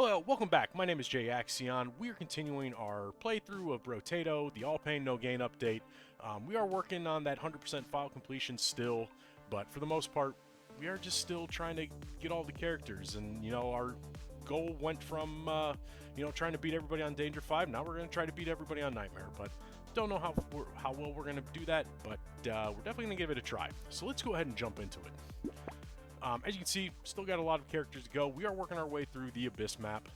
Hello, welcome back. My name is Jay Axion. We are continuing our playthrough of Brotato, the all pain no gain update. We are working on that 100% file completion still, but for the most part, we are just still trying to get all the characters. And our goal went from trying to beat everybody on Danger 5. Now we're going to try to beat everybody on Nightmare, but don't know how well we're going to do that. But we're definitely going to give it a try. So let's go ahead and jump into it. As you can see, still got a lot of characters to go. We are working our way through the Abyss map,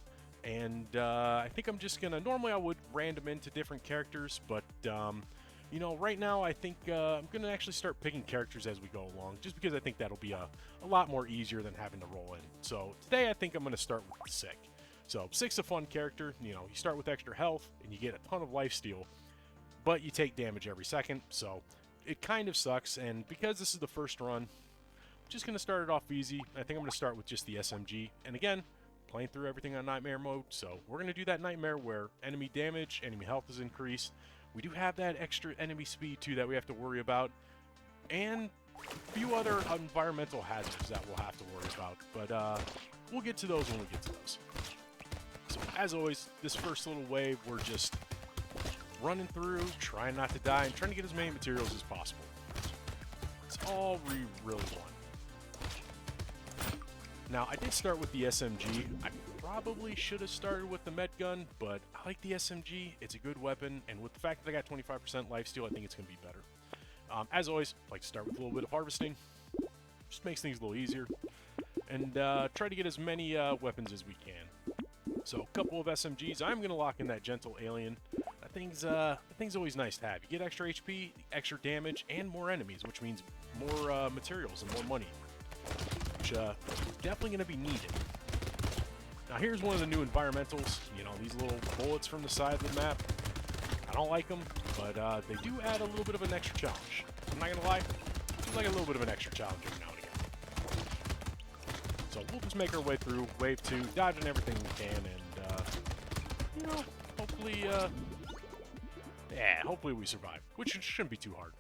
and I think I'm just gonna, normally I would random into different characters, but right now I think I'm gonna actually start picking characters as we go along, just because I think that'll be a lot more easier than having to roll in. So today I think I'm gonna start with Sick. So Sick's a fun character. You start with extra health, and you get a ton of lifesteal, but you take damage every second, so it kind of sucks. And because this is the first run, just going to start it off easy. I think I'm going to start with just the SMG. And again, playing through everything on Nightmare mode. So we're going to do that Nightmare where enemy damage, enemy health is increased. We do have that extra enemy speed too that we have to worry about. And a few other environmental hazards that we'll have to worry about. But we'll get to those when we get to those. So as always, this first little wave, we're just running through, trying not to die, and trying to get as many materials as possible. It's all we really want. Now, I did start with the SMG. I probably should have started with the med gun, but I like the SMG. It's a good weapon, and with the fact that I got 25% lifesteal, I think it's going to be better. As always, I like to start with a little bit of harvesting. Just makes things a little easier. And try to get as many weapons as we can. So, a couple of SMGs. I'm going to lock in that Gentle Alien. That thing's always nice to have. You get extra HP, extra damage, and more enemies, which means more materials and more money. Which definitely going to be needed. Now here's one of the new environmentals. These little bullets from the side of the map. I don't like them, but they do add a little bit of an extra challenge. I'm not going to lie, I do like a little bit of an extra challenge every now and again. So we'll just make our way through Wave 2, dodging everything we can, and hopefully, hopefully we survive, which shouldn't be too hard.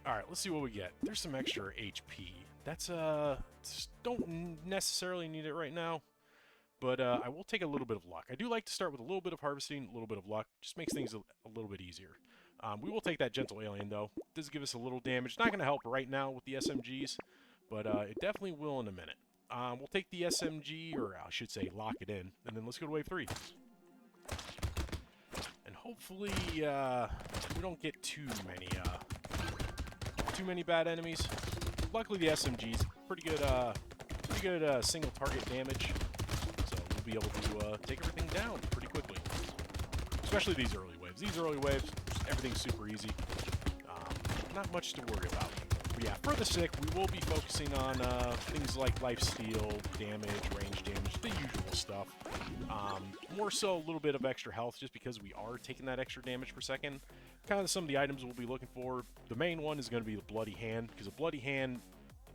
Alright, let's see what we get. There's some extra HP. That's, don't necessarily need it right now, but I will take a little bit of luck. I do like to start with a little bit of harvesting, a little bit of luck. Just makes things a little bit easier. We will take that Gentle Alien, though. It does give us a little damage. Not going to help right now with the SMGs, but it definitely will in a minute. We'll take the SMG, or I should say lock it in, and then let's go to Wave 3. And hopefully we don't get too many bad enemies. Luckily, the SMG's pretty good single target damage, so we'll be able to take everything down pretty quickly. Especially these early waves. These early waves, everything's super easy. Not much to worry about. But yeah, for the Sick, we will be focusing on things like lifesteal, damage, range damage, the usual stuff. More so a little bit of extra health, just because we are taking that extra damage per second. Kind of some of the items we'll be looking for. The main one is going to be the Bloody Hand, because a Bloody Hand,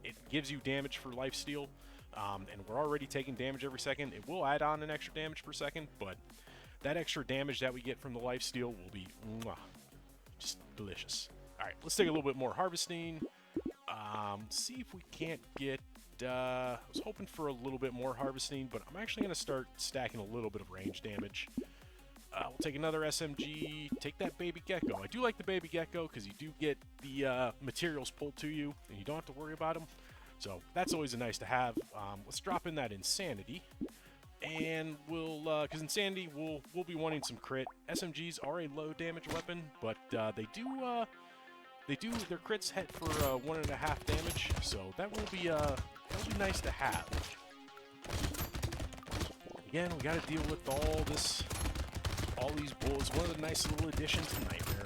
it gives you damage for lifesteal, and we're already taking damage every second. It will add on an extra damage per second, but that extra damage that we get from the lifesteal will be just delicious. Alright, let's take a little bit more harvesting. See if we can't get... I was hoping for a little bit more harvesting, but I'm actually going to start stacking a little bit of range damage. We'll take another SMG, take that Baby Gecko. I do like the Baby Gecko because you do get the materials pulled to you, and you don't have to worry about them. So that's always a nice to have. Let's drop in that Insanity, and we'll, because Insanity, we'll be wanting some crit. SMGs are a low damage weapon, but they do their crits hit for 1.5 damage, so that will be nice to have. Again, we got to deal with all these bullets. One of the nice little additions to Nightmare.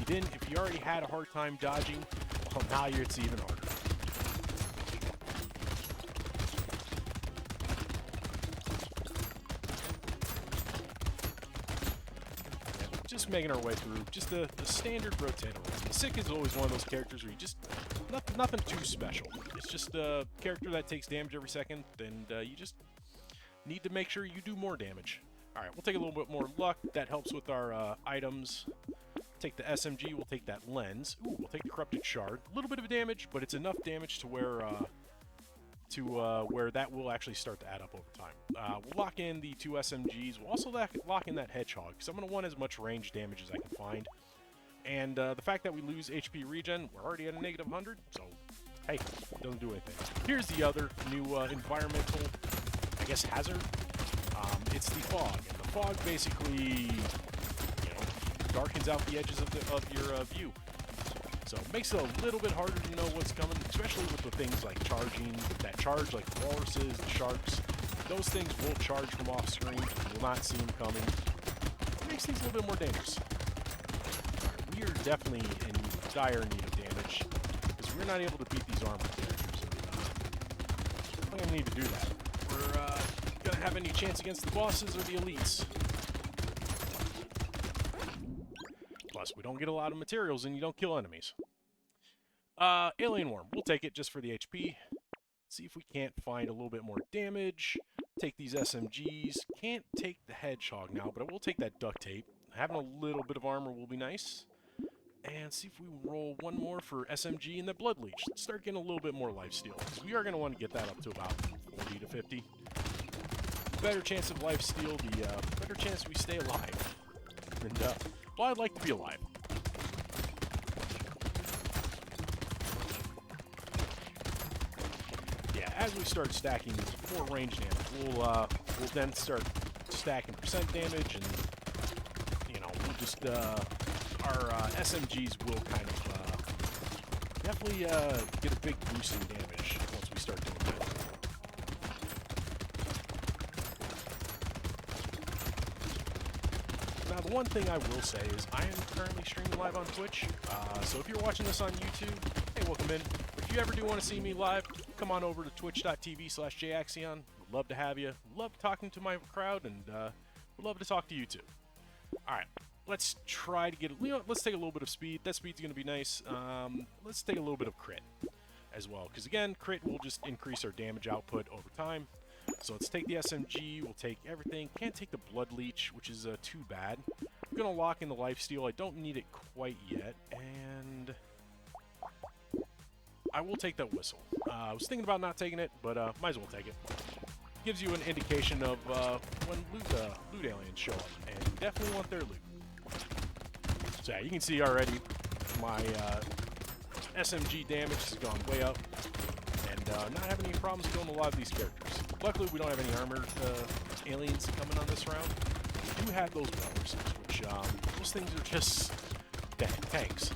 If you already had a hard time dodging, well, now it's even harder. Just making our way through just the standard Brotato. The Sick is always one of those characters where you just nothing too special. It's just a character that takes damage every second, and you just need to make sure you do more damage. Alright, we'll take a little bit more luck. That helps with our items. Take the SMG, we'll take that lens. Ooh, we'll take the Corrupted Shard. A little bit of damage, but it's enough damage to where to where that will actually start to add up over time. We'll lock in the 2 SMGs. We'll also lock in that hedgehog, because I'm going to want as much range damage as I can find. And the fact that we lose HP regen, we're already at a negative 100, so hey, doesn't do anything. Here's the other new environmental, I guess, hazard. It's the fog, and the fog basically, darkens out the edges of your view. So it makes it a little bit harder to know what's coming, especially with the things like charging, that charge like the walruses, the sharks. Those things will charge from off screen, you will not see them coming. It makes things a little bit more dangerous. We are definitely in dire need of damage, because we're not able to beat these armored characters. We're going to need to do that. We're going to have any chance against the bosses or the elites. Plus, we don't get a lot of materials and you don't kill enemies. Alien Worm, we'll take it just for the HP. See if we can't find a little bit more damage. Take these SMGs. Can't take the hedgehog now, but I will take that duct tape. Having a little bit of armor will be nice. And see if we roll one more for SMG and the Blood Leech. Let's start getting a little bit more lifesteal, because we are going to want to get that up to about 40 to 50. Better chance of lifesteal, the better chance we stay alive. And, well, I'd like to be alive. Yeah, as we start stacking more range damage, we'll then start stacking percent damage, and, we'll just, our SMGs will kind of definitely get a big boost in damage once we start doing that. Now, the one thing I will say is I am currently streaming live on Twitch, so if you're watching this on YouTube, hey, welcome in. If you ever do want to see me live, come on over to twitch.tv/jaxion. Would love to have you. Love talking to my crowd, and would love to talk to you too. All right. Let's try to get, let's take a little bit of speed. That speed's going to be nice. Let's take a little bit of crit as well, because again, crit will just increase our damage output over time. So let's take the SMG, we'll take everything. Can't take the Blood Leech, which is too bad. I'm going to lock in the lifesteal. I don't need it quite yet, and I will take that whistle. I was thinking about not taking it, but might as well take it. Gives you an indication of when loot aliens show up, and you definitely want their loot. So yeah, you can see already my SMG damage has gone way up, and not having any problems killing a lot of these characters. Luckily, we don't have any armored aliens coming on this round. We do have those walruses, which those things are just tanks.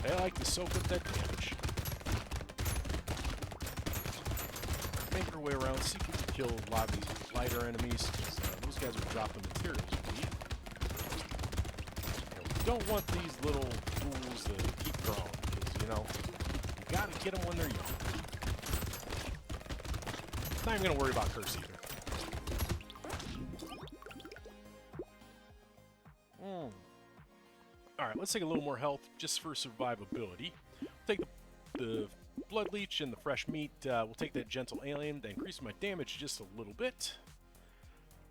They like to soak up that damage. Make our way around, see if we can kill a lot of these lighter enemies, because those guys will drop the materials we need. We don't want these little fools to keep growing, because, you gotta get them when they're young. Not even gonna worry about curse either. Alright, let's take a little more health, just for survivability. We'll take the Blood Leech and the fresh meat. We'll take that gentle alien to increase my damage just a little bit.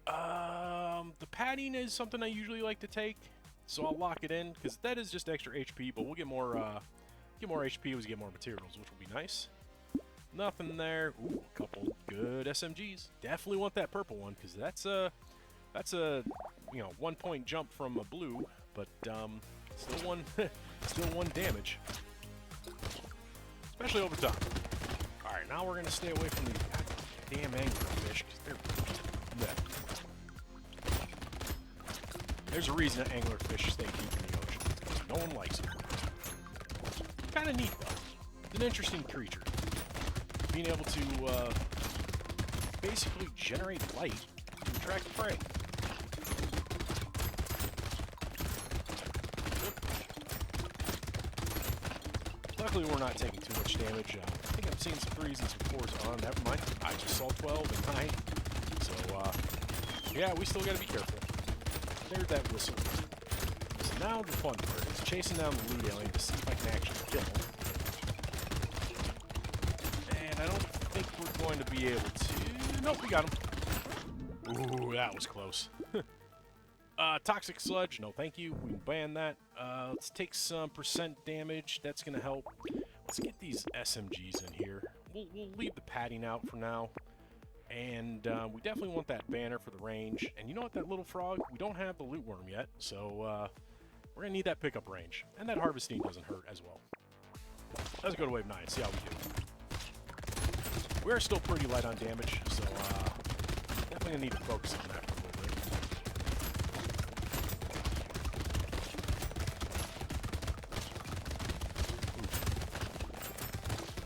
The padding is something I usually like to take, so I'll lock it in, because that is just extra HP, but we'll get more HP as we get more materials, which will be nice. Nothing there. Ooh, a couple good SMGs. Definitely want that purple one, because that's a 1 point jump from a blue, but still one damage. Especially over time. Alright, now we're going to stay away from these goddamn anglerfish, because they're... There's a reason that anglerfish stay deep in the ocean. No one likes them. Kind of neat, though. It's an interesting creature. Being able to basically generate light to attract prey. Luckily, we're not taking too much damage. I think I'm seeing some 3s and some 4s on. Never mind. I just saw 12 and 9. So, yeah, we still gotta be careful. There's that whistle. So now the fun part is chasing down the loot alien to see if I can actually kill him. And I don't think we're going to be able to... Nope, we got him. Ooh, that was close. Toxic Sludge, no thank you. We can ban that. Let's take some percent damage. That's going to help. Let's get these SMGs in here. We'll leave the padding out for now. And we definitely want that banner for the range. And you know what, that little frog? We don't have the loot worm yet, so we're going to need that pickup range. And that harvesting doesn't hurt as well. Let's go to wave 9, see how we do. We are still pretty light on damage, so definitely going to need to focus on that for a little bit.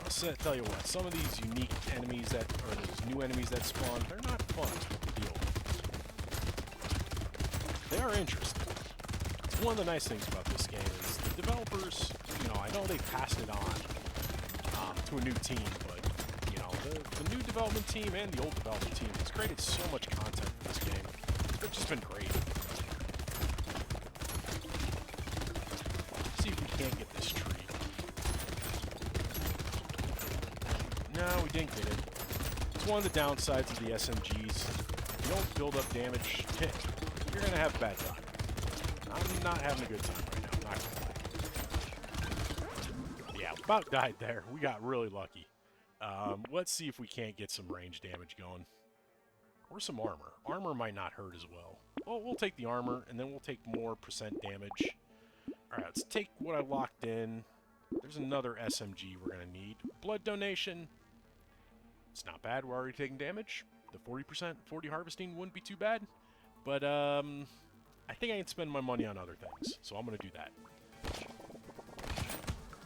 I'll tell you what, some of these unique enemies that, or these new enemies that spawn, they're not fun to deal with. They are interesting. It's one of the nice things about this game is the developers, you know, I know they passed it on to a new team, but, you know, the new development team and the old development team has created so much content for this game. It's just been great. Let's see if we can't get this tree. No, we didn't get it. It's one of the downsides of the SMGs. If you don't build up damage, you're going to have a bad time. I'm not having a good time right now, not gonna lie. Yeah, about died there. We got really lucky. Let's see if we can't get some range damage going. Or some armor. Armor might not hurt as well. Well, we'll take the armor, and then we'll take more % damage. Alright, let's take what I locked in. There's another SMG we're going to need. Blood donation. It's not bad. We're already taking damage. The 40% 40 harvesting wouldn't be too bad. But, I think I can spend my money on other things. So I'm going to do that.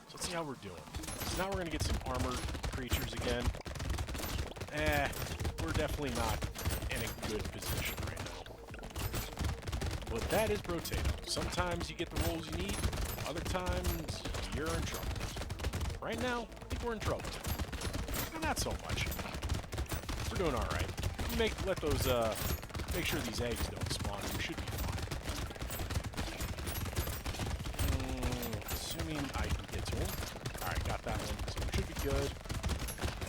So let's see how we're doing. So now we're going to get some armored creatures again. We're definitely not in a good position right now. But that is Brotato. Sometimes you get the rolls you need. Other times, you're in trouble. Right now, I think we're in trouble. But not so much. We're doing alright. Make sure these eggs don't spawn. We should be fine. Assuming I can get to them. Alright, got that one. So we should be good.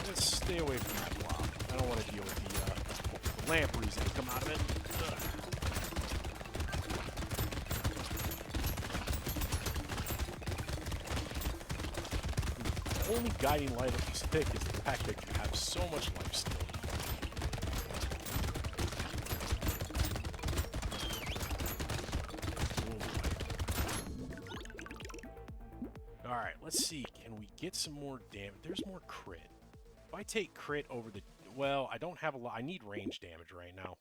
Let's stay away from that blob. I don't want to deal with the lampreys that come out of it. Ugh. The only guiding light of this pick is the fact that you have so much life steal. Alright, let's see. Can we get some more damage? There's more crit. If I take crit over the... Well, I don't have a lot. I need range damage right now.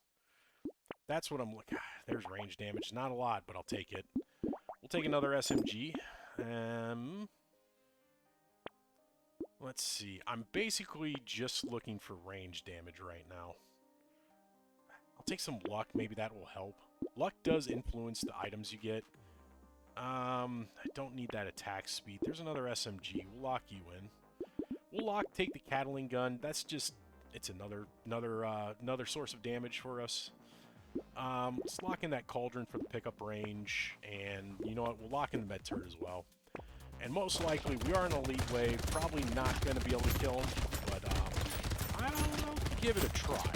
That's what I'm looking... There's range damage. Not a lot, but I'll take it. We'll take another SMG. Let's see. I'm basically just looking for range damage right now. I'll take some luck. Maybe that will help. Luck does influence the items you get. I don't need that attack speed. There's another SMG. We'll lock you in. We'll take the Cattling gun. That's just... It's another source of damage for us. Let's lock in that cauldron for the pickup range. And you know what? We'll lock in the med turret as well. And most likely, we are in elite wave. Probably not going to be able to kill him. But, I don't know. Give it a try.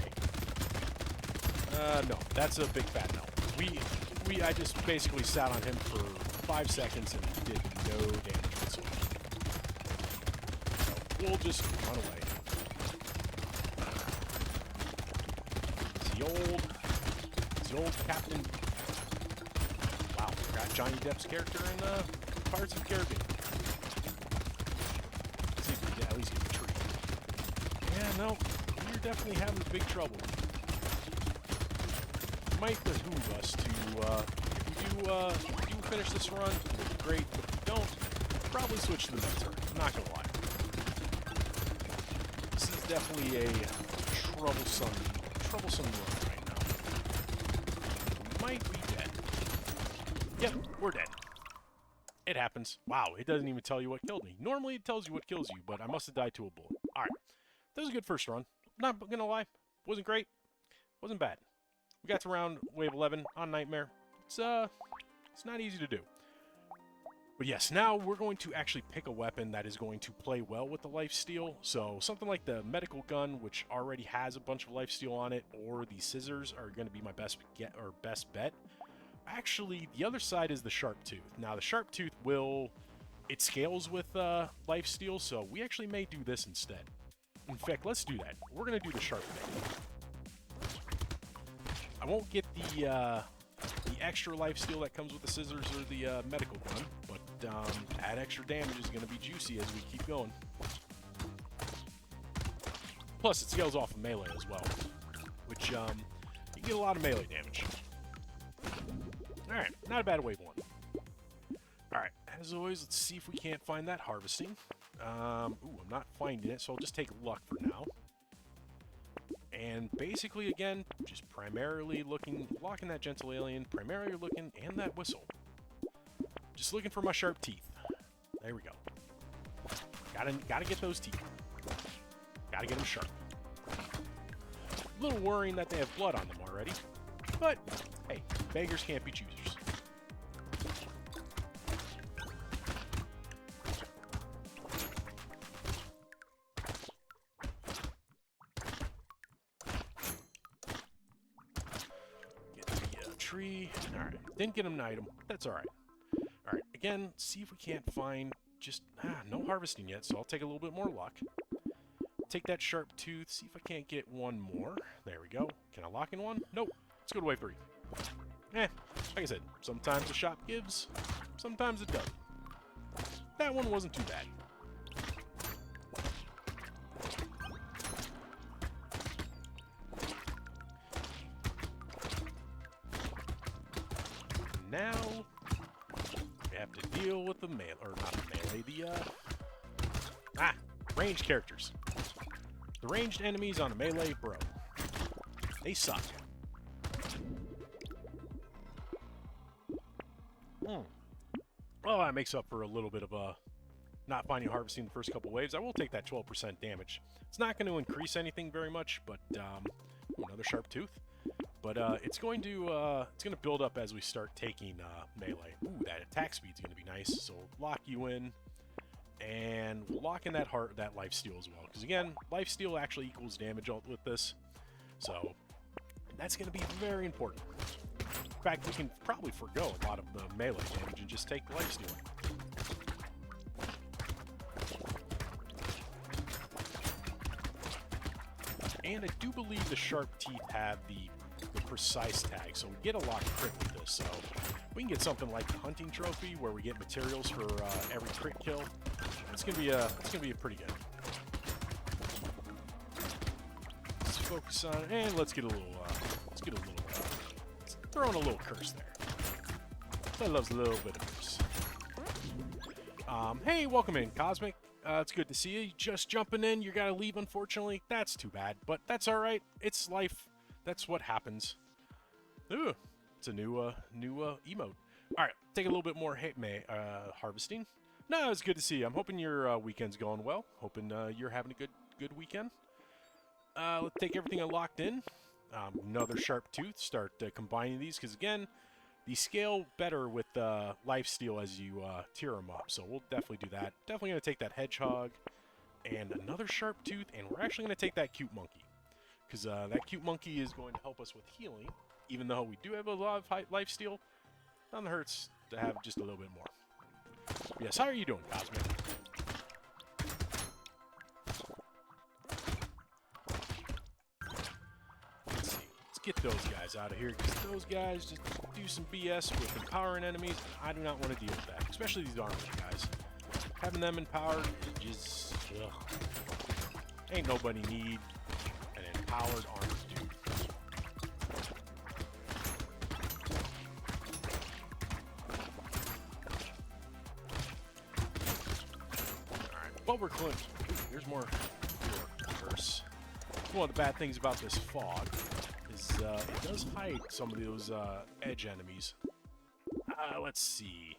No. That's a big fat no. I just basically sat on him for 5 seconds and did no damage whatsoever. So we'll just run away. It's the old Captain. Wow, forgot Johnny Depp's character in Pirates of the Caribbean. Let's see if we can at least get the tree. Yeah, no, we're definitely having big trouble. It might behoove us to, if we do finish this run, it'll be great. But if we don't, we'll probably switch to the med turret. I'm not gonna lie. This is definitely a troublesome run right now. We might be dead. Yep, we're dead. It happens. Wow, it doesn't even tell you what killed me. Normally it tells you what kills you, but I must have died to a bullet. Alright, that was a good first run. Not gonna lie, wasn't great, wasn't bad. We got to round wave 11 on Nightmare. It's not easy to do. But yes, now we're going to actually pick a weapon that is going to play well with the lifesteal. So something like the medical gun, which already has a bunch of lifesteal on it, or the scissors are going to be my best bet. Actually, the other side is the sharp tooth. Now, the sharp tooth will it scales with lifesteal, so we actually may do this instead. In fact, let's do that. We're going to do the sharp thing. I won't get the extra lifesteal that comes with the scissors or the medical gun, but that extra damage is going to be juicy as we keep going. Plus, it scales off of melee as well, which you get a lot of melee damage. Alright, not a bad wave one. Alright, as always, let's see if we can't find that harvesting. Ooh, I'm not finding it, so I'll just take luck for now. And basically, again, just primarily locking that gentle alien, primarily looking, and that whistle. Just looking for my sharp teeth. There we go. Gotta get those teeth. Gotta get them sharp. A little worrying that they have blood on them already, but hey, beggars can't be choosers. Get the tree. All right, didn't get him an item. That's all right. All right, again, see if we can't find just no harvesting yet, so I'll take a little bit more luck. Take that sharp tooth, see if I can't get one more. There we go. Can I lock in one? Nope. Let's go to wave 3. Like I said, sometimes the shop gives, sometimes it doesn't. That one wasn't too bad. Now, we have to deal with the melee, or not the melee, the, ranged characters. The ranged enemies on a melee, bro. They suck. Well, that makes up for a little bit of not finding harvesting the first couple waves. I will take that 12% damage. It's not going to increase anything very much, but another sharp tooth. But it's going to build up as we start taking melee. Ooh, that attack speed's going to be nice. So lock you in. And we'll lock in that lifesteal as well. Because again, lifesteal actually equals damage with this. So that's going to be very important. In fact, we can probably forgo a lot of the melee damage and just take the lifesteal. And I do believe the sharp teeth have the precise tag, so we get a lot of crit with this. So we can get something like the hunting trophy, where we get materials for every crit kill. It's gonna be a pretty good. Let's focus on it, and let's get a little. Let's throw in a little curse there. I loves a little bit of curse. Hey, welcome in, Cosmic. It's good to see you. Just jumping in. You gotta leave, unfortunately. That's too bad, but that's all right. It's life. That's what happens. Ooh, it's a new emote. All right, take a little bit more harvesting. No, it's good to see you. I'm hoping your weekend's going well. Hoping you're having a good weekend. Let's take everything unlocked in. Another sharp tooth. Start combining these, because again, these scale better with lifesteal as you tier them up. So we'll definitely do that. Definitely going to take that hedgehog and another sharp tooth, and we're actually going to take that cute monkey, because that cute monkey is going to help us with healing. Even though we do have a lot of lifesteal, none hurts to have just a little bit more. Yes, how are you doing, Cosmic? Let's see. Let's get those guys out of here, because those guys just do some BS with empowering enemies. I do not want to deal with that, especially these armored guys. Having them empowered is just... ugh. Ain't nobody need an empowered armored dude. Well, we're close. Here's more curse. One of the bad things about this fog is it does hide some of those edge enemies. Let's see.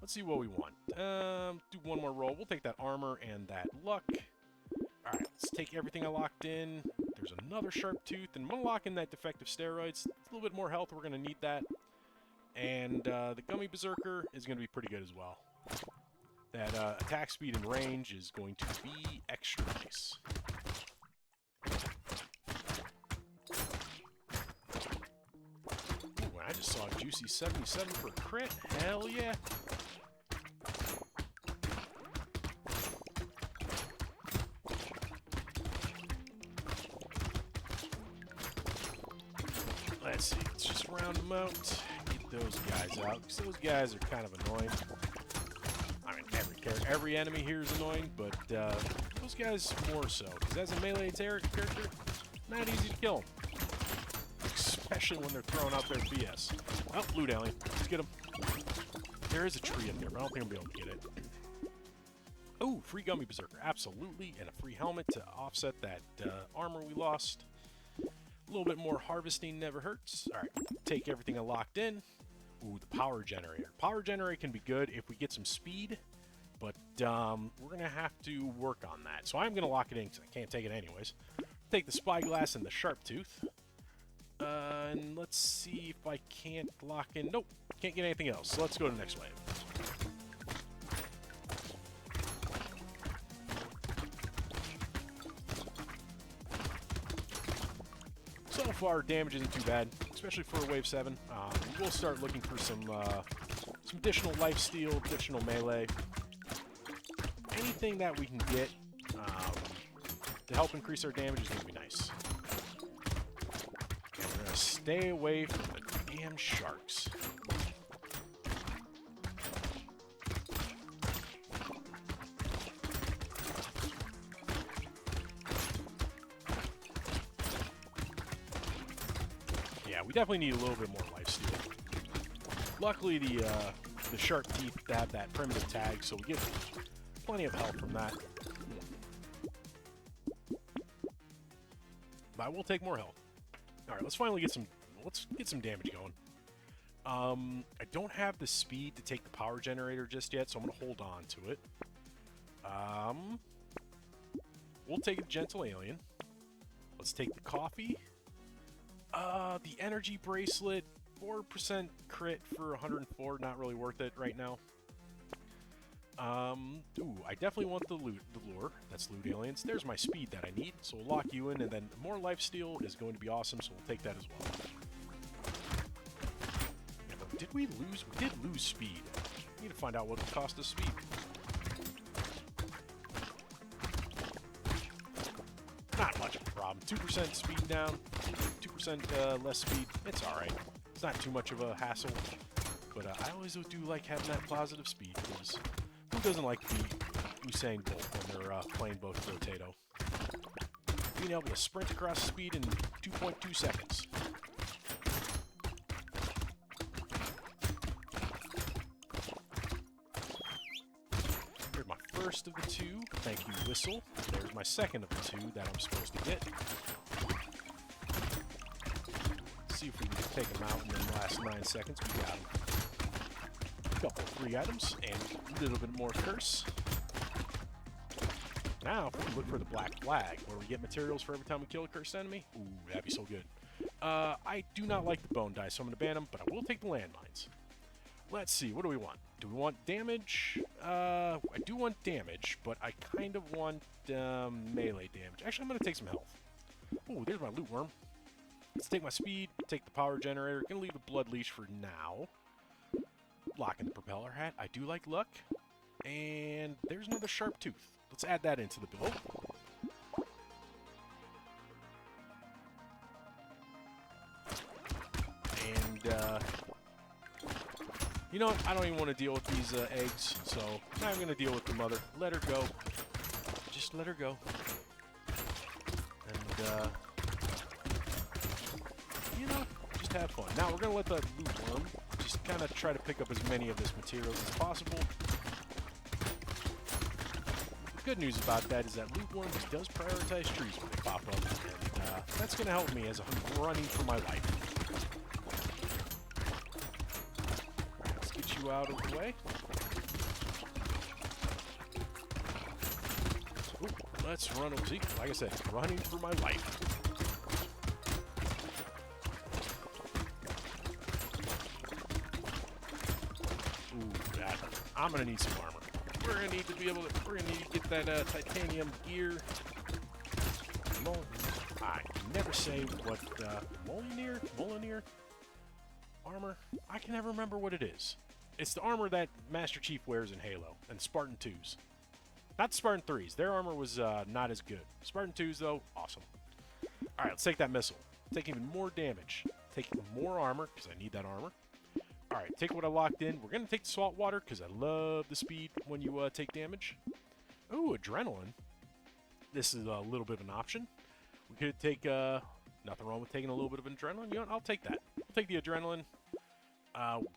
Let's see what we want. Do one more roll. We'll take that armor and that luck. All right, let's take everything I locked in. There's another sharp tooth, and I'm gonna lock in that defective steroids. It's a little bit more health. We're gonna need that. And the gummy berserker is gonna be pretty good as well. That attack speed and range is going to be extra nice. Ooh, I just saw a juicy 77 for a crit. Hell yeah. let's see. Let's just round them out. Get those guys out, because those guys are kind of annoying. I mean, every enemy here is annoying, but those guys more so. Because as a melee character, not easy to kill them. Especially when they're throwing out their BS. Oh, loot alien. Let's get him. There is a tree up there, but I don't think I'm going to be able to get it. Oh, free Gummy Berserker. Absolutely. And a free helmet to offset that armor we lost. A little bit more harvesting never hurts. All right, take everything I locked in. Ooh, the power generator. Power generator can be good if we get some speed, but we're going to have to work on that. So I'm going to lock it in because I can't take it anyways. Take the spyglass and the sharp tooth. And let's see if I can't lock in. Nope, can't get anything else. So let's go to the next wave. So far, damage isn't too bad, especially for a wave 7. We'll start looking for some additional lifesteal, additional melee. Anything that we can get to help increase our damage is going to be nice. And we're going to stay away from the damn sharks. Yeah, we definitely need a little bit more lifesteal. Luckily, the shark teeth have that primitive tag, so we get plenty of health from that. But I will take more health. All right, let's finally get some damage going. I don't have the speed to take the power generator just yet, so I'm gonna hold on to it. We'll take a gentle alien. Let's take the coffee. The energy bracelet, 4% crit for 104, not really worth it right now. Ooh, I definitely want the lure. That's loot aliens. There's my speed that I need, so we'll lock you in, and then more lifesteal is going to be awesome, so we'll take that as well. Yeah, but did we lose? We did lose speed. We need to find out what it cost us speed. Not much of a problem. 2% speed down, 2% less speed. It's alright. It's not too much of a hassle. But I always do like having that positive speed, because who doesn't like to be Usain Bolt when they're playing both Brotato? Being able to sprint across the speed in 2.2 seconds. Here's my first of the two. Thank you, Whistle. There's my second of the two that I'm supposed to get. Let's see if we can take them out in the last 9 seconds. We got them. Couple free items and a little bit more curse. Now, if we can look for the black flag, where we get materials for every time we kill a cursed enemy. Ooh, that'd be so good. I do not like the bone dice, so I'm going to ban them, but I will take the landmines. Let's see, what do we want? Do we want damage? I do want damage, but I kind of want melee damage. Actually, I'm going to take some health. Ooh, there's my loot worm. Let's take my speed, take the power generator. Going to leave the blood leash for now. Locking the propeller hat. I do like luck. And there's another sharp tooth. Let's add that into the build. And, you know what? I don't even want to deal with these eggs, so now I'm going to deal with the mother. Let her go. Just let her go. And, you know, just have fun. Now we're going to let the loot worm just kind of try to pick up as many of this materials as possible. The good news about that is that loot worm does prioritize trees when they pop up, and that's going to help me as I'm running for my life. Let's get you out of the way. Ooh, let's run over. See, like I said, running for my life. I'm gonna need some armor. We're gonna need to be able to. We're gonna need to get that titanium gear. I never say what Molineer armor. I can never remember what it is. It's the armor that Master Chief wears in Halo and Spartan 2s. Not the Spartan 3s. Their armor was not as good. Spartan 2s though, awesome. All right, let's take that missile. Take even more damage. Take more armor, because I need that armor. Alright, take what I locked in. We're going to take the salt water, because I love the speed when you take damage. Ooh, adrenaline. This is a little bit of an option. We could take, nothing wrong with taking a little bit of adrenaline. You know what? I'll take that. I'll take the adrenaline.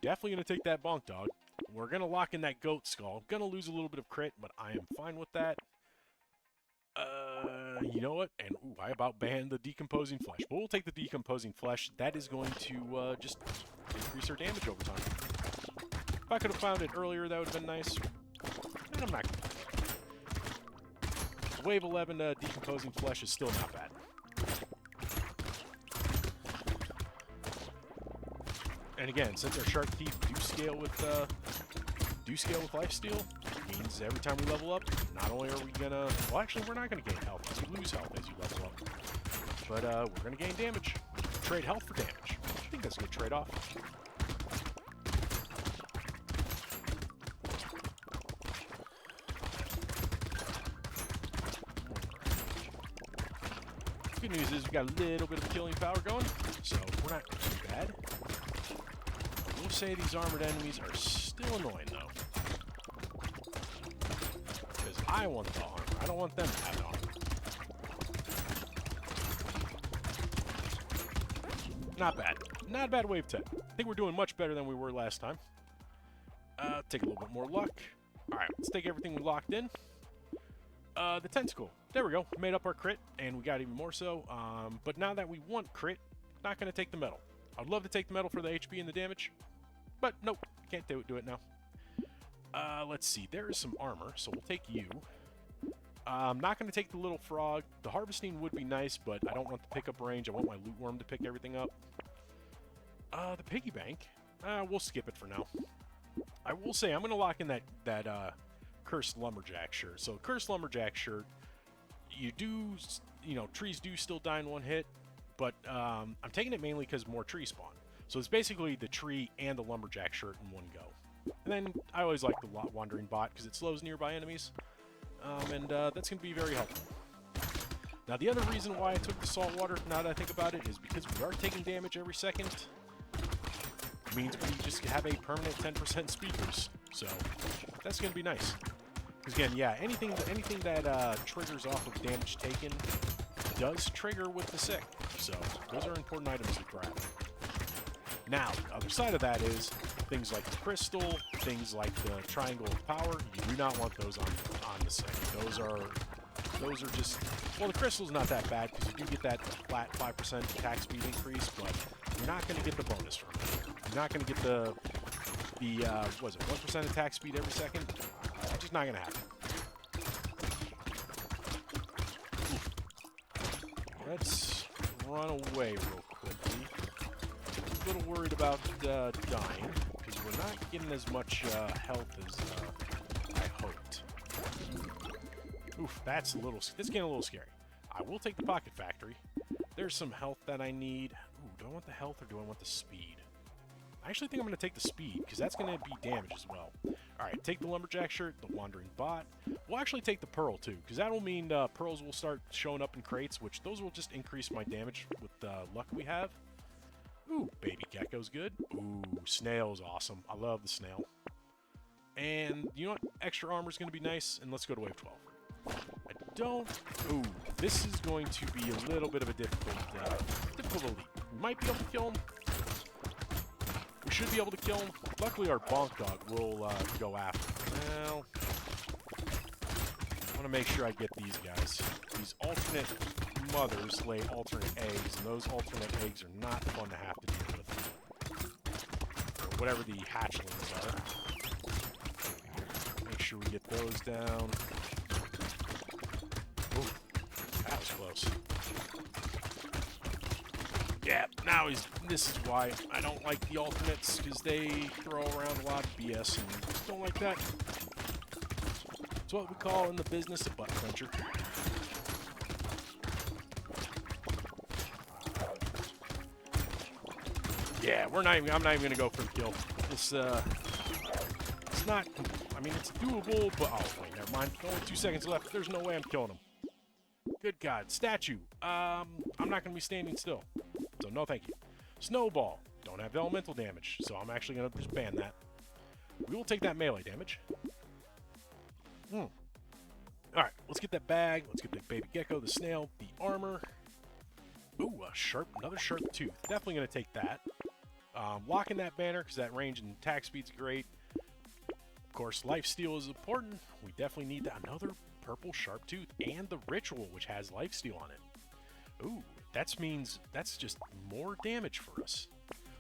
Definitely going to take that bonk dog. We're going to lock in that goat skull. I'm going to lose a little bit of crit, but I am fine with that. You know what? And, ooh, I about banned the decomposing flesh. But we'll take the decomposing flesh. That is going to, just increase our damage over time. If I could have found it earlier, that would have been nice. And I'm not going to. Wave 11 decomposing flesh is still not bad. And again, since our shark teeth do scale with lifesteal, means every time we level up, not only are we gonna, well, actually, we're not gonna gain health because you lose health as you level up, but we're gonna gain damage. Trade health for damage. I think that's a good trade-off. Good news is we got a little bit of killing power going, so we're not too bad. I will say these armored enemies are still annoying, though. Because I want the armor. I don't want them to have armor. Not bad. Not a bad wave 10. I think we're doing much better than we were last time. Take a little bit more luck. Alright, let's take everything we locked in. The tentacle. There we go. Made up our crit, and we got even more so. But now that we want crit, not going to take the metal. I'd love to take the metal for the HP and the damage, but nope, can't do it now. Let's see. There is some armor, so we'll take you. I'm not going to take the little frog. The harvesting would be nice, but I don't want the pickup range. I want my loot worm to pick everything up. The piggy bank. We'll skip it for now. I will say I'm going to lock in that cursed lumberjack shirt. So cursed lumberjack shirt, you do, trees do still die in one hit, but I'm taking it mainly because more trees spawn. So it's basically the tree and the lumberjack shirt in one go. And then I always like the wandering bot because it slows nearby enemies, and that's going to be very helpful. Now the other reason why I took the salt water, now that I think about it, is because we are taking damage every second. It means we just have a permanent 10% speed boost. So that's going to be nice. Because again, yeah, anything that triggers off of damage taken does trigger with the sick. So those are important items to grab. Now, the other side of that is things like the crystal, things like the triangle of power. You do not want those on the sick. Those are just, well, the crystal's not that bad because you do get that flat 5% attack speed increase, but you're not going to get the bonus from it. You're not going to get the what is it, 1% attack speed every second? It's just not going to happen. Oof. Let's run away real quickly. A little worried about dying because we're not getting as much health as I hoped. Oof, that's getting a little scary. I will take the pocket factory. There's some health that I need. Ooh, do I want the health or do I want the speed? I actually think I'm going to take the speed because that's going to be damage as well. Alright, take the lumberjack shirt, the wandering bot. We'll actually take the pearl too because that'll mean pearls will start showing up in crates, which those will just increase my damage with the luck we have. Ooh, baby gecko's good. Ooh, snail's awesome. I love the snail. And you know what? Extra armor's going to be nice, and let's go to wave 12. I don't... Ooh, this is going to be a little bit of a difficult elite. We might be able to kill him. We should be able to kill him. Luckily, our bonk dog will go after him. Well, I want to make sure I get these guys. These alternate mothers lay alternate eggs, and those alternate eggs are not fun to have to deal with. Or whatever the hatchlings are. Make sure we get those down. Ooh, that was close. Yeah, now this is why I don't like the alternates, because they throw around a lot of BS, and I just don't like that. It's what we call in the business a butt cruncher. Yeah, I'm not even gonna go for the kill. It's not, I mean, it's doable, but, oh, wait, never mind. Only 2 seconds left. There's no way I'm killing him. Good God. Statue. I'm not gonna be standing still. So, no thank you. Snowball. Don't have elemental damage, so I'm actually going to just ban that. We will take that melee damage. Alright, let's get that bag. Let's get the baby gecko, the snail, the armor. Ooh, another sharp tooth. Definitely going to take that. Locking that banner because that range and attack speed's great. Of course, lifesteal is important. We definitely need that. Another purple sharp tooth and the ritual, which has lifesteal on it. Ooh, that means that's just more damage for us.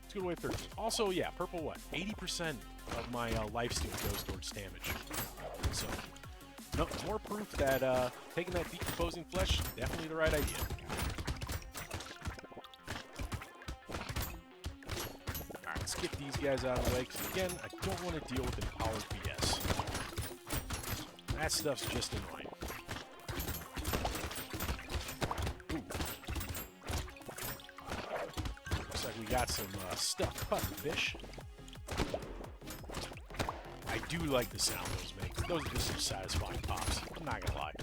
Let's go to wave 30. Also, yeah, purple what? 80% of my lifesteal goes towards damage. So, no, more proof that taking that decomposing flesh is definitely the right idea. Alright, let's get these guys out of the way, because again, I don't want to deal with empowered BS. That stuff's just annoying. Ooh. Looks like we got some stuffed pufferfish. I do like the sound those make. Those are just some satisfying pops. I'm not gonna lie.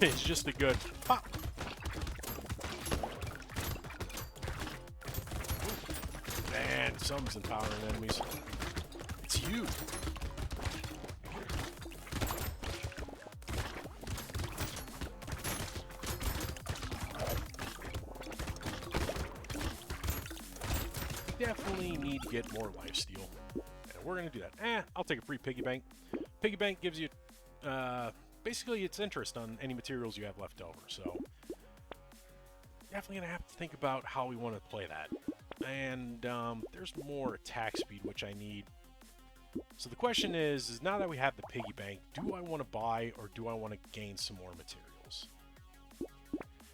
It's just a good pop. Ooh. Man, something's empowering enemies. It's you. Definitely need to get more lifesteal. And we're going to do that. I'll take a free piggy bank. Piggy bank gives you, basically it's interest on any materials you have left over. So, definitely going to have to think about how we want to play that. And there's more attack speed, which I need. So the question is now that we have the piggy bank, do I want to buy or do I want to gain some more materials?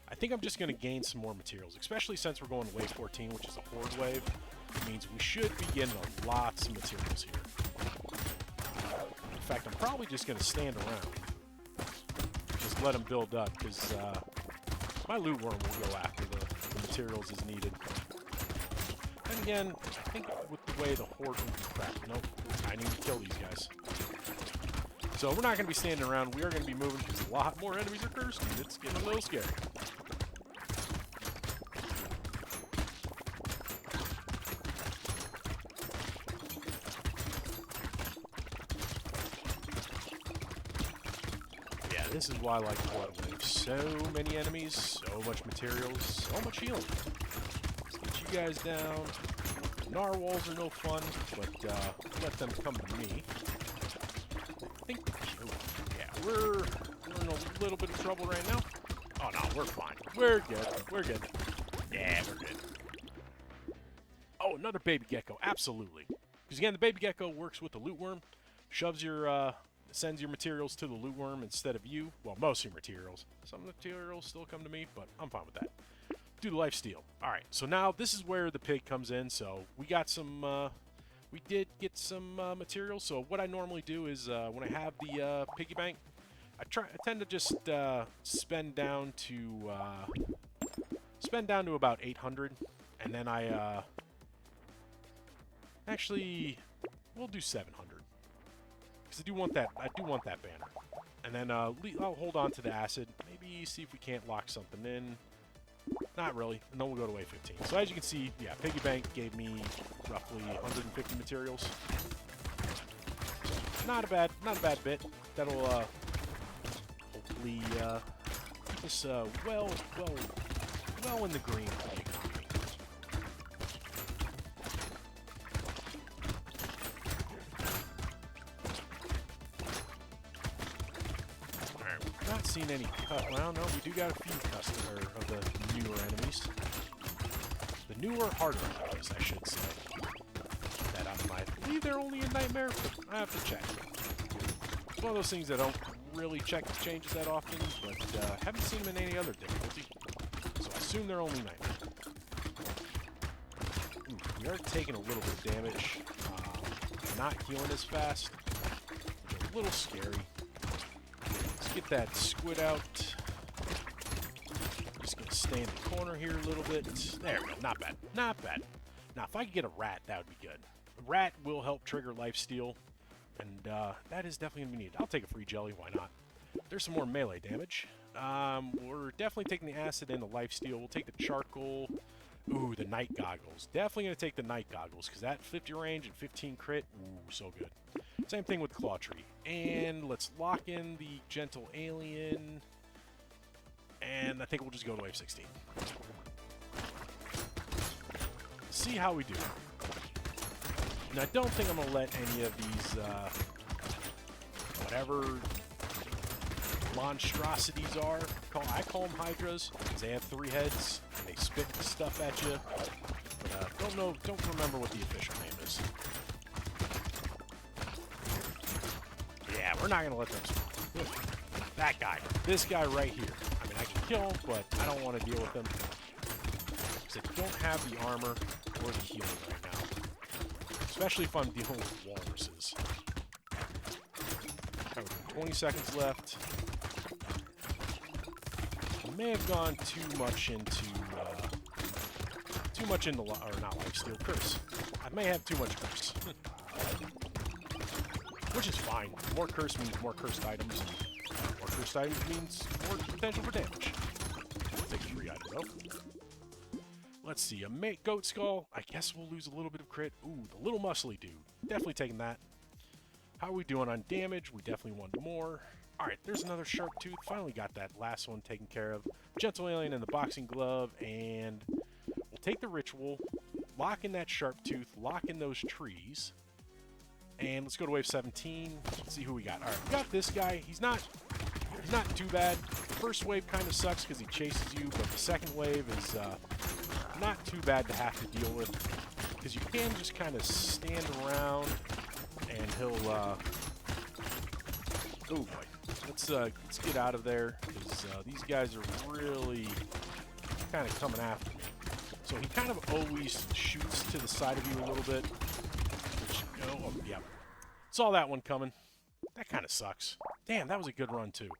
I think I'm just going to gain some more materials, especially since we're going to wave 14, which is a horde wave. It means we should be getting lots of materials here. In fact, I'm probably just going to stand around. Just let them build up, because my loot worm will go after the materials as needed. And again, I think with the way the horde... Crap, nope. I need to kill these guys. So we're not going to be standing around. We are going to be moving, because a lot more enemies are thirsty. It's getting a little scary. This is why I like Blood Wave. So many enemies, so much materials, so much healing. Let's get you guys down. Narwhals are no fun, but let them come to me. I think, yeah, we're in a little bit of trouble right now. Oh no, we're fine. We're good. We're good. Yeah, we're good. Oh, another baby gecko. Absolutely. Because again, the baby gecko works with the loot worm, shoves your sends your materials to the loot worm instead of you. Well, most of your materials. Some materials still come to me, but I'm fine with that. Do the lifesteal. Alright, so now this is where the pig comes in. So we got some, we did get some materials. So what I normally do is when I have the piggy bank, I tend to just spend down to about 800, and then I actually we'll do 700. Because I do want that banner. And then I'll hold on to the acid. Maybe see if we can't lock something in. Not really. And then we'll go to wave 15. So as you can see, yeah, piggy bank gave me roughly 150 materials. So not a bad bit. That'll hopefully keep us well in the green for the economy. Not seen any well, no, we do got a few of the newer enemies. The newer, harder enemies, I should say. Keep that out of mind. I believe they're only in Nightmare, but I have to check. It's one of those things I don't really check the changes that often, but haven't seen them in any other difficulty. So I assume they're only Nightmare. Ooh, we are taking a little bit of damage. Not healing as fast. A little scary. Get that squid out. Just gonna stay in the corner here a little bit. There we go. Not bad. Not bad. Now, if I could get a rat, that would be good. A rat will help trigger lifesteal, and that is definitely gonna be needed. I'll take a free jelly. Why not? There's some more melee damage. We're definitely taking the acid and the lifesteal. We'll take the charcoal. Ooh, the night goggles. Definitely going to take the night goggles, because that 50 range and 15 crit, ooh, so good. Same thing with Claw Tree. And let's lock in the Gentle Alien. And I think we'll just go to wave 16. See how we do. And I don't think I'm going to let any of these, whatever monstrosities are. I call them Hydras, because they have 3 heads, and they spit stuff at you. But don't remember what the official name is. Yeah, we're not going to let them spawn. That guy. This guy right here. I mean, I can kill him, but I don't want to deal with him. Because I don't have the armor or the healing right now. Especially if I'm dealing with walruses. 20 seconds left. I may have gone too much into or not lifesteal, curse. I may have too much curse. Which is fine. More curse means more cursed items. And more cursed items means more potential for damage. I'll take a free item though. Let's see, a goat skull. I guess we'll lose a little bit of crit. Ooh, the little muscly dude. Definitely taking that. How are we doing on damage? We definitely want more. Alright, there's another sharp tooth. Finally got that last one taken care of. Gentle Alien and the boxing glove, and we'll take the ritual, lock in that sharp tooth, lock in those trees, and let's go to wave 17. Let's see who we got. Alright, we got this guy. He's not too bad. The first wave kind of sucks because he chases you, but the second wave is not too bad to have to deal with, because you can just kind of stand around and he'll oh boy. Let's get out of there, because these guys are really kind of coming after me. So he kind of always shoots to the side of you a little bit. Which, oh, yeah. Saw that one coming. That kind of sucks. Damn, that was a good run, too.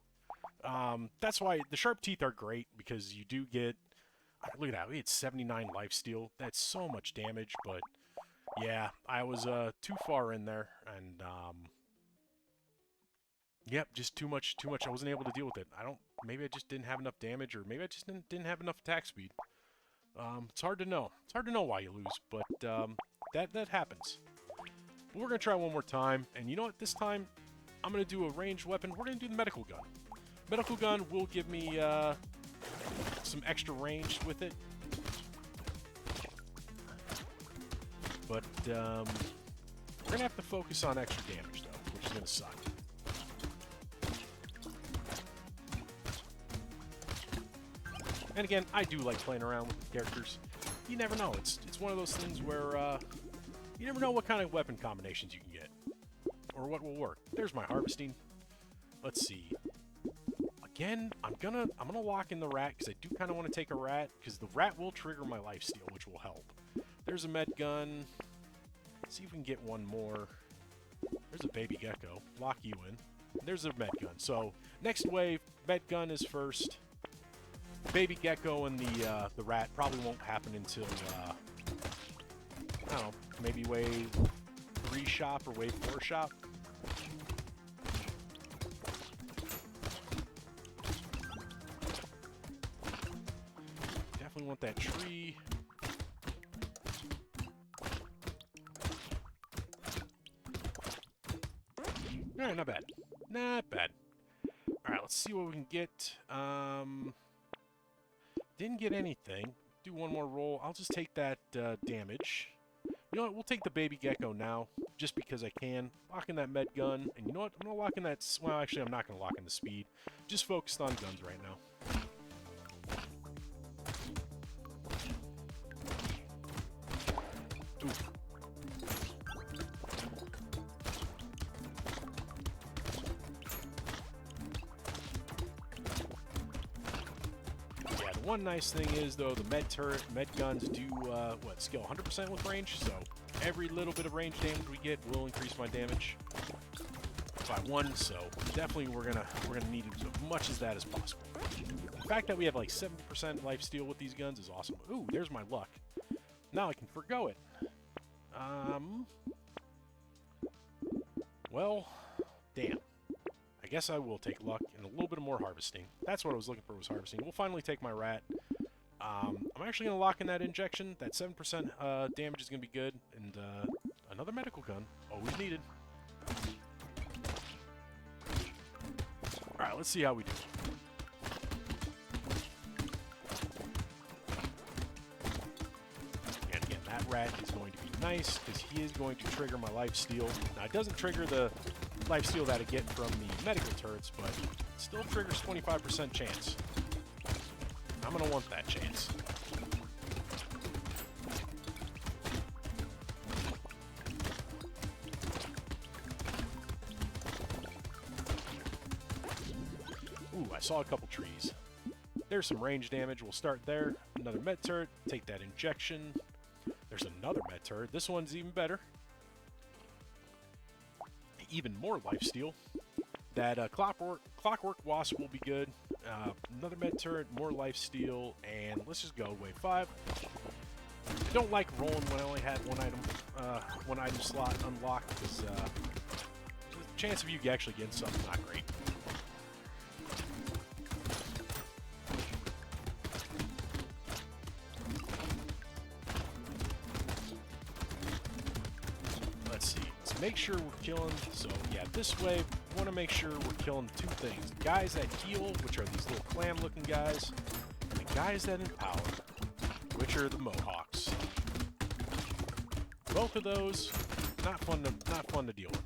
That's why the sharp teeth are great, because you do get... Look at that, we had 79 lifesteal. That's so much damage, but... Yeah, I was too far in there, and... Yep, just too much. I wasn't able to deal with it. Maybe I just didn't have enough damage, or maybe I just didn't have enough attack speed. It's hard to know. It's hard to know why you lose, but that happens. But we're going to try one more time, and you know what? This time, I'm going to do a ranged weapon. We're going to do the medical gun. Medical gun will give me some extra range with it. But we're going to have to focus on extra damage, though, which is going to suck. And again, I do like playing around with the characters. You never know. It's one of those things where you never know what kind of weapon combinations you can get, or what will work. There's my harvesting. Let's see. Again, I'm gonna lock in the rat, because I do kind of want to take a rat, because the rat will trigger my lifesteal, which will help. There's a med gun. Let's see if we can get one more. There's a baby gecko. Lock you in. There's a med gun. So next wave, med gun is first. Baby gecko and the rat probably won't happen until I don't know, maybe wave 3 shop or wave 4 shop. Definitely want that tree. Alright, not bad. Not bad. Alright, let's see what we can get. Didn't get anything. Do one more roll. I'll just take that damage. You know what? We'll take the baby gecko now, just because I can. Lock in that med gun. And you know what? I'm going to lock in that... Well, actually, I'm not going to lock in the speed. Just focused on guns right now. Oof. One nice thing is, though, the med guns do, skill 100% with range, so every little bit of range damage we get will increase my damage by 1, so definitely we're gonna need as much as that as possible. The fact that we have like 70% lifesteal with these guns is awesome. Ooh, there's my luck. Now I can forgo it. Well, damn. I guess I will take luck and a little bit of more harvesting. That's what I was looking for, was harvesting. We'll finally take my rat. I'm actually going to lock in that injection. That 7% damage is going to be good. And another medical gun. Always needed. Alright, let's see how we do. And again, that rat is going to be nice, because he is going to trigger my lifesteal. Now, it doesn't trigger the lifesteal that I get from the medical turrets, but it still triggers 25% chance. I'm going to want that chance. Ooh, I saw a couple trees. There's some range damage. We'll start there. Another med turret. Take that injection. There's another med turret. This one's even better. Even more lifesteal. That clockwork wasp will be good. Another med turret, more lifesteal, and let's just go wave 5. I don't like rolling when I only had one item slot unlocked, because the chance of you actually getting something not great. Let's see. Let's make sure we're killing. So yeah, this wave. Want to make sure we're killing 2 things. The guys that heal, which are these little clam-looking guys, and the guys that empower, which are the Mohawks. Both of those, not fun to deal with.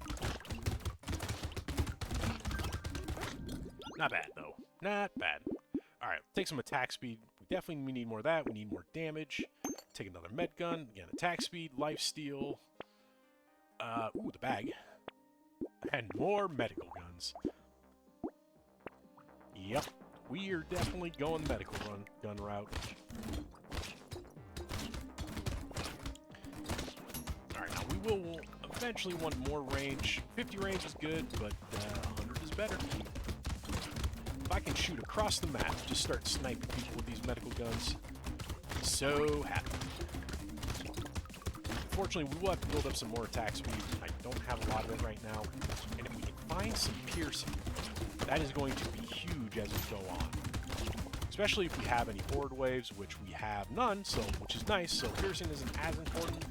Not bad, though. Not bad. Alright, take some attack speed. We definitely need more of that. We need more damage. Take another med gun. Again, attack speed, lifesteal. Ooh, the bag. And more medical guns. Yep, we are definitely going medical gun route. Alright, now we will eventually want more range. 50 range is good, but 100 is better. If I can shoot across the map, just start sniping people with these medical guns, so happy. Unfortunately, we will have to build up some more attack speed. I don't have a lot of it right now. And if we can find some piercing, that is going to be huge as we go on. Especially if we have any horde waves, which we have none, so which is nice, so piercing isn't as important.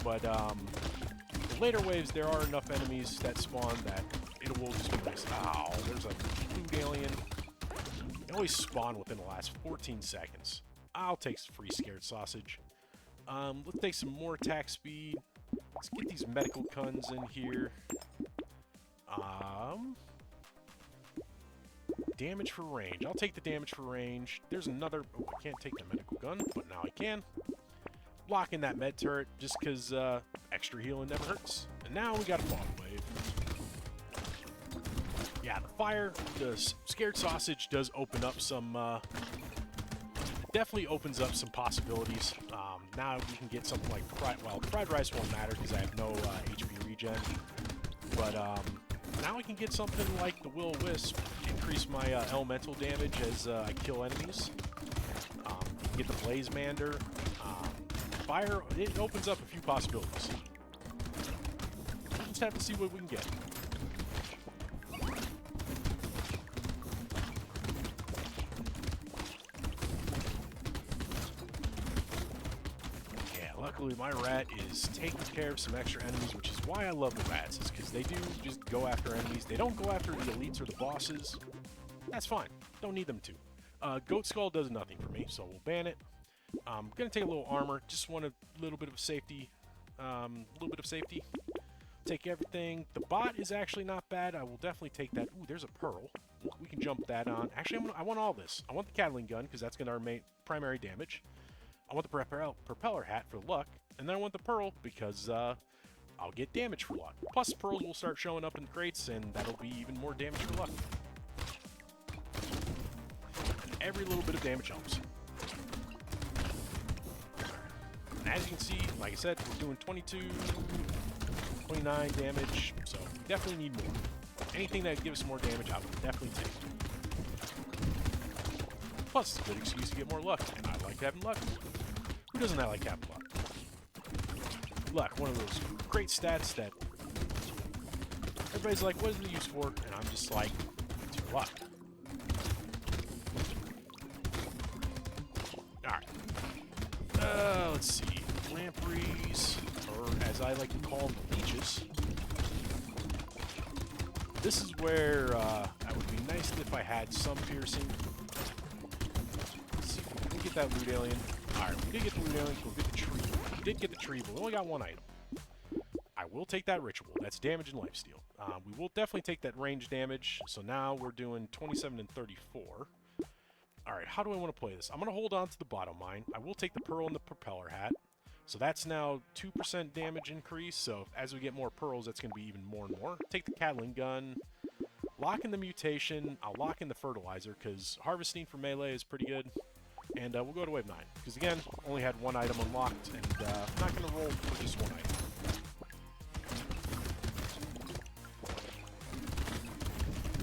But the later waves, there are enough enemies that spawn that it will just be nice. Ow, there's a food alien. They always spawn within the last 14 seconds. I'll take free scared sausage. Let's take some more attack speed. Let's get these medical guns in here. Damage for range. I'll take the damage for range. There's another... Oh, I can't take the medical gun, but now I can. Lock in that med turret, just because extra healing never hurts. And now we got a fog wave. Yeah, the fire, the scared sausage does open up some... definitely opens up some possibilities. Now we can get something like fried rice won't matter because I have no HP regen. But now I can get something like the Will-O-Wisp, increase my elemental damage as I kill enemies. Get the Blaze Mander. Fire, it opens up a few possibilities. We'll just have to see what we can get. Luckily, my rat is taking care of some extra enemies, which is why I love the rats, is because they do just go after enemies. They don't go after the elites or the bosses. That's fine. Don't need them to. Goat Skull does nothing for me, so we'll ban it. I'm going to take a little armor. Just want a little bit of safety. Take everything. The bot is actually not bad. I will definitely take that. Ooh, there's a pearl. We can jump that on. Actually, I want all this. I want the Catling gun, because that's going to our primary damage. I want the propeller hat for luck, and then I want the pearl because I'll get damage for luck. Plus, pearls will start showing up in crates, and that'll be even more damage for luck. Every little bit of damage helps. And as you can see, like I said, we're doing 22, 29 damage, so we definitely need more. Anything that gives us more damage, I will definitely take. Plus, it's a good excuse to get more luck, and I like having luck. Who doesn't like having luck? Luck, one of those great stats that everybody's like, what is it used for? And I'm just like, it's your luck. let's see. Lampreys, or as I like to call them, leeches. This is where it would be nice if I had some piercing. Let's see if we can get that loot alien. Alright, we did get the loot alien, we'll get the tree. We did get the tree, but we only got one item. I will take that ritual. That's damage and lifesteal. We will definitely take that range damage. So now we're doing 27 and 34. Alright, how do I want to play this? I'm going to hold on to the bottom mine. I will take the pearl and the propeller hat. So that's now 2% damage increase. So as we get more pearls, that's going to be even more and more. Take the Catling gun. Lock in the mutation. I'll lock in the fertilizer because harvesting for melee is pretty good. And we'll go to wave 9. Because again, only had one item unlocked. And I'm not going to roll for just one item.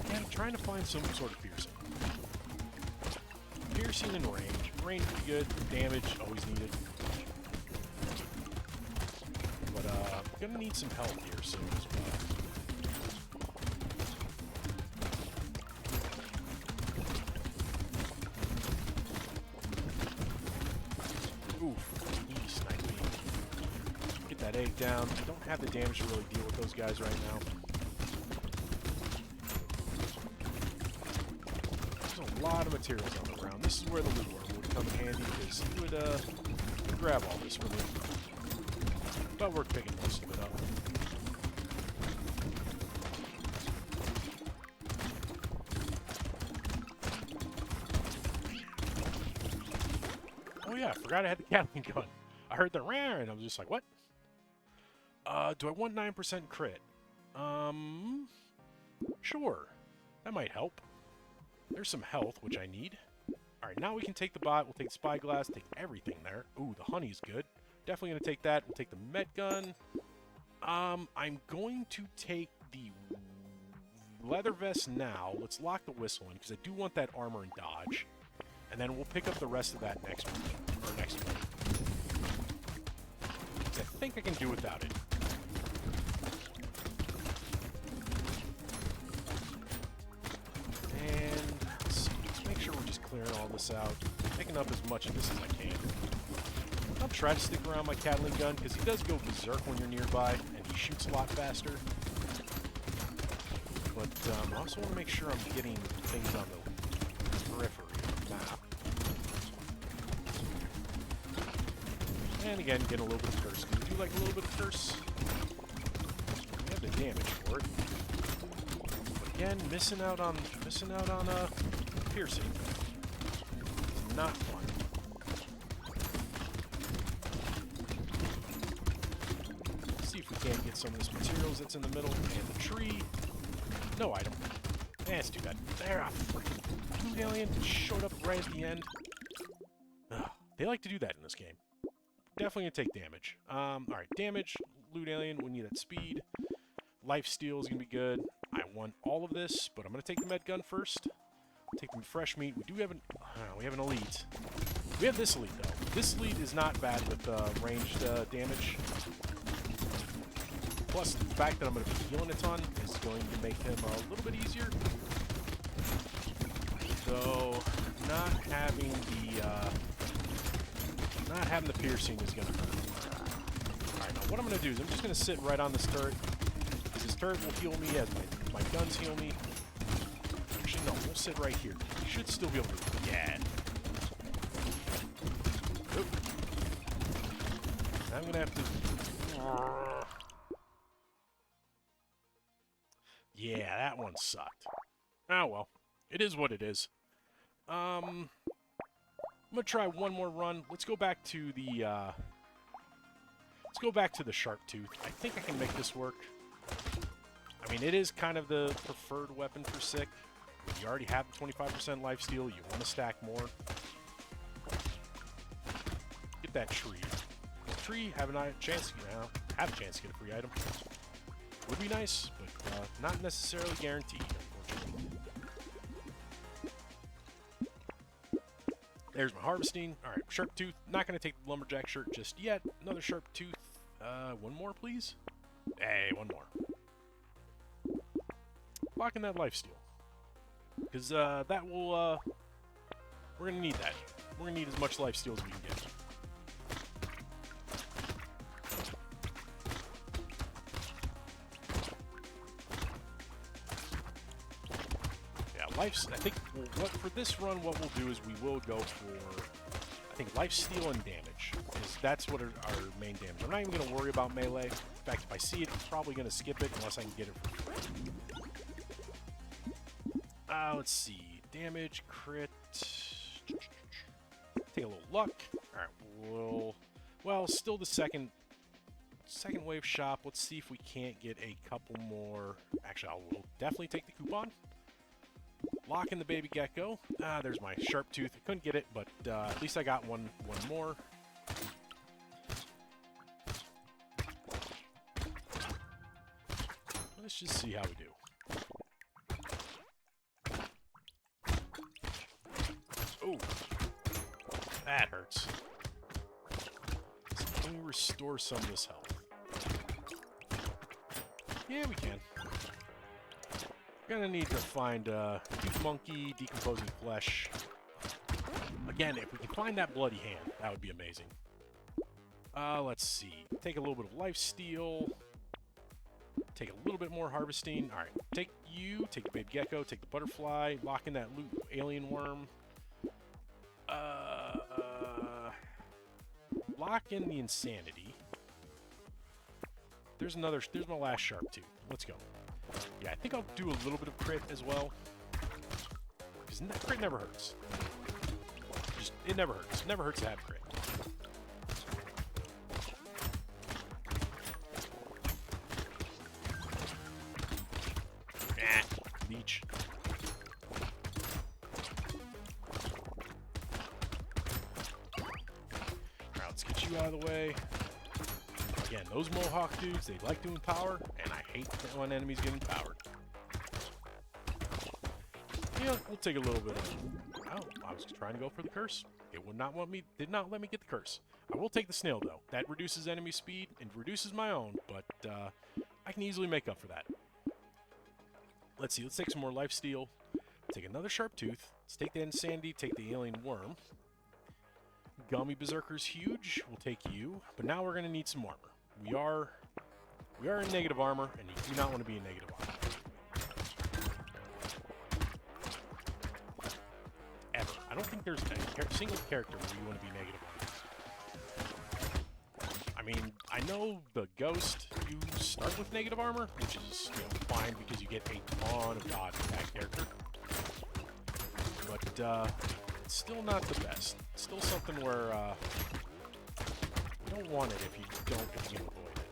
And I'm trying to find some sort of piercing. Piercing and range. Range pretty good. Damage, always needed. But I'm gonna need some help here soon as well. Oof, he sniped me. Get that egg down. I don't have the damage to really deal with those guys right now. There's a lot of materials on the ground. This is where the loot worm would come in handy because he would grab all this for me. But we're picking most of it up. Oh yeah, I forgot I had the Catling gun. I heard the rar and I was just like, what? Do I want 9% crit? Sure. That might help. There's some health, which I need. Alright, now we can take the bot, we'll take the spyglass, take everything there. Ooh, the honey's good. Definitely going to take that. We'll take the med gun. I'm going to take the leather vest now. Let's lock the whistle in, because I do want that armor and dodge. And then we'll pick up the rest of that next week. Or next week. I think I can do without it. And let's see. Let's make sure we're just clearing all this out. Picking up as much of this as I can. I'll try to stick around my Catling gun, because he does go berserk when you're nearby, and he shoots a lot faster. But I also want to make sure I'm getting things on the periphery of the map. And again, getting a little bit of curse, because we do like a little bit of curse. We have the damage for it. But again, missing out on piercing. It's not fun. Can't get some of this materials that's in the middle, and the tree. No item. Let's do that. There, a freaking loot alien showed up right at the end. Ugh, they like to do that in this game. Definitely gonna take damage. Alright, damage, loot alien, we need that speed. Life steal is gonna be good. I want all of this, but I'm gonna take the med gun first. Take the fresh meat. We do have we have an elite. We have this elite though. This elite is not bad with ranged damage. Plus, the fact that I'm going to be healing a ton is going to make him a little bit easier. So, not having the piercing is going to hurt. Alright, now what I'm going to do is I'm just going to sit right on this turret. Because this turret will heal me as my guns heal me. Actually, no, we'll sit right here. You should still be able to... Yeah. Oop. I'm going to have to... Yeah, that one sucked. Oh well. It is what it is. I'm gonna try one more run. Let's go back to the sharp tooth. I think I can make this work. I mean, it is kind of the preferred weapon for sick. You already have 25% lifesteal. You want to stack more. Get that tree. The tree have a chance to get a free item. Would be nice, but not necessarily guaranteed, unfortunately. There's my harvesting. Alright, sharp tooth. Not going to take the lumberjack shirt just yet. Another sharp tooth. One more, please. Hey, one more. Locking that lifesteal. Because that will... we're going to need that. We're going to need as much lifesteal as we can get. I think what for this run, what we'll do is we will go for, I think, life steal and damage, because that's what our main damage. I'm not even going to worry about melee. In fact, if I see it, I'm probably going to skip it unless I can get it for free. Let's see. Damage, crit. Take a little luck. Alright, well, still the second wave shop. Let's see if we can't get a couple more. Actually, we'll definitely take the coupon. Lock in the baby gecko. There's my sharp tooth. I couldn't get it, but at least I got one more. Let's just see how we do. Oh, that hurts. So can we restore some of this health? Yeah, we can. Gonna need to find Deep Monkey, Decomposing Flesh. Again, if we can find that Bloody Hand, that would be amazing. Let's see. Take a little bit of Life Steal. Take a little bit more Harvesting. Alright, take you, take the Baby Gecko, take the Butterfly, lock in that loot Alien Worm. Lock in the Insanity. There's my last Sharp Tooth. Let's go. Yeah, I think I'll do a little bit of crit as well. Because crit never hurts. It never hurts. It never hurts to have crit. Leech. Alright, let's get you out of the way. Again, those Mohawk dudes, they like doing power, and I hate when enemies getting powered. Yeah, we'll take a little bit of... Oh, I was trying to go for the curse. It did not let me get the curse. I will take the snail, though. That reduces enemy speed and reduces my own, but I can easily make up for that. Let's see, let's take some more life steal. Take another sharp tooth. Let's take the insanity, take the alien worm. Gummy Berserker's huge. We'll take you. But now we're going to need some armor. We are in negative armor, and you do not want to be in negative armor. Ever. I don't think there's a single character where you want to be negative armor. I mean, I know the Ghost, you start with negative armor, which is fine because you get a ton of dodge with that character. But it's still not the best. It's still something where you don't want it if you can avoid it.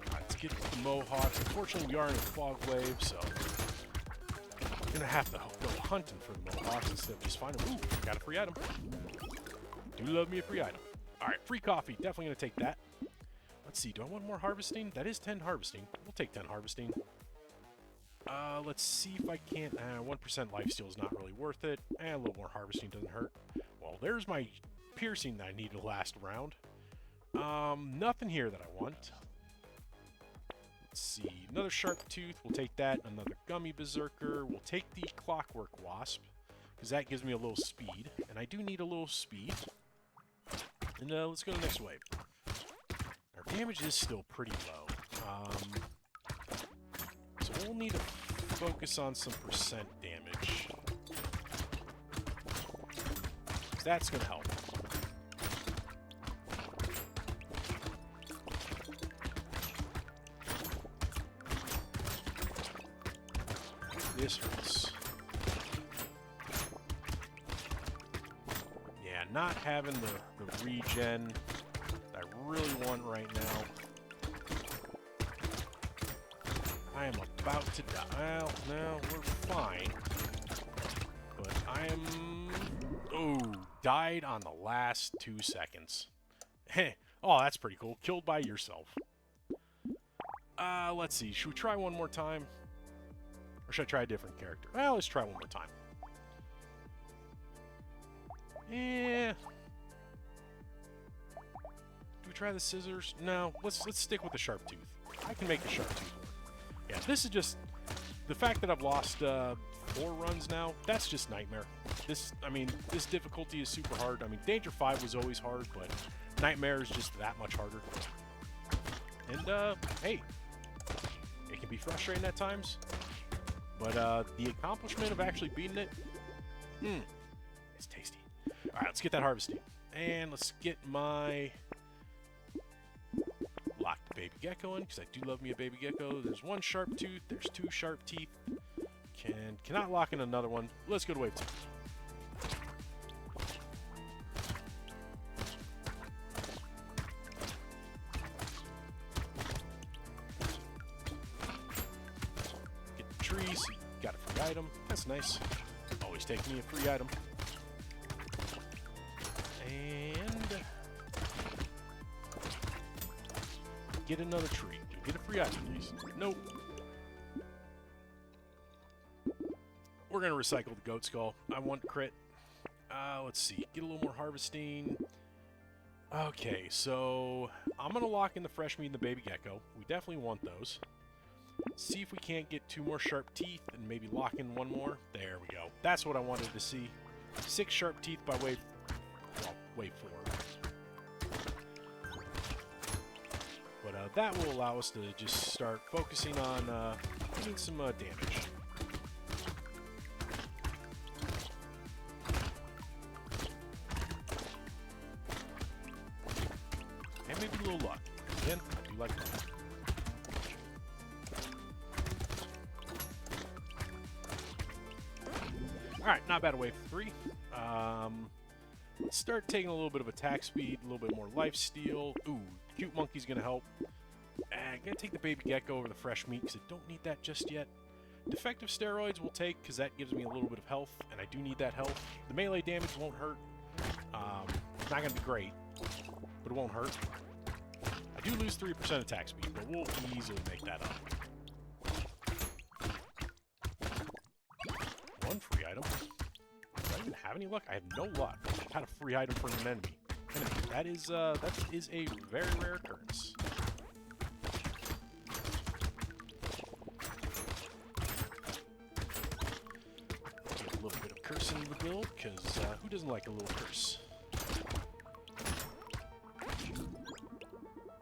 Alright, let's get the Mohawks. Unfortunately, we are in a fog wave, so I'm gonna have to go hunting for the Mohawks instead of just finding them. Ooh, got a free item. Do love me a free item. Alright, free coffee. Definitely gonna take that. Let's see, do I want more harvesting? That is 10 harvesting. We'll take 10 harvesting. Let's see if I can't... 1% lifesteal is not really worth it. A little more harvesting doesn't hurt. Well, there's my piercing that I needed last round. Nothing here that I want. Let's see. Another sharp tooth. We'll take that. Another gummy berserker. We'll take the clockwork wasp, because that gives me a little speed. And I do need a little speed. And let's go to the next wave. Our damage is still pretty low. So we'll need to focus on some percent damage. That's going to help. This hurts. Yeah, not having the regen that I really want right now. I am about to die. Well, no, we're fine. But I am... Oh, died on the last 2 seconds. Oh, that's pretty cool. Killed by yourself. Let's see. Should we try one more time? Or should I try a different character? Well, let's try one more time. Yeah. Do we try the scissors? No. Let's stick with the sharp tooth. I can make the sharp tooth work. Yeah, this is just... The fact that I've lost 4 runs now, that's just nightmare. This difficulty is super hard. I mean, Danger 5 was always hard, but Nightmare is just that much harder. And, hey, it can be frustrating at times, But the accomplishment of actually beating it, it's tasty. All right, let's get that harvesting. And let's get my locked baby gecko in, because I do love me a baby gecko. There's one sharp tooth. There's two sharp teeth. Cannot lock in another one. Let's go to wave 2. Get the trees. Got a free item. That's nice. Always take me a free item. And get another tree. Get a free item, please. Nope. We're going to recycle the goat skull. I want crit. Let's see. Get a little more harvesting. Okay, so I'm going to lock in the fresh meat and the baby gecko. We definitely want those. See if we can't get 2 more sharp teeth and maybe lock in 1 more. There we go. That's what I wanted to see. 6 sharp teeth by wave 4. But that will allow us to just start focusing on doing some damage. And maybe a little luck. Again, I do like that. Alright, not bad at wave 3. Let's start taking a little bit of attack speed, a little bit more lifesteal. Ooh, cute monkey's gonna help. I'm gonna take the baby gecko over the fresh meat because I don't need that just yet. Defective steroids we'll take because that gives me a little bit of health, and I do need that health. The melee damage won't hurt. It's not gonna be great, but it won't hurt. I do lose 3% attack speed, but we'll easily make that up. 1 free item. Do I even have any luck? I have no luck. I got a free item from an enemy. That is a very rare occurrence. Get a little bit of curse into the build, because who doesn't like a little curse?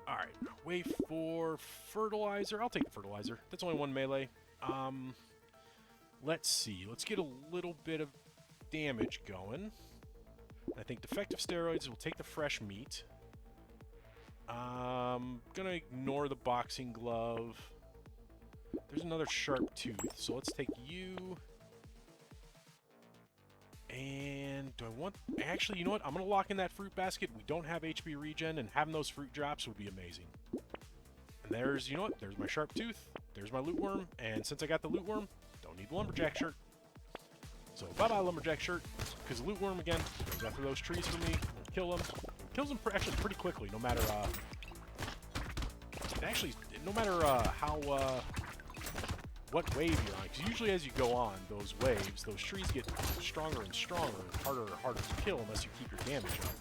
Alright, wait for fertilizer. I'll take the fertilizer. That's only 1 melee. Let's see. Let's get a little bit of damage going. I think defective steroids will take the fresh meat. Gonna ignore the boxing glove. There's another sharp tooth, so let's take you. And do I want... Actually, you know what? I'm gonna lock in that fruit basket. We don't have HP regen, and having those fruit drops would be amazing. And there's, you know what? There's my sharp tooth. There's my loot worm. And since I got the loot worm, don't need the lumberjack shirt. So bye-bye lumberjack shirt, because the loot worm again goes after those trees for me. Kill them. Kills them actually pretty quickly, no matter how what wave you're on. Because usually as you go on those waves, those trees get stronger and stronger, and harder to kill unless you keep your damage up.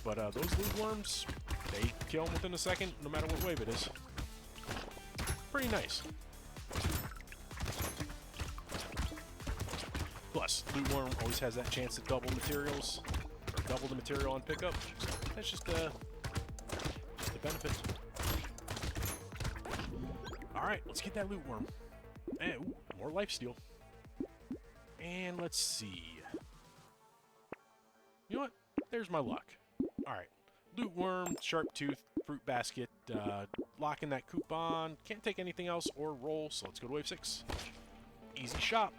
But those loot worms, they kill them within a second, no matter what wave it is. Pretty nice. Plus, loot worm always has that chance to double materials, or double the material on pickup. So that's just the benefit. All right, let's get that loot worm. And ooh, more lifesteal. And let's see. You know what? There's my luck. All right, loot worm, sharp tooth, fruit basket, lock in that coupon. Can't take anything else or roll, so let's go to wave 6. Easy shop.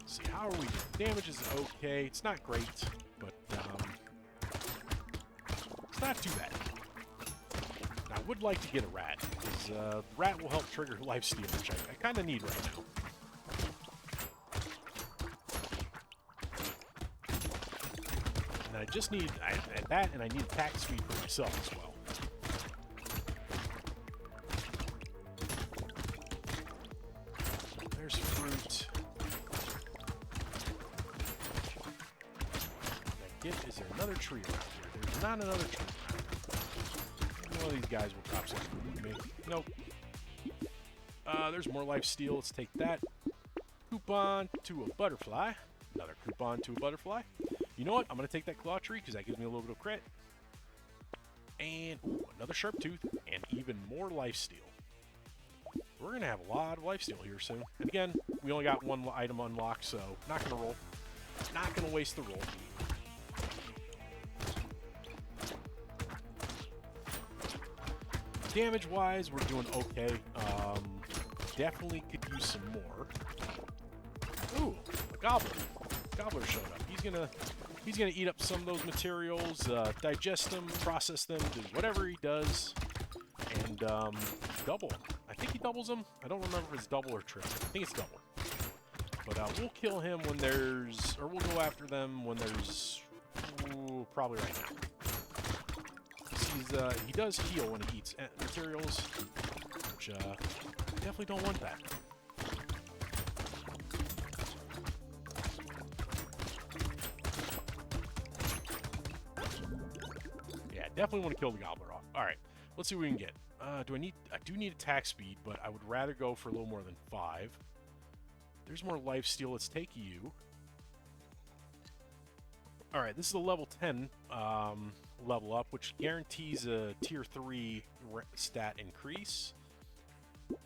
See, how are we doing? Damage is okay. It's not great, but it's not too bad. Now, I would like to get a rat, because the rat will help trigger lifesteal, which I kind of need right now. And I just need that, and I need attack speed for myself as well. There's fruit. Is there another tree around here? There's not another tree around here. Maybe one of these guys will drop something with me. Nope. There's more lifesteal. Let's take that. Coupon to a butterfly. Another coupon to a butterfly. You know what? I'm going to take that claw tree because that gives me a little bit of crit. And ooh, another sharp tooth and even more lifesteal. we're going to have a lot of lifesteal here soon. And again, we only got one item unlocked, so not going to roll. Not going to waste the roll. Damage-wise, we're doing okay. Definitely could use some more. Ooh, a gobbler. Gobbler showed up. He's gonna eat up some of those materials, digest them, process them, do whatever he does, and double. I think he doubles them. I don't remember if it's double or triple. I think it's double. But we'll kill him when there's, or we'll go after them when there's, probably right now. He does heal when he eats materials, which I definitely don't want that. Yeah, definitely want to kill the gobbler off. All right, let's see what we can get. I do need attack speed, but I would rather go for a little more than 5. There's more life steal. Let's take you. All right, this is a level 10 level up, which guarantees a tier 3 stat increase.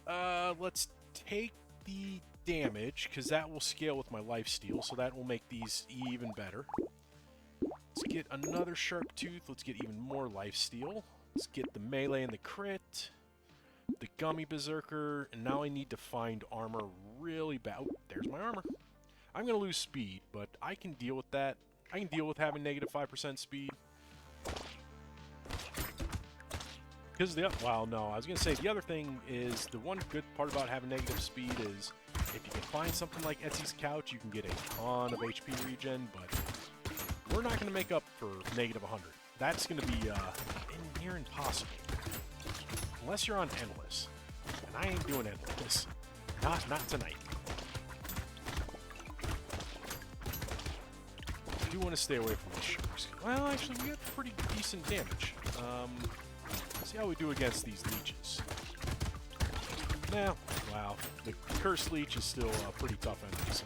Let's take the damage, because that will scale with my life steal, so that will make these even better. Let's get another sharp tooth. Let's get even more life steal. Let's get the melee and the crit, the gummy berserker, and now I need to find armor really bad. Oh, there's my armor. I'm going to lose speed, but I can deal with that. I can deal with having negative 5% speed. Because well, no, I was going to say the other thing is the one good part about having negative speed is if you can find something like Etsy's couch, you can get a ton of HP regen, but we're not going to make up for negative 100. That's going to be near impossible. Unless you're on endless. And I ain't doing endless. Not tonight. I do want to stay away from the sharks. Well, actually, we got pretty decent damage. See how we do against these leeches. Now, wow, the cursed leech is still a pretty tough enemy, so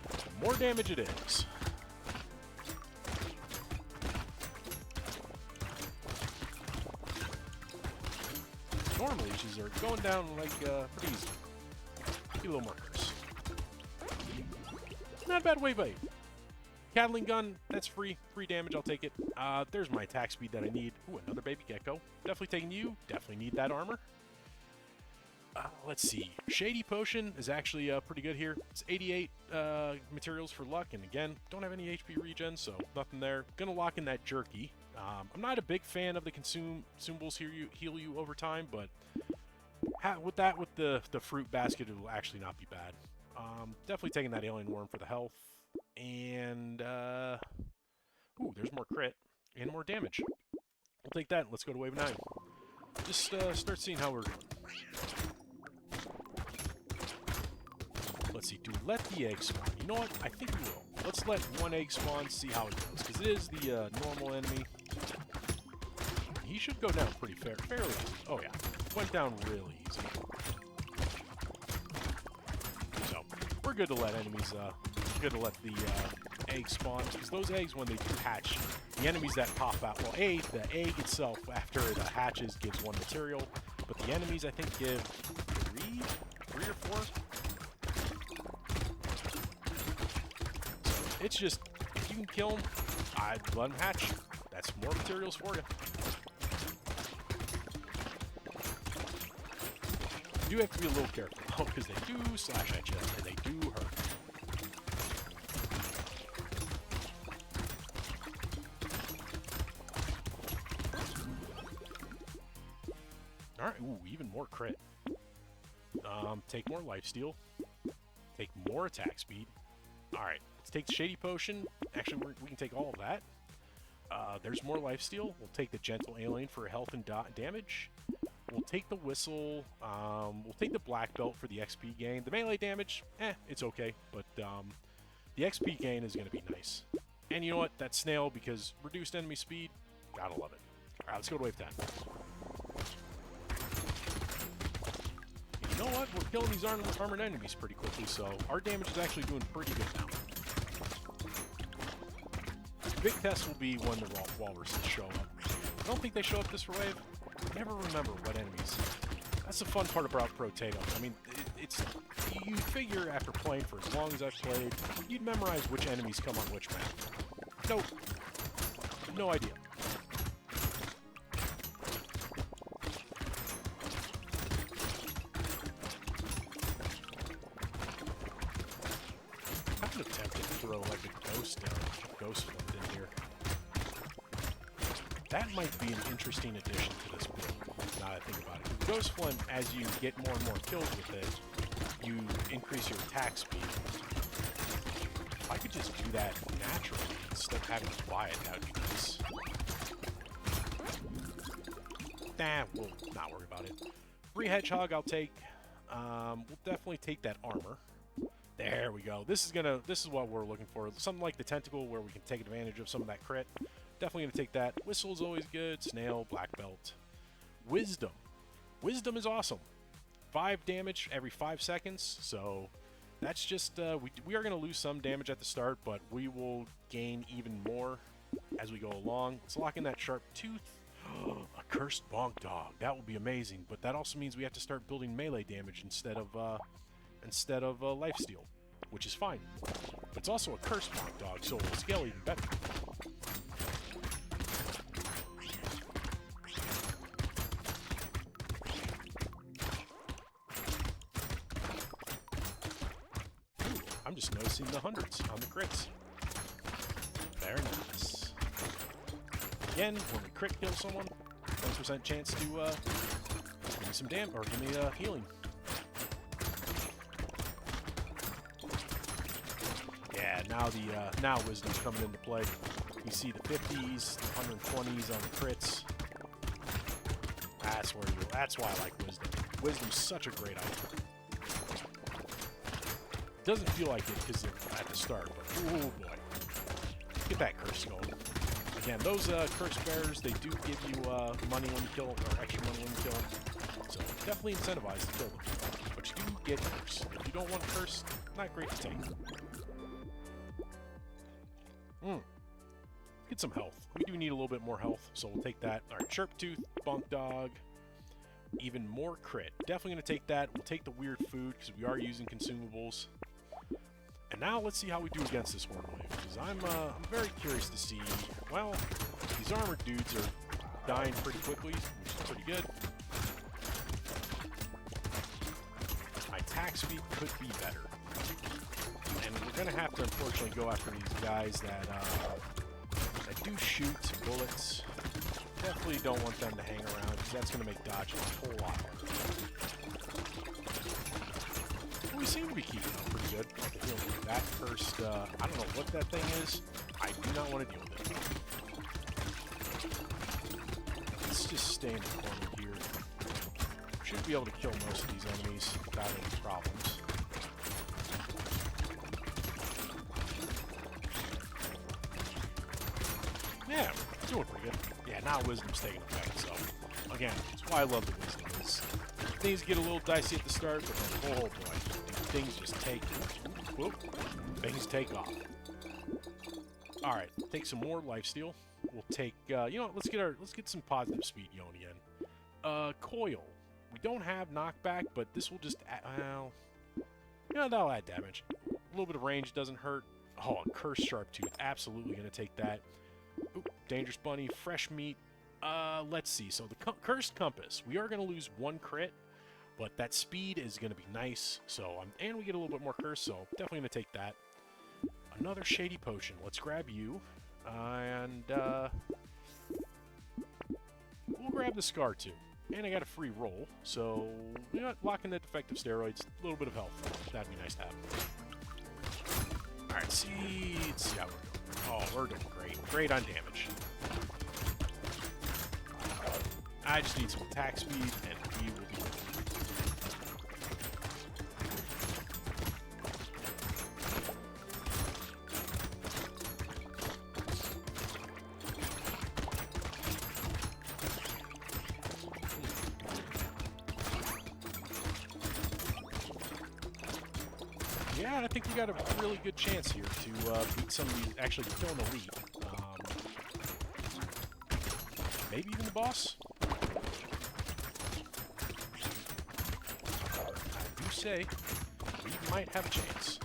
the more damage it is. Normal leeches are going down like pretty easy. Get a little more curse. Not a bad wave bait. Catling gun, that's free damage, I'll take it. There's my attack speed that I need. Ooh, another baby gecko. Definitely taking you. Definitely need that armor. Let's see. Shady Potion is actually pretty good here. It's 88 materials for luck, and again, don't have any HP regen, so nothing there. Gonna lock in that jerky. I'm not a big fan of the consumables heal you over time, but with the fruit basket, it will actually not be bad. Definitely taking that alien worm for the health. And, ooh, there's more crit and more damage. We'll take that. Let's go to wave 9. Just start seeing how we're doing. Let's see. Do we let the egg spawn? You know what? I think we will. Let's let one egg spawn, see how it goes. Because it is the normal enemy. He should go down pretty fairly easy. Oh, yeah. Went down really easy. So, we're good to let enemies, good to let the eggs spawn, because those eggs, when they do hatch, the enemies that pop out, well, the egg itself, after it hatches, gives 1 material, but the enemies, I think, give 3 or 4. So it's just, if you can kill them, I'd let them hatch. That's more materials for you. You do have to be a little careful, though, because they do slash at you, and they do hurt. Alright, ooh, even more crit. Take more lifesteal. Take more attack speed. Alright, let's take the Shady Potion. Actually, we can take all of that. There's more lifesteal. We'll take the Gentle Alien for health and damage. We'll take the Whistle. We'll take the Black Belt for the XP gain. The melee damage, it's okay. But the XP gain is going to be nice. And you know what? That Snail, because reduced enemy speed, gotta love it. Alright, let's go to wave 10. You know what? We're killing these armored enemies pretty quickly, so our damage is actually doing pretty good now. The big test will be when the walruses show up. I don't think they show up this wave. I never remember what enemies That's the fun part about Brotato. I mean, it's you figure after playing for as long as I've played, you'd memorize which enemies come on which map. Nope. No idea. I'm tempted to throw like a ghost down, ghost flint in here. That might be an interesting addition to this build, now that I think about it. Ghost flint, as you get more and more kills with it, you increase your attack speed. If I could just do that naturally instead of having to buy it, that would be nice. Nah, we'll not worry about it. Free hedgehog I'll take. We'll definitely take that armor. There we go. This is what we're looking for. Something like the tentacle where we can take advantage of some of that crit. Definitely gonna take that. Whistle's always good. Snail, black belt. Wisdom. Wisdom is awesome. 5 damage every 5 seconds. So that's just we are gonna lose some damage at the start, but we will gain even more as we go along. Let's lock in that sharp tooth. A cursed bonk dog. That will be amazing. But that also means we have to start building melee damage instead of lifesteal, which is fine. But it's also a cursed bonk dog, so it will scale even better. Ooh, I'm just noticing the hundreds on the crits. Very nice. Again, when we crit kill someone, 1% chance to give me some damage or give me healing. Yeah, now wisdom's coming into play. You see the 50s, the 120s on the crits. That's why I like wisdom. Wisdom's such a great item. Doesn't feel like it because at the start, but oh boy, get that curse going. Again, those curse bearers, they do give you money when you kill them, or extra money when you kill them. So definitely incentivized to kill them. But you do get curse. If you don't want curse, not great to take. Get some health. We do need a little bit more health, so we'll take that. Alright, Chirp Tooth, Bunk Dog, even more crit. Definitely going to take that. We'll take the weird food, because we are using consumables. And now let's see how we do against this Wormwave, because I'm very curious to see, well, these armored dudes are dying pretty quickly, which is pretty good. My attack speed could be better. And we're going to have to, unfortunately, go after these guys that do shoot bullets. Definitely don't want them to hang around, because that's going to make dodging a whole lot harder. We seem to be keeping up pretty good. That first, I don't know what that thing is. I do not want to deal with it. Let's just stay in the corner here. Should be able to kill most of these enemies without any problems. Yeah, doing pretty good. Yeah, now wisdom's taking effect, so again, that's why I love the wisdom. Things get a little dicey at the start, but then, oh boy, things just take, whoop, things take off. Alright, take some more lifesteal. We'll take, you know what, let's get some positive speed going again. Coil. We don't have knockback, but this will just, well, you know, that'll add damage. A little bit of range doesn't hurt. Oh, a cursed sharp tooth. Absolutely going to take that. Ooh, dangerous bunny, fresh meat. Let's see. So the cursed compass. We are going to lose 1 crit, but that speed is going to be nice. So and we get a little bit more curse. So definitely going to take that. Another shady potion. Let's grab you, and we'll grab the scar too. And I got a free roll, so you know, locking the defective steroids, a little bit of health. That'd be nice to have. All right, let's see how we're doing. Oh, we're doing great. Great on damage. I just need some attack speed, and we will be good. Yeah, I think we got a really good chance here to beat some of these, actually kill an elite. Maybe even the boss? say we might have a chance.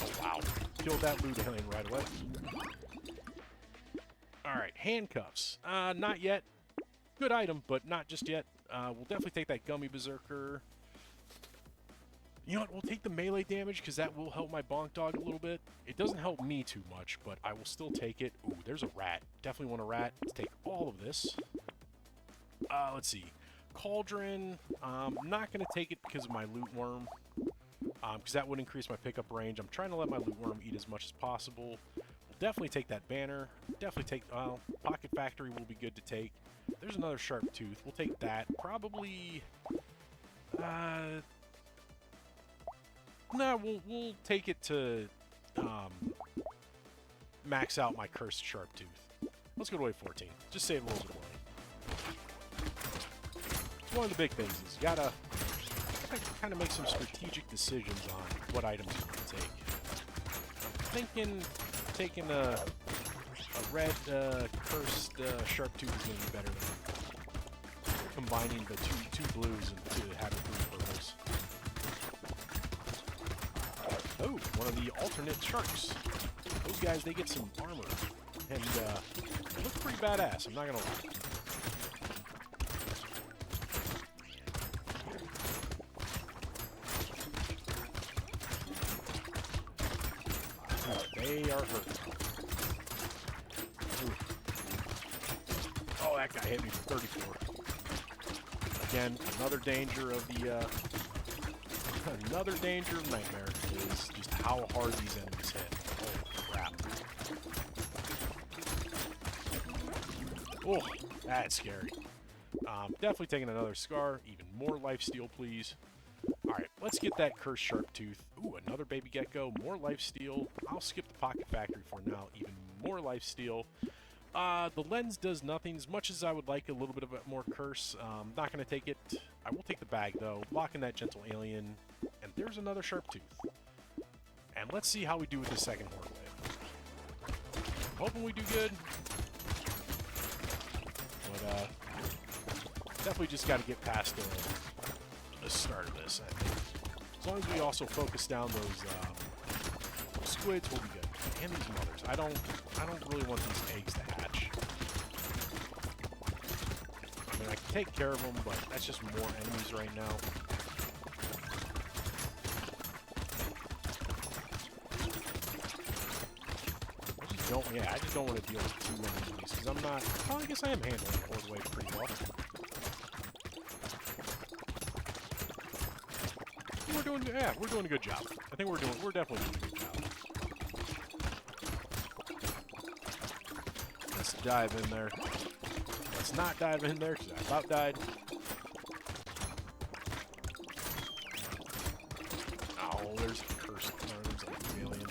Oh, wow. Killed that loot alien right away. Alright, handcuffs. Not yet. Good item, but not just yet. We'll definitely take that Gummy Berserker. You know what? We'll take the melee damage because that will help my bonk dog a little bit. It doesn't help me too much, but I will still take it. Ooh, there's a rat. Definitely want a rat. Let's take all of this. Let's see. Cauldron. I'm not going to take it because of my loot worm. Because that would increase my pickup range. I'm trying to let my loot worm eat as much as possible. We'll definitely take that banner. Definitely take... Pocket Factory will be good to take. There's another Sharp Tooth. We'll take that. Probably... Nah, we'll take it to max out my cursed Sharp Tooth. Let's go to wave 14. Just save a little bit of money. One of the big things is you gotta kind of make some strategic decisions on what items you want to take. I'm thinking taking a red cursed Sharp Tooth is going to be better than combining the two blues into having 3 purples. Oh, one of the alternate sharks. Those guys, they get some armor. And, it looks pretty badass, I'm not gonna lie. Oh, they are hurt. Ooh. Oh, that guy hit me for 34. Again, another danger of the, another danger of Nightmare is just how hard these enemies hit. Holy crap. Oh, that's scary. Definitely taking another Scar. Even more lifesteal, please. Alright, let's get that Cursed Sharp Tooth. Ooh, another Baby Gecko. More lifesteal. I'll skip the Pocket Factory for now. Even more lifesteal. The lens does nothing. As much as I would like a little bit of more curse, not going to take it. I will take the bag, though. Locking that Gentle Alien. And there's another Sharp Tooth. And let's see how we do with the second Horde Wave. Hoping we do good. But, definitely just got to get past the start of this, I think. As long as we also focus down those squids, we'll be good. And these mothers. I don't really want these eggs to hatch. I mean, I can take care of them, but that's just more enemies right now. I just don't want to deal with too many enemies, because I'm not... Well, I guess I am handling the Horde Wave pretty well. We're doing a good job. I think we're definitely doing a good job. Let's dive in there. Let's not dive in there, because I about died. Oh, there's a cursed alien.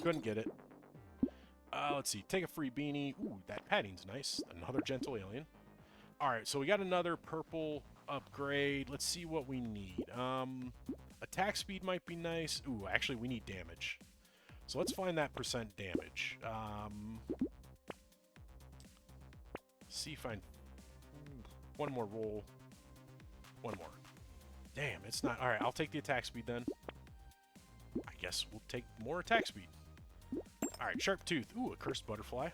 Couldn't get it. Let's see. Take a free beanie. Ooh, that padding's nice. Another Gentle Alien. Alright, so we got another purple upgrade. Let's see what we need. Attack speed might be nice. Ooh, actually, we need damage. So let's find that percent damage. See if I... One more roll. One more. Damn, it's not... Alright, I'll take the attack speed then. I guess we'll take more attack speed. Alright, Sharp Tooth. Ooh, a Cursed Butterfly.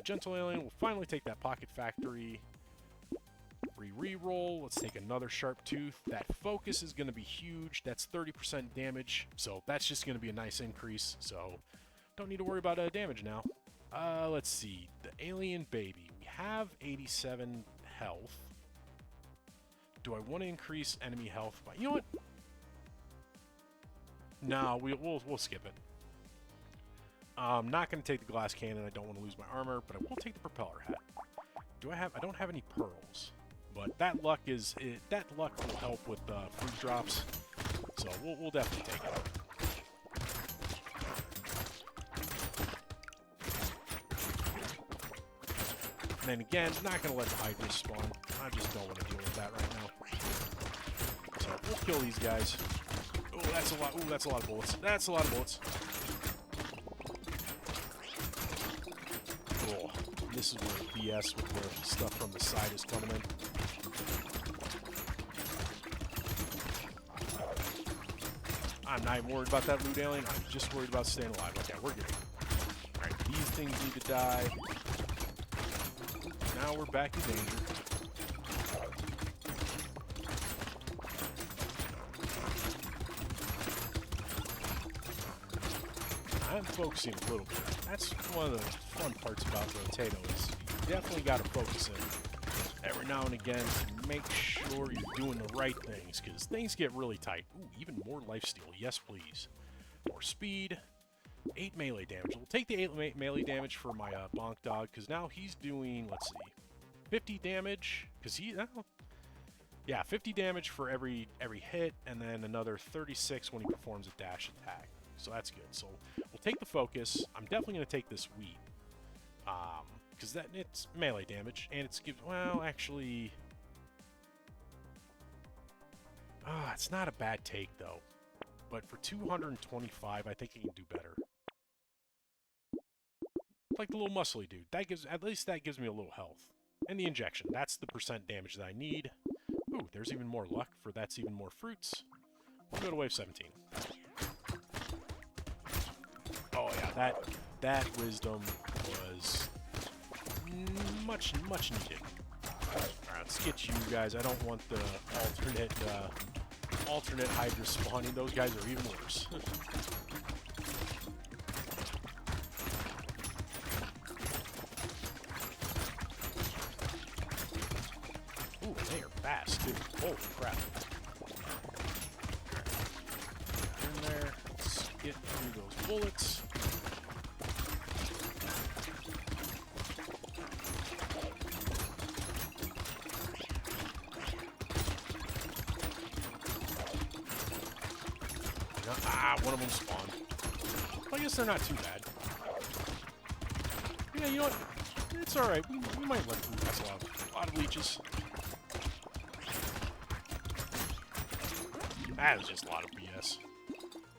Gentle Alien. We'll finally take that Pocket Factory. Reroll. Let's take another Sharp Tooth. That focus is going to be huge. That's 30% damage. So that's just going to be a nice increase. So don't need to worry about damage now. Let's see. The Alien Baby. We have 87 health. Do I want to increase enemy health? You know what? No, we'll skip it. I'm not going to take the glass cannon. I don't want to lose my armor, but I will take the propeller hat. I don't have any pearls, but that luck will help with fruit drops. So we'll definitely take it. And then again, not going to let the Hydras spawn. I just don't want to deal with that right now. So we'll kill these guys. Oh, that's a lot. Ooh, that's a lot of bullets. That's a lot of bullets. this is where the BS with the stuff from the side is coming in. I'm not even worried about that loot alien. I'm just worried about staying alive. Okay, we're good. Alright, these things need to die. Now we're back in danger. I'm focusing a little bit. That's one of the fun parts about Brotato is you definitely got to focus in every now and again to make sure you're doing the right things, because things get really tight. Ooh, even more lifesteal. Yes, please. More speed. 8 melee damage. We'll take the 8 melee damage for my bonk dog, because now he's doing, let's see, 50 damage, because he... yeah, 50 damage for every hit, and then another 36 when he performs a dash attack. So that's good. So we'll take the focus. I'm definitely going to take this wheat. Because it's melee damage, and it's gives... well, actually... it's not a bad take, though. But for 225, I think he can do better. Like the little muscly dude. That gives... at least that gives me a little health. And the injection. That's the percent damage that I need. Ooh, there's even more luck for that's even more fruits. We'll go to wave 17. Oh yeah, that wisdom was much needed. Alright, let's get you guys. I don't want the alternate Hydra spawning. Those guys are even worse. Ooh, they are fast too. Holy crap. In there, let's get through those bullets. One of them spawned. Well, I guess they're not too bad. Yeah, you know what? It's alright. We might let through this a lot of leeches. That was just a lot of BS.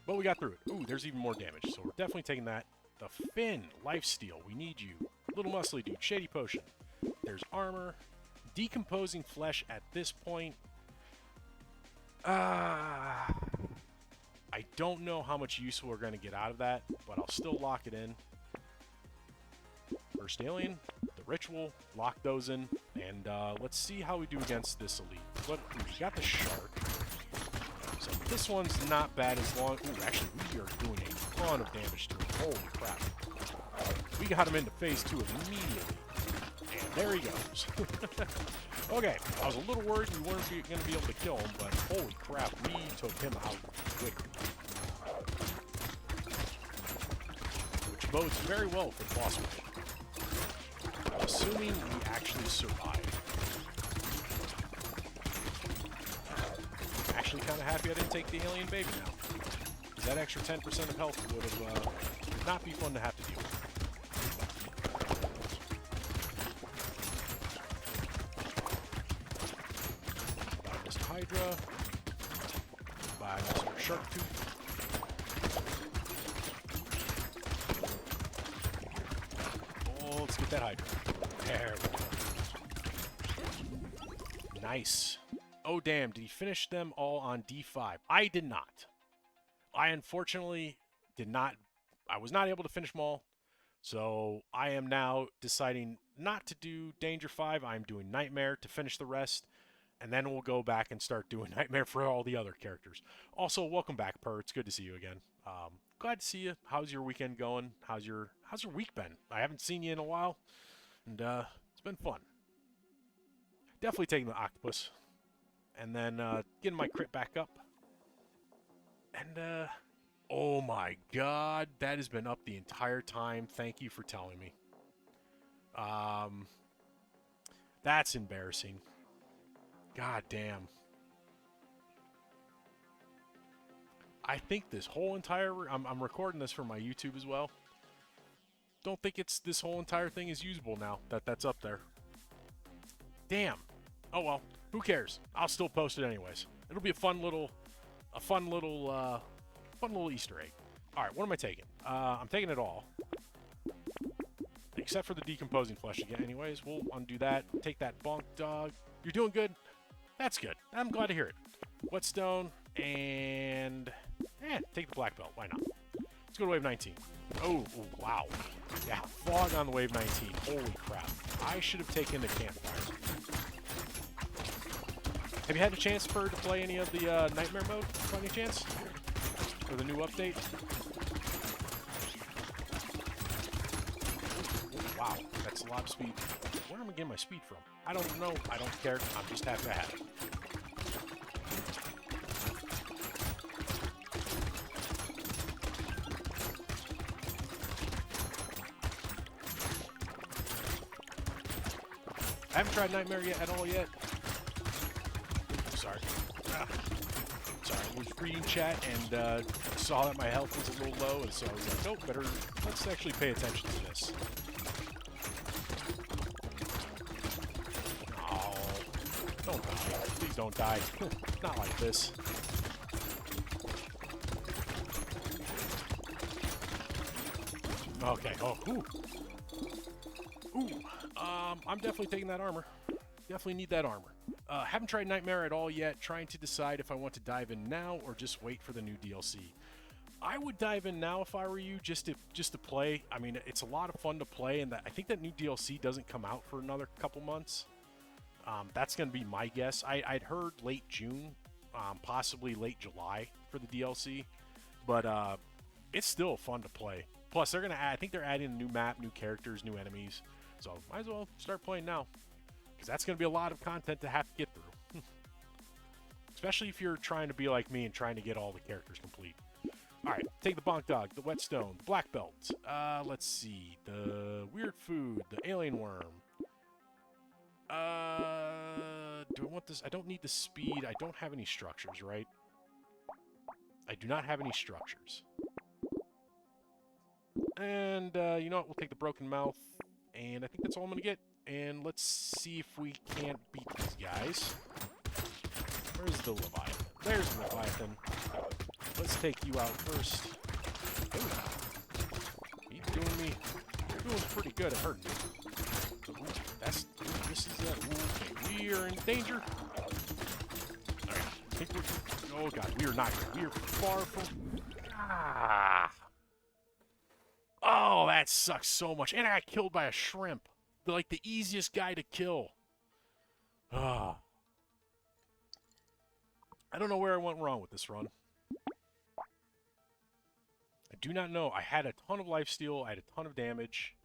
But we got through it. Ooh, there's even more damage. So we're definitely taking that. The Fin, Lifesteal. We need you. Little muscly dude. Shady Potion. There's armor. Decomposing flesh at this point. I don't know how much use we're going to get out of that, but I'll still lock it in. First alien, the ritual, lock those in, and let's see how we do against this elite. We got the shark, so this one's not bad as long... ooh, actually, we are doing a ton of damage to him. Holy crap. We got him into phase 2 immediately, and there he goes. Okay, I was a little worried we weren't going to be able to kill him, but holy crap, we took him out quickly. Which bodes very well for the boss fight. Assuming we actually survive. I'm actually kind of happy I didn't take the alien baby now. Because that extra 10% of health would have not be fun to have to deal with. Hydra by Mr. Sharktooth. Oh, let's get that Hydra. There we go. Nice. Oh, damn. Did he finish them all on D5? I did not. I unfortunately did not. I was not able to finish them all. So I am now deciding not to do Danger 5. I'm doing Nightmare to finish the rest. And then we'll go back and start doing Nightmare for all the other characters. Also, welcome back, Per. It's good to see you again. Glad to see you. How's your weekend going? How's your week been? I haven't seen you in a while, and it's been fun. Definitely taking the octopus, and then getting my crit back up. And oh my God, that has been up the entire time. Thank you for telling me. That's embarrassing. God damn. I think this whole entire... I'm recording this for my YouTube as well. Don't think it's this whole entire thing is usable now that's up there. Damn. Oh well. Who cares? I'll still post it anyways. It'll be a fun little Easter egg. All right. What am I taking? I'm taking it all. except for the decomposing flesh again. Anyways, we'll undo that. Take that bonk dog. You're doing good. That's good. I'm glad to hear it. Whetstone and take the black belt. Why not? Let's go to wave 19. Oh, wow. Yeah, fog on the wave 19. Holy crap. I should have taken the campfire. Have you had a chance to play any of the Nightmare mode, by any chance? Or the new update? Wow, that's a lot of speed. Where am I getting my speed from? I don't know. I don't care. I'm just happy to have it. I haven't tried Nightmare yet at all yet. Sorry. Sorry, I was reading chat and saw that my health was a little low, and so I was like, nope, let's actually pay attention to this. Oh, don't die. Please don't die. Not like this. Okay, oh, ooh. Ooh, I'm definitely taking that armor. Definitely need that armor. Haven't tried Nightmare at all yet. Trying to decide if I want to dive in now or just wait for the new DLC. I would dive in now if I were you, just to play. I mean, it's a lot of fun to play, and I think that new DLC doesn't come out for another couple months. That's going to be my guess. I'd heard late June, possibly late July for the DLC, but it's still fun to play. Plus, they're gonna add, I think they're adding a new map, new characters, new enemies. So might as well start playing now, because that's gonna be a lot of content to have to get through. Especially if you're trying to be like me and trying to get all the characters complete. All right, take the bonk dog, the whetstone, the black belt. Let's see, the weird food, the alien worm. Do I want this? I don't need the speed. I don't have any structures, right? I do not have any structures. And, you know what? We'll take the broken mouth. And I think that's all I'm going to get. And let's see if we can't beat these guys. Where's the Leviathan? There's the Leviathan. Let's take you out first. Ooh. He's doing me. You're doing pretty good at hurting me. This is okay, we are in danger. Alright, I think we're, oh god, we are not good. We are far from, oh, that sucks so much. And I got killed by a shrimp. They're like the easiest guy to kill. I don't know where I went wrong with this run. I do not know. I had a ton of lifesteal. I had a ton of damage.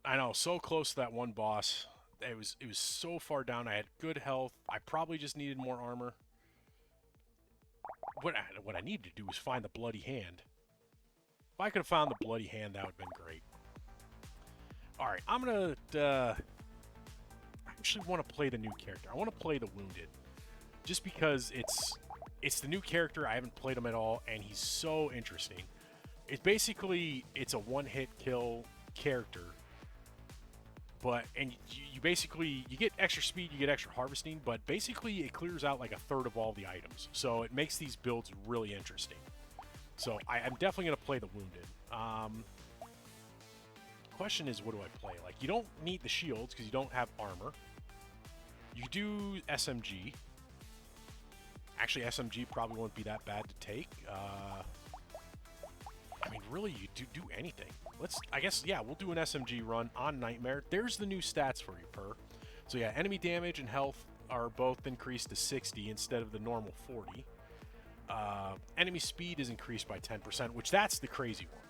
I know, so close to that one boss. It was so far down. I had good health. I probably just needed more armor. What I needed to do was find the bloody hand. If I could have found the bloody hand, that would have been great. All right, I'm gonna. I actually want to play the new character. I want to play the Wounded, just because it's the new character. I haven't played him at all, and he's so interesting. It's basically a one-hit kill character. And you basically, you get extra speed, you get extra harvesting, but basically it clears out like a third of all the items. So it makes these builds really interesting. So I'm definitely going to play the Wounded. Question is, what do I play? Like, you don't need the shields because you don't have armor. You do SMG. Actually, SMG probably won't be that bad to take. I mean, really, you do anything. I guess, yeah, we'll do an SMG run on Nightmare. There's the new stats for you, Per. So yeah, enemy damage and health are both increased to 60 instead of the normal 40. Enemy speed is increased by 10%, which that's the crazy one.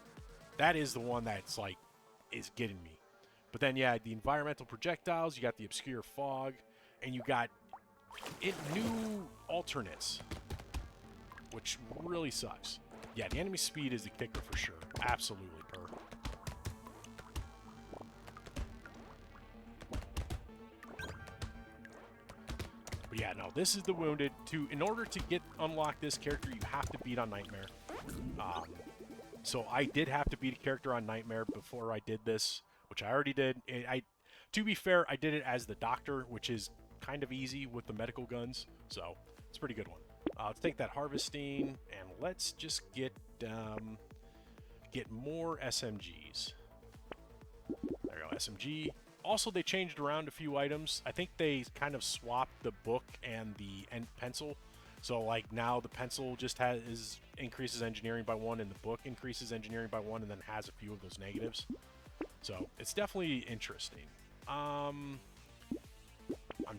That is the one that's, like, is getting me. But then, yeah, the environmental projectiles, you got the obscure fog, and you got new alternates, which really sucks. Yeah, the enemy speed is the kicker for sure. Absolutely, Per. But yeah, no, this is the Wounded. In order to unlock this character, you have to beat on Nightmare. So I did have to beat a character on Nightmare before I did this, which I already did. To be fair, I did it as the Doctor, which is kind of easy with the medical guns. So it's a pretty good one. Let's take that harvesting, and let's just get more SMGs. SMG. Also, they changed around a few items. I think they kind of swapped the book and the pencil. So, like, now the pencil just increases engineering by 1, and the book increases engineering by 1, and then has a few of those negatives. So, it's definitely interesting. I'm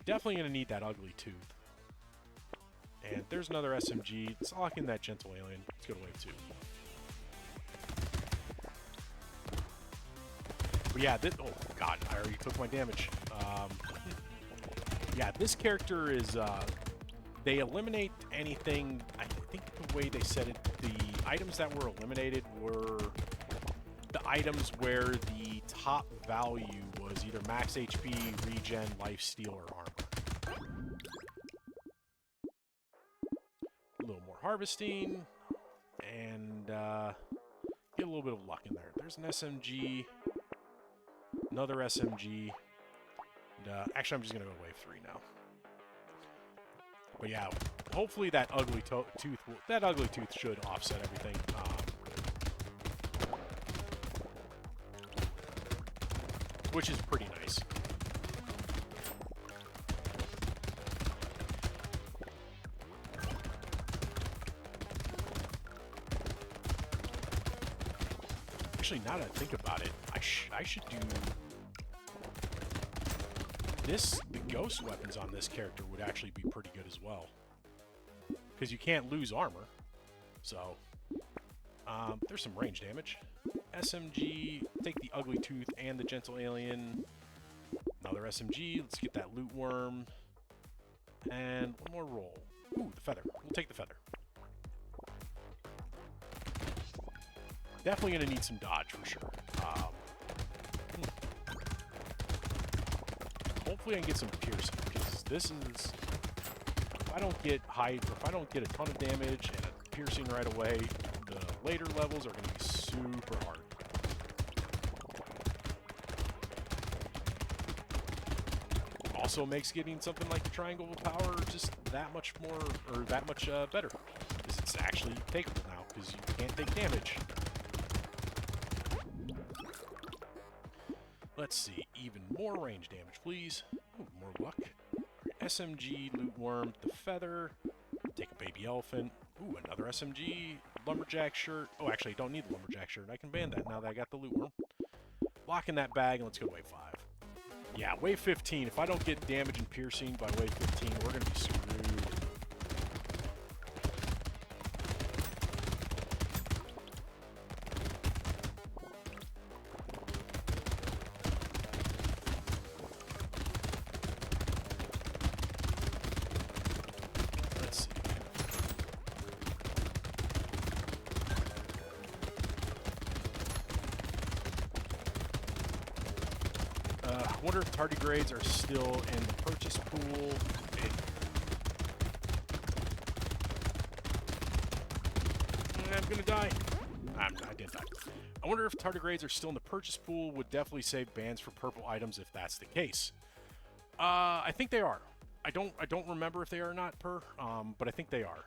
definitely going to need that ugly tooth. And there's another SMG. Let's lock in that gentle alien. Let's go to wave 2. But yeah, oh god, I already took my damage. Yeah, this character is, they eliminate anything, I think the way they said it, the items that were eliminated were the items where the top value was either max HP, regen, lifesteal, or armor. A little more harvesting, and get a little bit of luck in there. There's an SMG, another SMG, and actually I'm just going to go wave 3 now. But yeah, hopefully that ugly tooth should offset everything. Which is pretty nice. Actually, now that I think about it, I should do this. The ghost weapons on this character would actually be pretty good as well, because you can't lose armor. So there's some range damage. SMG, take the ugly tooth and the gentle alien. Another SMG. Let's get that loot worm. And one more roll. Ooh, the feather. We'll take the feather. Definitely going to need some dodge for sure. Hopefully I can get some piercing, because this is... If I don't get if I don't get a ton of damage and a piercing right away, the later levels are going to be super hard. Also makes getting something like the triangle of power just that much more, or that much better, because it's actually takeable now, because you can't take damage. Let's see, even more range damage, please. Ooh, more luck. Right, SMG, loot worm, the feather. Take a baby elephant. Ooh, another SMG, lumberjack shirt. Oh, actually, I don't need the lumberjack shirt. I can ban that now that I got the loot worm. Lock in that bag, and let's go to wave 5. Yeah, wave 15. If I don't get damage and piercing by wave 15, we're going to be screwed. Let's see. I wonder if tardigrades are still in the purchase pool. I'm gonna die. I didn't die. I wonder if tardigrades are still in the purchase pool. Would definitely save bans for purple items if that's the case. I think they are. I don't remember if they are or not but I think they are.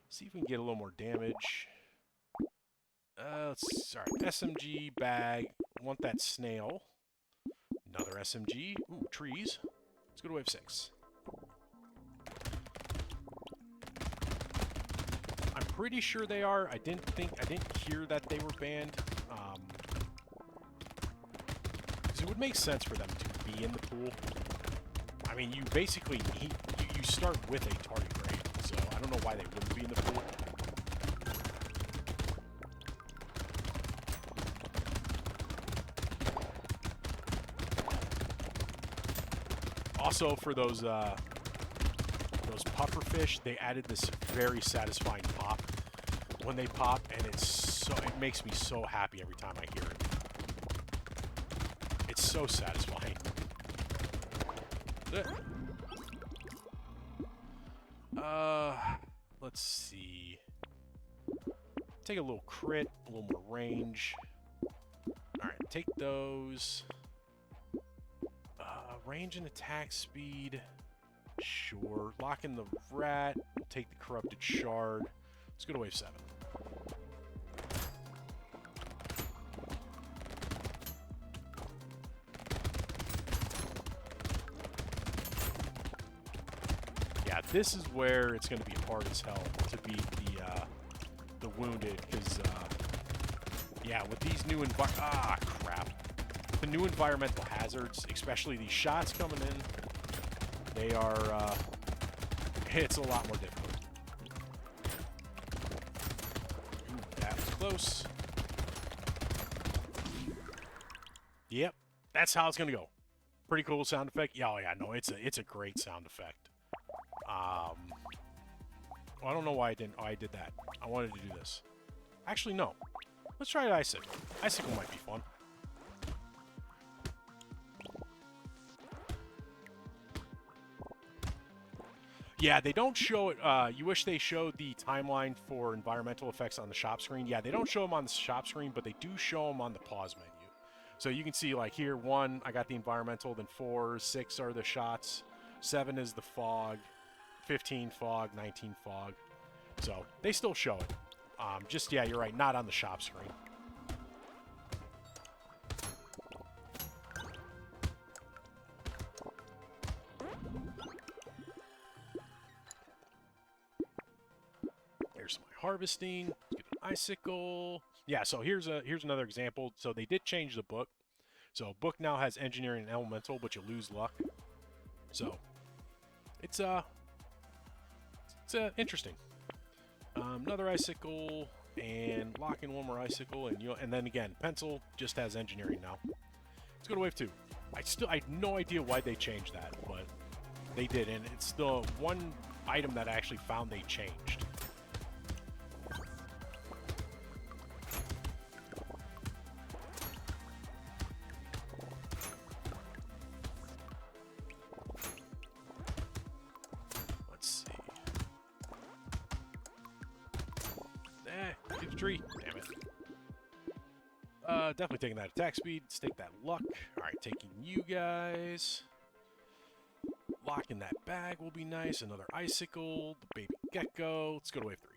See if we can get a little more damage. Sorry, SMG bag. Want that snail. Another SMG. Ooh, trees. Let's go to wave 6. I'm pretty sure they are. I didn't hear that they were banned. Because it would make sense for them to be in the pool. I mean, you basically need, you start with a tardigrade, so I don't know why they wouldn't be in the pool. Also, for those pufferfish, they added this very satisfying pop when they pop, and it makes me so happy every time I hear it. It's so satisfying. Let's see. Take a little crit, a little more range. All right, take those. Range and attack speed. Sure. Lock in the rat. We'll take the corrupted shard. Let's go to wave 7. yeah, this is where it's going to be hard as hell to beat the wounded, because yeah, with these new the new environmental hazards, especially these shots coming in, they are it's a lot more difficult. Ooh, that was close. Yep, that's how it's gonna go. Pretty cool sound effect. Yeah, oh yeah, no, it's a great sound effect. Well, I don't know why I didn't. Oh, I did that. I wanted to do this. Actually, no. Let's try icicle. Icicle might be fun. Yeah, they don't show it. You wish they showed the timeline for environmental effects on the shop screen. Yeah, they don't show them on the shop screen, but they do show them on the pause menu. So you can see, like, here, 1, I got the environmental, then 4, 6 are the shots, 7 is the fog, 15 fog, 19 fog. So they still show it. Just, yeah, you're right, not on the shop screen. Here's my harvesting. Let's get an icicle. Yeah, so here's another example. So they did change the book. So book now has engineering and elemental, but you lose luck. So it's interesting. Another icicle, and lock in one more icicle, and then again, pencil just has engineering now. Let's go to wave 2. I have no idea why they changed that, but they did, and it's the one item that I actually found they changed. Tree. Damn it. Definitely taking that attack speed. Let's take that luck. Alright, taking you guys. Locking that bag will be nice. Another icicle. The baby gecko. Let's go to wave 3.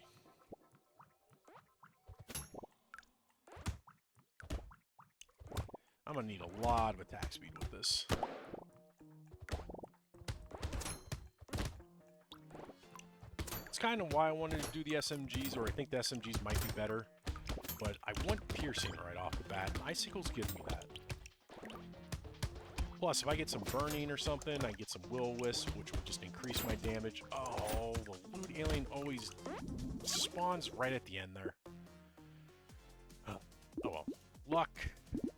I'm gonna need a lot of attack speed with this. Kind of why I wanted to do the SMGs, or I think the SMGs might be better, but I want piercing right off the bat. Icicles give me that. Plus, if I get some burning or something, I get some will-o-wisp, which will just increase my damage. Oh, the loot alien always spawns right at the end there. Oh well. Luck,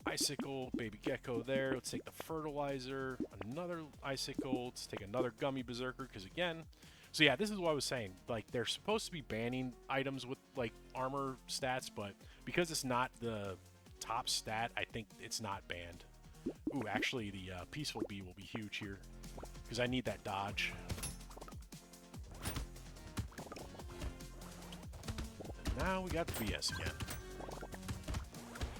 icicle, baby gecko there. Let's take the fertilizer, another icicle. Let's take another gummy berserker, because again, so yeah, this is what I was saying. Like, they're supposed to be banning items with, like, armor stats, but because it's not the top stat, I think it's not banned. Ooh, actually, the Peaceful Bee will be huge here, because I need that dodge. And now we got the BS again.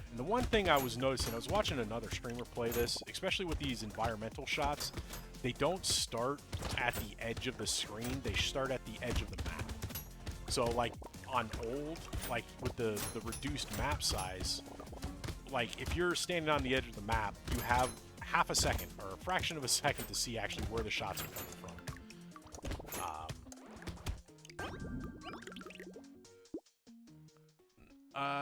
And the one thing I was noticing, I was watching another streamer play this, especially with these environmental shots, they don't start at the edge of the screen, they start at the edge of the map. So, like, on old, like, with the reduced map size, like, if you're standing on the edge of the map, you have half a second, or a fraction of a second to see actually where the shots are coming from.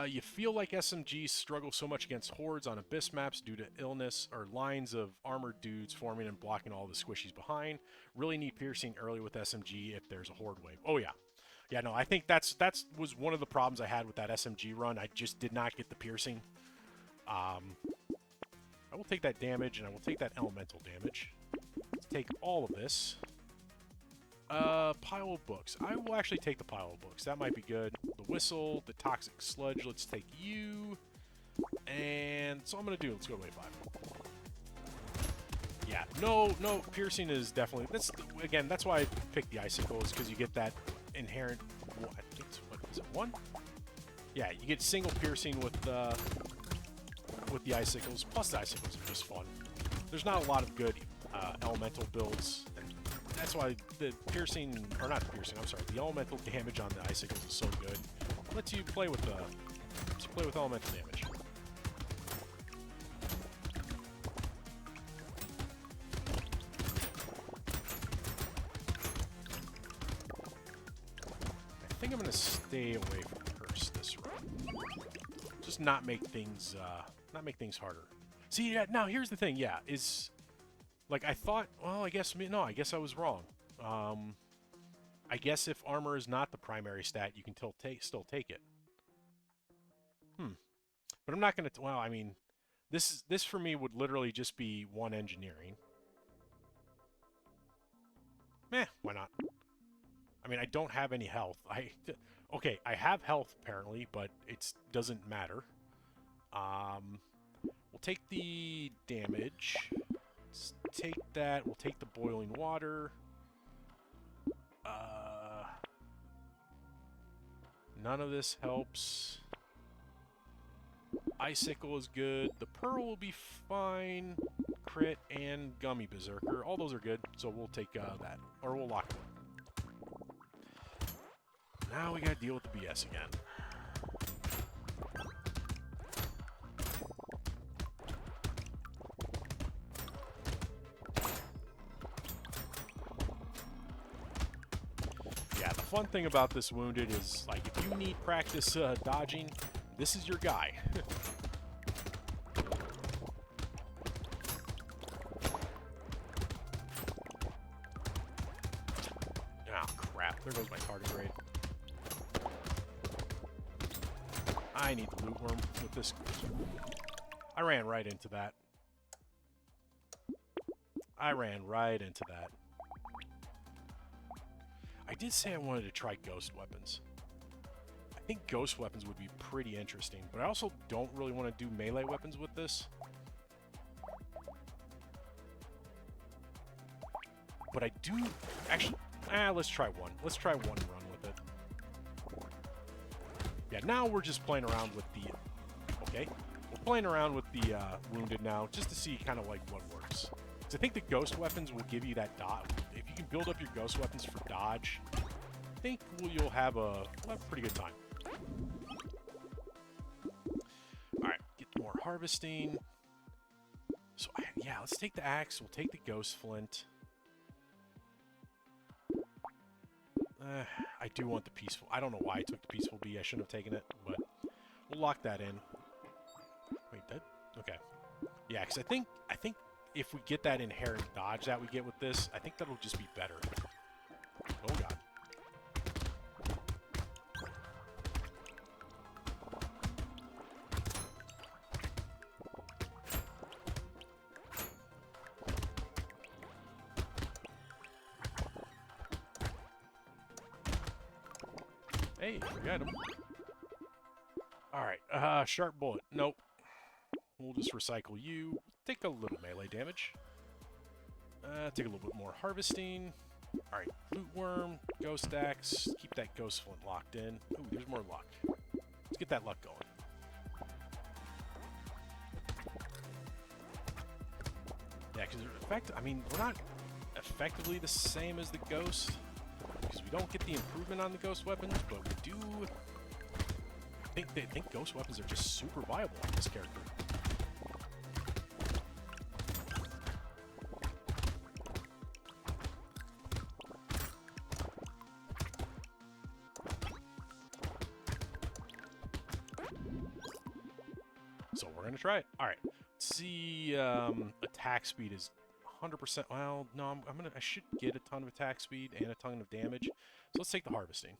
You feel like SMGs struggle so much against hordes on abyss maps due to illness or lines of armored dudes forming and blocking all the squishies behind. Really need piercing early with SMG if there's a horde wave. Oh yeah. Yeah, no, I think that was one of the problems I had with that SMG run. I just did not get the piercing. I will take that damage, and I will take that elemental damage. Let's take all of this. Pile of books. I will actually take the pile of books. That might be good. The whistle, the toxic sludge. Let's take you. And so I'm going to do, let's go to wave 5. Yeah, no, piercing is definitely, again, that's why I picked the icicles, because you get that inherent, I think it's, what is it, 1? Yeah, you get single piercing with the icicles, plus the icicles are just fun. There's not a lot of good elemental builds, and that's why the piercing, or not the piercing, I'm sorry, the elemental damage on the icicles is so good. It lets you play with elemental damage. think I'm gonna stay away from curse this run. Just not make things harder. See, yeah, now here's the thing. Yeah, is like I thought. Well, I guess no. I guess I was wrong. I guess if armor is not the primary stat, you can still take it. But I'm not gonna. Well, I mean, this for me would literally just be 1 engineering. Meh, why not? I mean, I don't have any health. Okay, I have health apparently, but it doesn't matter. We'll take the damage. Let's take that. We'll take the boiling water. None of this helps. Icicle is good. The Pearl will be fine. Crit and Gummy Berserker. All those are good, so we'll take that. Or we'll lock it. Now we gotta deal with the BS again. Yeah, the fun thing about this Wounded is, like, if you need practice dodging, this is your guy. Oh, crap. There goes my target rate. I need the loot worm with this. I ran right into that. I did say I wanted to try ghost weapons. I think ghost weapons would be pretty interesting, but I also don't really want to do melee weapons with this. But I do... Actually, let's try one. Let's try one run with it. Yeah, now we're just playing around with the... Okay. We're playing around with the Wounded now, just to see kind of like what works. So I think the ghost weapons will give you that dodge. If you can build up your ghost weapons for dodge, I think you'll have a pretty good time. Alright, get more harvesting. So, yeah, let's take the axe. We'll take the ghost flint. I do want the peaceful. I don't know why I took the peaceful bee. I shouldn't have taken it, but we'll lock that in. Wait, that? Okay. Yeah, because I think if we get that inherent dodge that we get with this, I think that'll just be better. Oh, God. Hey, forgot him. Alright, sharp bullet. Nope. We'll just recycle you. Take a little melee damage. Take a little bit more harvesting. Alright, loot worm, ghost axe. Keep that ghost flint locked in. Ooh, there's more luck. Let's get that luck going. Yeah, because I mean, we're not effectively the same as the ghost. Because we don't get the improvement on the ghost weapons, but we do... I think ghost weapons are just super viable on this character. So we're going to try it. Alright. Let's see, attack speed is 100%. Well, no, I should get a ton of attack speed and a ton of damage. So let's take the harvesting.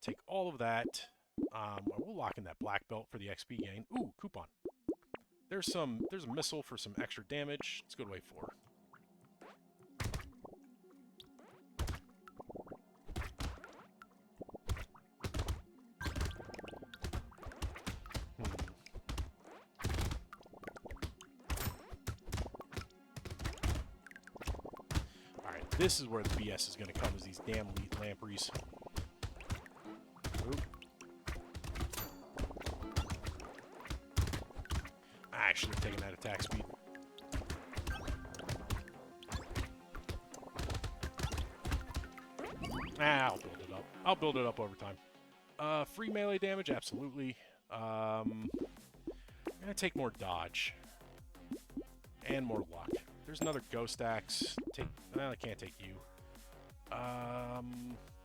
Take all of that. We'll lock in that black belt for the XP gain. Ooh, coupon. There's a missile for some extra damage. Let's go to wave 4. Alright, this is where the BS is going to come, is these damn lampreys. Oop. I should have taken that attack speed. I'll build it up. I'll build it up over time. Free melee damage, absolutely. I'm gonna take more dodge. And more luck. There's another ghost axe. I can't take you.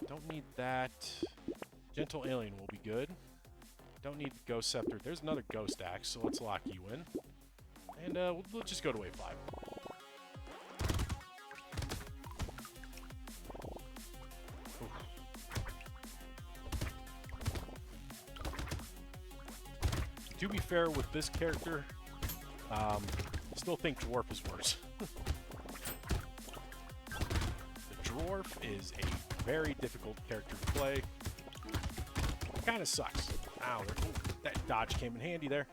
Don't need that. Gentle Alien will be good. Don't need Ghost Scepter. There's another Ghost Axe, so let's lock you in. And we'll just go to wave 5. To be fair with this character, I still think Dwarf is worse. The Dwarf is a very difficult character to play. It kind of sucks. Ow, that dodge came in handy there.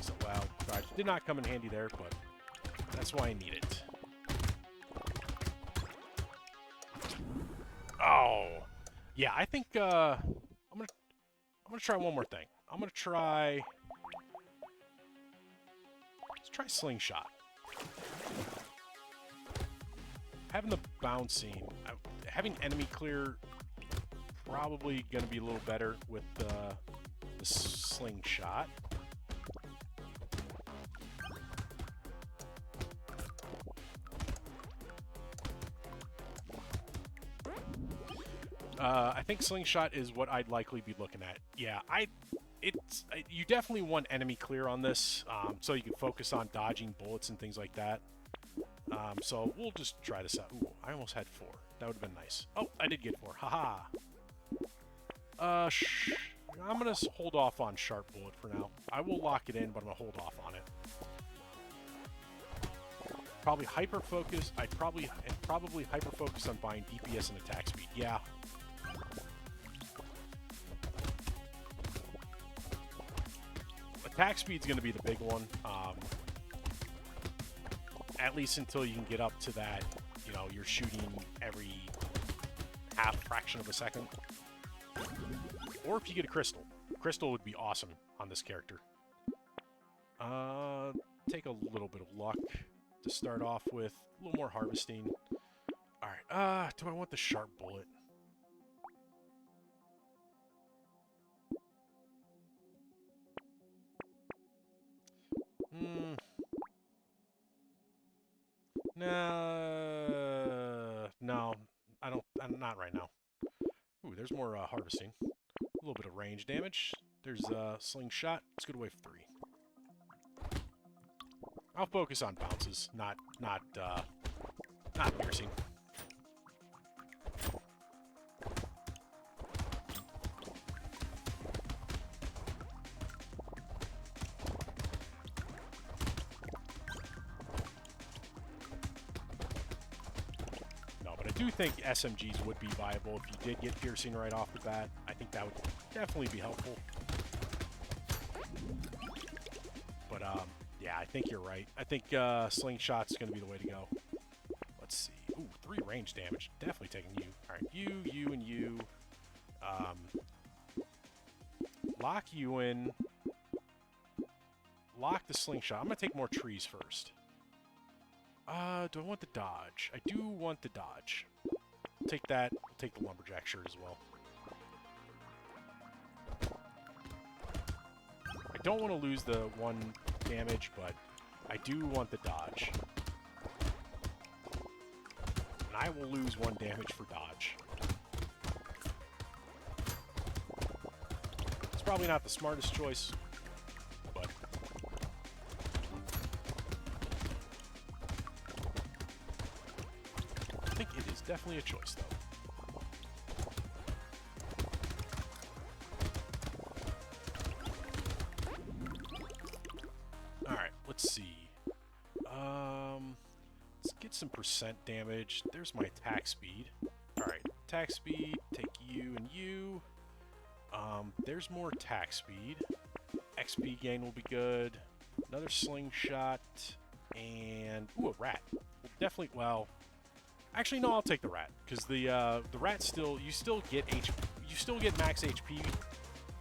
So, well, dodge did not come in handy there, but that's why I need it. Oh, yeah, I think I'm gonna try one more thing. I'm gonna try. Let's try Slingshot. Having the bouncing, having enemy clear, probably gonna be a little better with the Slingshot. I think Slingshot is what I'd likely be looking at. Yeah, you definitely want enemy clear on this, so you can focus on dodging bullets and things like that. So we'll just try this out. Ooh, I almost had 4. That would have been nice. Oh, I did get 4. Haha. I'm gonna hold off on Sharp Bullet for now. I will lock it in, but I'm gonna hold off on it. Probably hyper focus. I'd probably hyper focus on buying DPS and attack speed. Yeah. Attack speed's going to be the big one, at least until you can get up to that, you know, you're shooting every half fraction of a second. Or if you get a crystal. Crystal would be awesome on this character. Take a little bit of luck to start off with. A little more harvesting. Alright, do I want the Sharp Bullet? No, I'm not right now. Ooh, there's more harvesting. A little bit of range damage. There's Slingshot. Let's go to wave 3. I'll focus on bounces, not piercing. I do think SMGs would be viable if you did get piercing right off the bat. I think that would definitely be helpful. But, yeah, I think you're right. I think Slingshot's going to be the way to go. Let's see. Ooh, 3 range damage. Definitely taking you. Alright, you, and you. Lock you in. Lock the Slingshot. I'm going to take more trees first. Do I want the dodge? I do want the dodge. Take that. I'll take the lumberjack shirt as well. I don't want to lose the 1 damage, but I do want the dodge. And I will lose 1 damage for dodge. It's probably not the smartest choice, but... I think it is definitely a choice, though. Alright, let's see. Let's get some percent damage. There's my attack speed. Alright, attack speed, take you and you. There's more attack speed. XP gain will be good. Another slingshot. And... ooh, a rat. Definitely, well... actually, no, I'll take the rat. Because the rat still... you still get max HP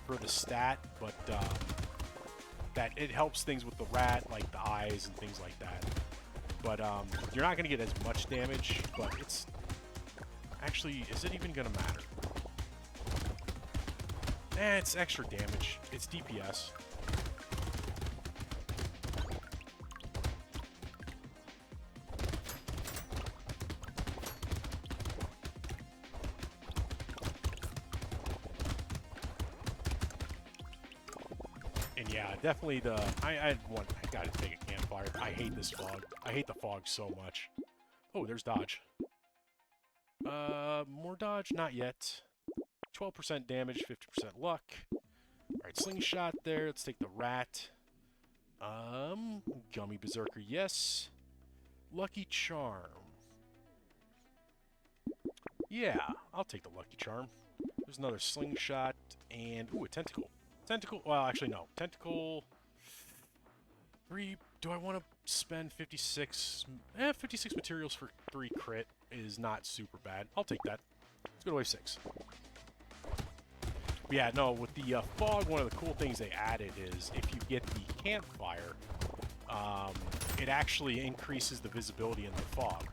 for the stat, but that it helps things with the rat, like the eyes and things like that. But you're not going to get as much damage, but it's... actually, is it even going to matter? It's extra damage. It's DPS. Yeah, definitely the... I gotta take a campfire. I hate this fog. I hate the fog so much. Oh, there's dodge. More dodge? Not yet. 12% damage, 50% luck. Alright, slingshot there. Let's take the rat. Gummy berserker, yes. Lucky charm. Yeah, I'll take the lucky charm. There's another slingshot and... Ooh, a tentacle. Tentacle... Well, actually, no. Tentacle... 3... Do I want to spend 56... 56 materials for 3 crit is not super bad. I'll take that. Let's go to wave 6. But yeah, no, with the fog, one of the cool things they added is if you get the campfire, it actually increases the visibility in the fog.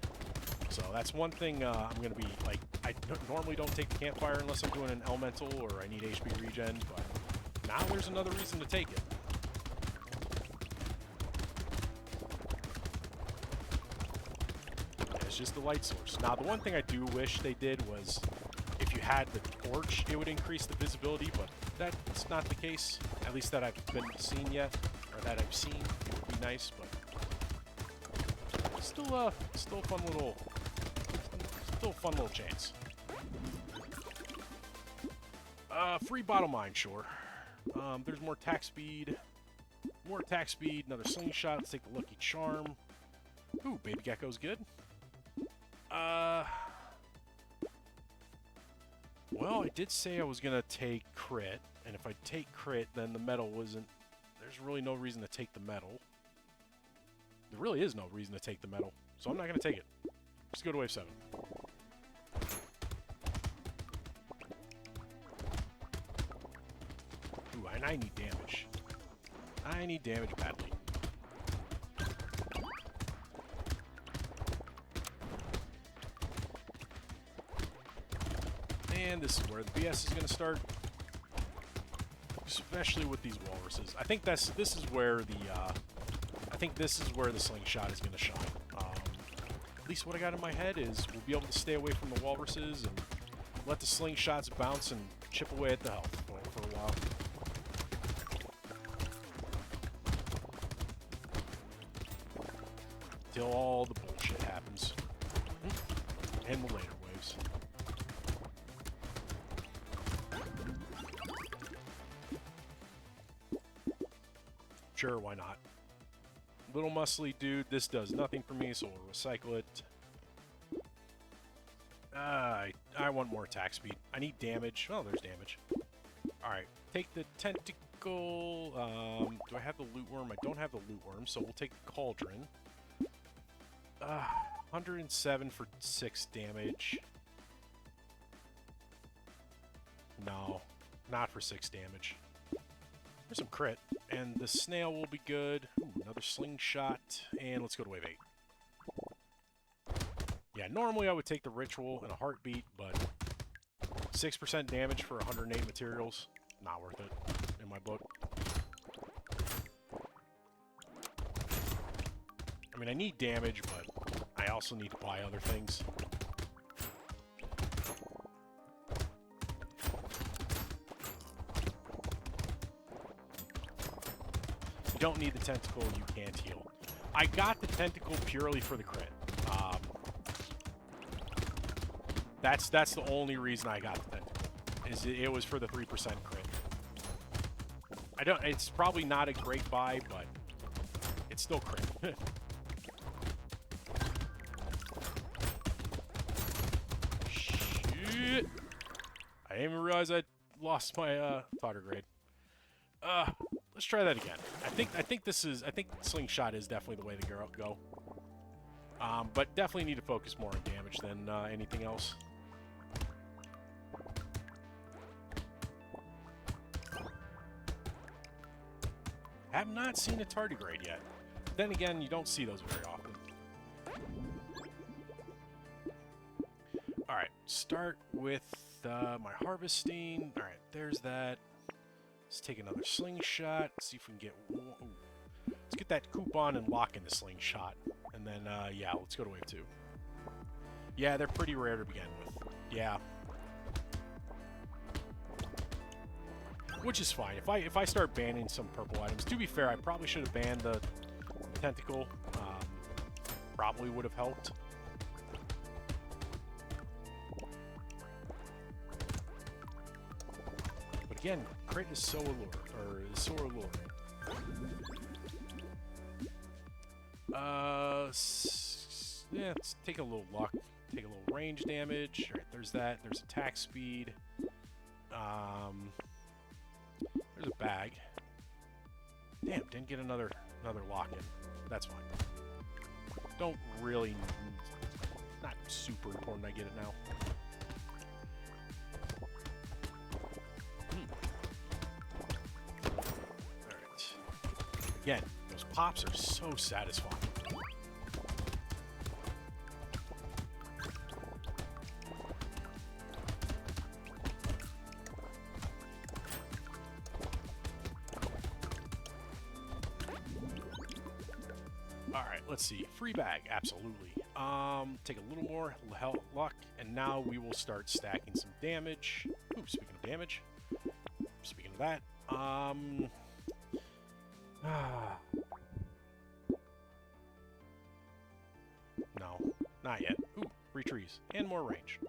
So that's one thing I'm going to be, like, I normally don't take the campfire unless I'm doing an elemental or I need HP regen, but now there's another reason to take it. It's just the light source. Now, the one thing I do wish they did was if you had the torch, it would increase the visibility, but that's not the case, at least that I've been seen yet, or that I've seen. It would be nice, but still a fun little chance. Free bottle mine, sure. There's more attack speed, another slingshot. Let's take the lucky charm. Ooh, baby gecko's good. Well, I did say I was gonna take crit, and if I take crit, then the metal wasn't... There's really no reason to take the metal. There really is no reason to take the metal, so I'm not gonna take it. Just go to wave 7. Ooh, and I need damage. I need damage badly. And this is where the BS is going to start, especially with these walruses. I think this is where the slingshot is going to shine. At least what I got in my head is we'll be able to stay away from the walruses and let the slingshots bounce and chip away at the health for a while. Till all the bullshit happens. And the later waves. Sure, why not? Little muscly dude, this does nothing for me, so we'll recycle it. I want more attack speed. I need damage. Oh, there's damage. Alright, take the tentacle. Do I have the loot worm? I don't have the loot worm, so we'll take the cauldron. 107 for 6 damage. No, not for 6 damage. There's some crit, and the snail will be good. Ooh, another slingshot, and let's go to wave 8. Yeah, normally I would take the ritual in a heartbeat, but 6% damage for 108 materials, not worth it in my book. I mean, I need damage, but I also need to buy other things. You don't need the tentacle, you can't heal. I got the tentacle purely for the crit. That's the only reason I got the tentacle. Is it was for the 3% crit. It's probably not a great buy, but it's still crit. Shit! I didn't even realize I lost my tardigrade. Let's try that again. I think slingshot is definitely the way to go. But definitely need to focus more on damage than anything else. Have not seen a tardigrade yet. Then again, you don't see those very often. Alright, start with my harvesting. Alright, there's that. Let's take another slingshot. See if we can get... Ooh. Let's get that coupon and lock in the slingshot. And then, yeah, let's go to wave 2. Yeah, they're pretty rare to begin with. Yeah. which is fine. If I start banning some purple items, to be fair, I probably should have banned the tentacle. Probably would have helped. But again, crit is so alluring, yeah, let's take a little luck. Take a little range damage. All right, there's that. There's attack speed. There's a bag. Damn, didn't get another lock-in. That's fine. Don't really... Not super important I get it now. Alright. Again, those pops are so satisfying. Let's see. Free bag, absolutely. Take a little more luck, and now we will start stacking some damage. Ooh, speaking of damage. Speaking of that, no, not yet. Ooh, free trees and more range.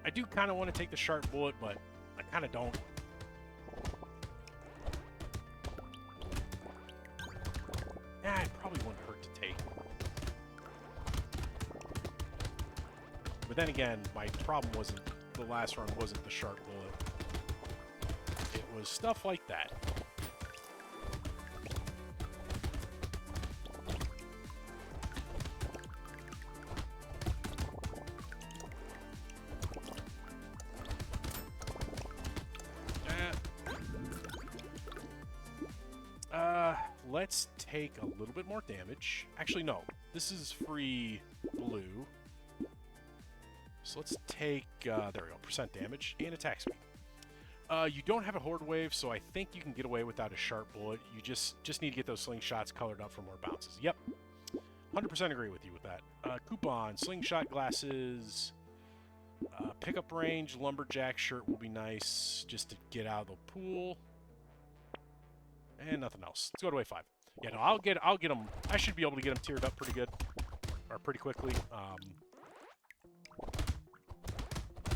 I do kind of want to take the sharp bullet, but I kind of don't. Yeah, it probably wouldn't hurt to take. But then again, my problem wasn't, the last run wasn't the sharp bullet. It was stuff like that. Let's take a little bit more damage. Actually, no. This is free blue. So let's take, there we go, percent damage and attack speed. You don't have a horde wave, so I think you can get away without a sharp bullet. You just need to get those slingshots colored up for more bounces. Yep. 100% agree with you with that. Coupon, slingshot glasses, pickup range, lumberjack shirt will be nice just to get out of the pool. And nothing else. Let's go to wave 5. Yeah, no, I'll get them. I should be able to get them tiered up pretty good, or pretty quickly.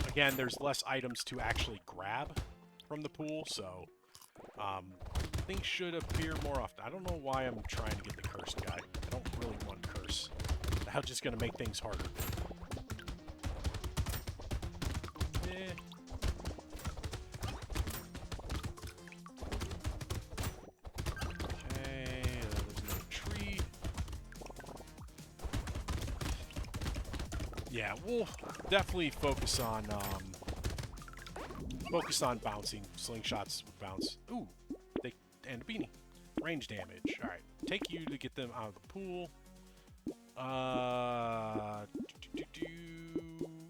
Again, there's less items to actually grab from the pool, so things should appear more often. I don't know why I'm trying to get the cursed guy. I don't really want curse. That's just going to make things harder. Eh. Yeah, we'll definitely focus on bouncing. Slingshots would bounce. Ooh, and a beanie. Range damage. All right, take you to get them out of the pool.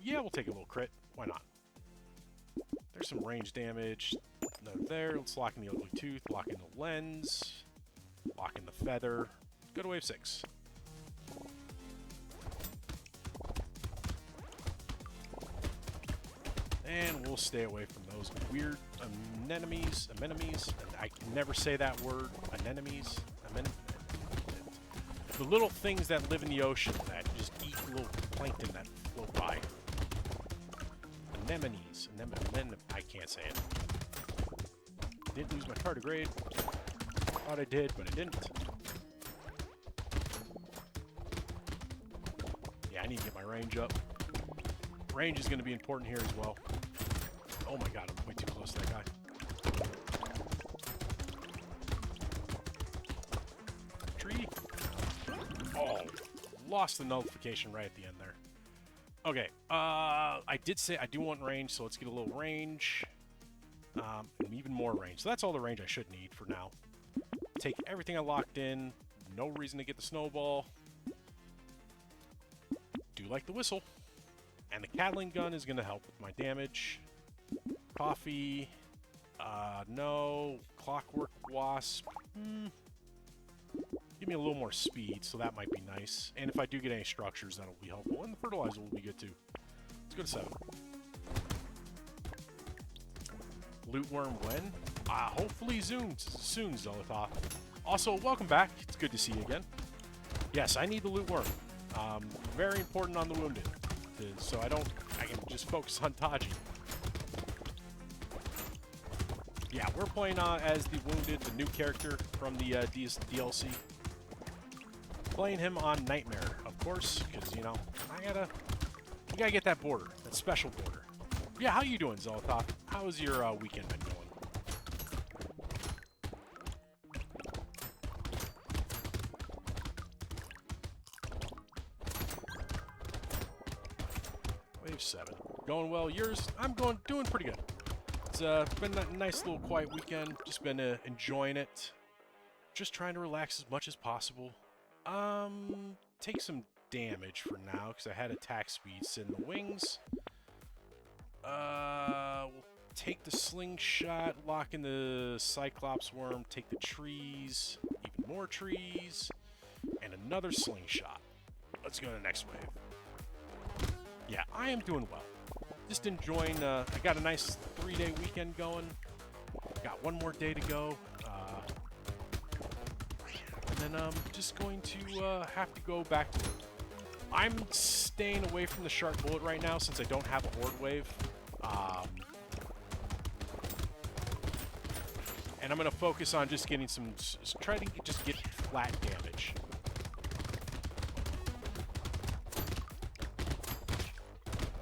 Yeah, we'll take a little crit. Why not? There's some range damage. No, there. Let's lock in the ugly tooth. Lock in the lens. Lock in the feather. Go to wave 6. And we'll stay away from those weird anemones. I can never say that word. Anemones. The little things that live in the ocean that just eat little plankton that float by. Anemones. I can't say it. Didn't lose my tardigrade. Thought I did, but I didn't. Yeah, I need to get my range up. Range is going to be important here as well. Oh my god, I'm way too close to that guy. Tree. Oh, lost the nullification right at the end there. Okay, I did say I do want range, so let's get a little range. And even more range. So that's all the range I should need for now. Take everything I locked in. No reason to get the snowball. Do like the whistle. And the Catling gun is going to help with my damage. Coffee. No. Clockwork wasp. Give me a little more speed, so that might be nice. And if I do get any structures, that'll be helpful. And the fertilizer will be good too. Let's go to 7. Loot worm when? Hopefully soon, Zolototh. Also, welcome back. It's good to see you again. Yes, I need the loot worm. Very important on the wounded, so I can just focus on dodging. Yeah, we're playing as the wounded, the new character from the DLC. Playing him on Nightmare, of course, because you know we gotta get that border, that special border. Yeah, how you doing, Zolototh? How's your weekend been going? Wave 7. Going well. Yours? I'm doing pretty good. It's been a nice little quiet weekend. Just been enjoying it. Just trying to relax as much as possible. Take some damage for now because I had attack speeds in the wings. We'll take the slingshot, lock in the Cyclops worm, take the trees, even more trees, and another slingshot. Let's go to the next wave. Yeah, I am doing well. Just enjoying, I got a nice 3-day weekend going. Got one more day to go. And then I'm just going to have to go back to work. I'm staying away from the sharp bullet right now since I don't have a horde wave. And I'm going to focus on just getting some, try to just get flat damage.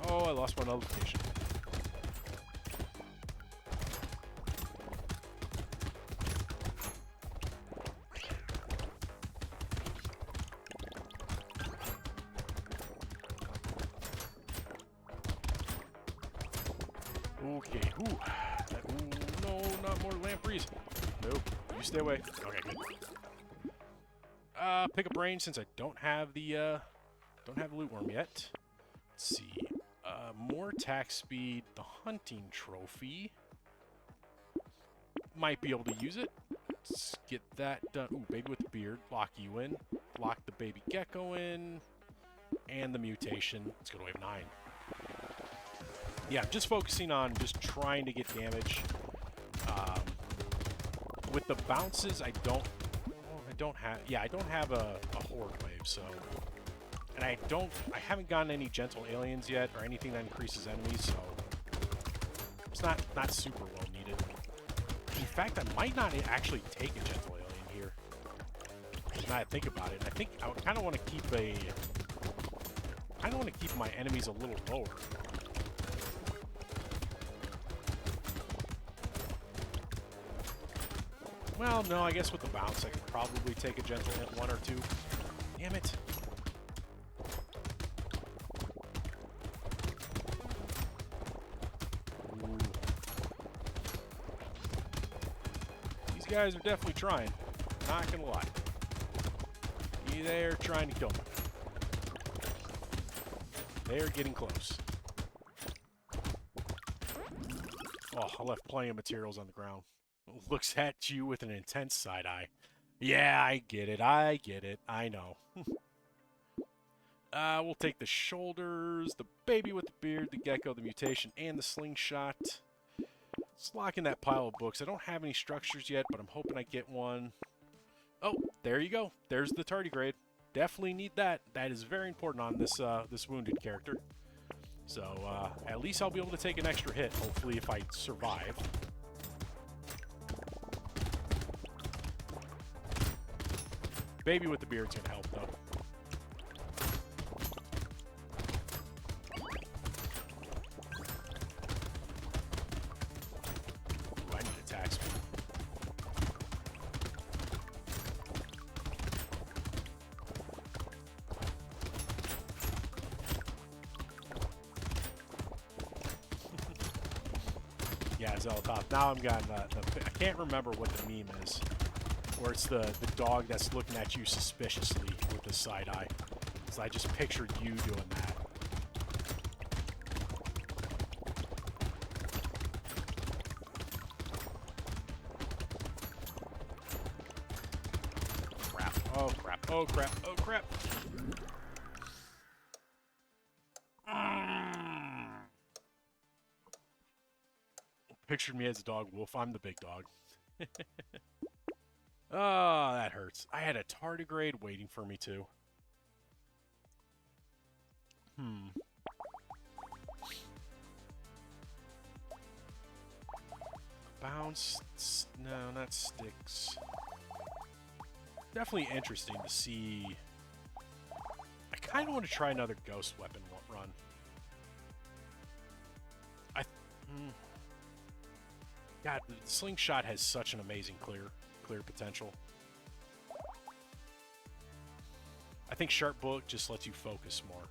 Oh, I lost my notification. Okay, ooh. No, not more lampreys. Nope, you stay away. Okay, good. Pick up range since I don't have the loot worm yet. Let's see. More attack speed, the hunting trophy. Might be able to use it. Let's get that done. Ooh, baby with the beard. Lock you in. Lock the baby gecko in. And the mutation. Let's go to wave 9. Yeah, I'm just focusing on just trying to get damage. With the bounces, I don't have a horde wave, so. And I haven't gotten any gentle aliens yet, or anything that increases enemies, so it's not super well needed. In fact, I might not actually take a gentle alien here. Now I think about it, I think I kind of want to keep my enemies a little lower. Well, no, I guess with the bounce, I could probably take a gentle hit 1 or 2. Damn it. Ooh. These guys are definitely trying. Not gonna lie. They're trying to kill me. They're getting close. Oh, I left plenty of materials on the ground. Looks at you with an intense side eye. Yeah, I get it. I know. We'll take the shoulders, the baby with the beard, the gecko, the mutation, and the slingshot. Let's lock in that pile of books. I don't have any structures yet, but I'm hoping I get one. Oh, there you go. There's the tardigrade. Definitely need that. That is very important on this this wounded character. So at least I'll be able to take an extra hit, hopefully, if I survive. Baby with the beard's gonna help, though. Ooh, I need attack speed. Yeah, Zolototh. Now I'm got I can't remember what the meme is. Where it's the dog that's looking at you suspiciously with the side eye. So I just pictured you doing that. Crap. Oh crap. Oh crap. Oh crap. Pictured me as a dog wolf. I'm the big dog. Oh, that hurts. I had a tardigrade waiting for me too. Bounce. No, not sticks. Definitely interesting to see. I kind of want to try another ghost weapon run. God, the slingshot has such an amazing clear potential. I think sharp bullet just lets you focus more.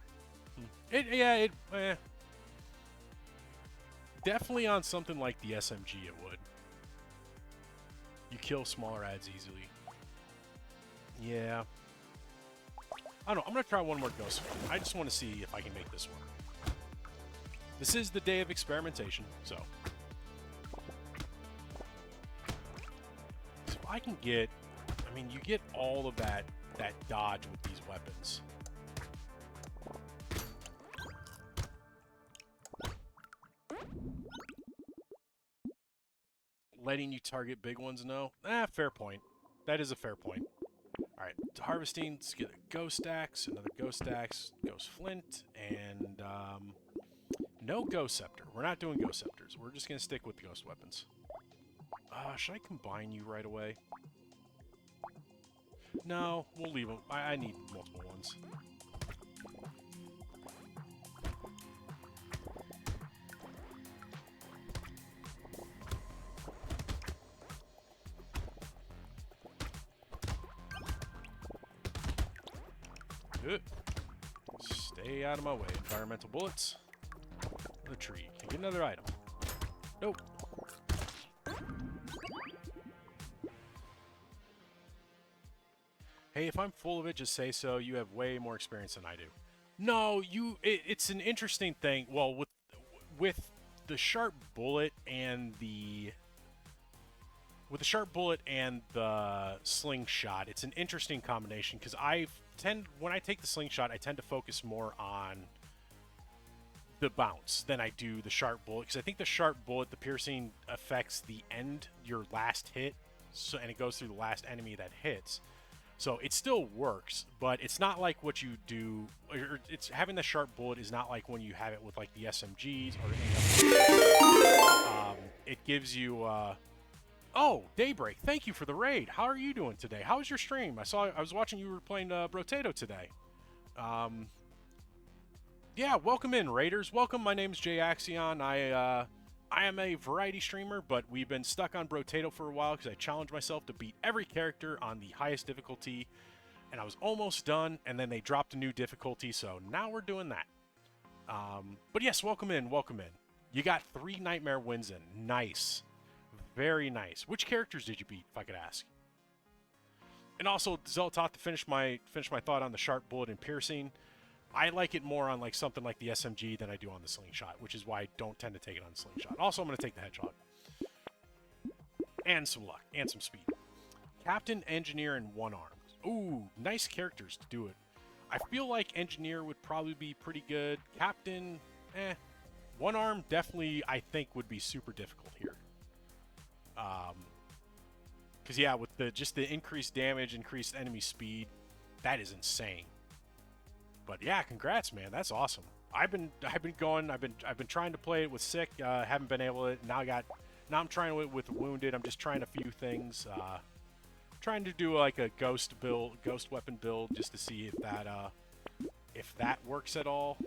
Definitely on something like the SMG it would. You kill smaller ads easily. Yeah. I don't know. I'm going to try one more ghost one. I just want to see if I can make this work. This is the day of experimentation, so. So if I can get... I mean, you get all of that dodge with these weapons. Letting you target big ones, no? Fair point. That is a fair point. Alright, harvesting, let's get a ghost axe, another ghost axe, ghost flint, and no ghost scepter. We're not doing ghost scepters. We're just going to stick with ghost weapons. Should I combine you right away? No, we'll leave them. I need multiple ones. Good. Stay out of my way. Environmental bullets. Another tree. Can get another item. Nope. Hey, if I'm full of it, just say so. You have way more experience than I do. No, it's an interesting thing. Well, with the sharp bullet and the slingshot, it's an interesting combination because when I take the slingshot, I tend to focus more on the bounce than I do the sharp bullet, because I think the sharp bullet, the piercing affects the end, your last hit, and it goes through the last enemy that hits. So it still works, but it's not like what you do. It's having the sharp bullet is not like when you have it with like the SMGs or anything. It gives you. Oh, Daybreak! Thank you for the raid. How are you doing today? How was your stream? I was watching you were playing Brotato today. Yeah, welcome in, raiders. Welcome. My name is Jay Axion. I am a variety streamer, but we've been stuck on Brotato for a while because I challenged myself to beat every character on the highest difficulty, and I was almost done, and then they dropped a new difficulty, so now we're doing that. But yes, welcome in, welcome in. You got 3 Nightmare wins in. Nice. Very nice. Which characters did you beat, if I could ask? And also, Zeltot, to finish my thought on the sharp bullet and piercing, I like it more on like something like the SMG than I do on the slingshot, which is why I don't tend to take it on the slingshot. Also, I'm going to take the hedgehog. And some luck. And some speed. Captain, Engineer, and One Arm. Ooh, nice characters to do it. I feel like Engineer would probably be pretty good. Captain, One Arm definitely, I think, would be super difficult here. Because yeah, with just the increased damage, increased enemy speed, that is insane. But yeah, congrats, man. That's awesome. I've been trying to play it with sick. Haven't been able to. Now I'm trying it with wounded. I'm just trying a few things. Trying to do like a ghost weapon build, just to see if that works at all.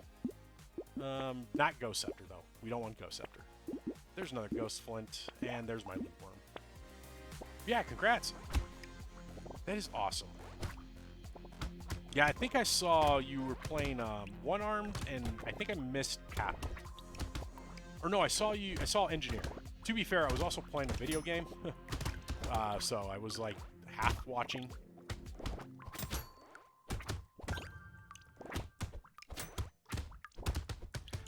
Not ghost scepter though. We don't want ghost scepter. There's another ghost flint, and there's my loot worm. Yeah, congrats. That is awesome. Yeah, I think I saw you were playing One-Armed, and I think I missed Captain. Or no, I saw Engineer. To be fair, I was also playing a video game. So I was like half watching.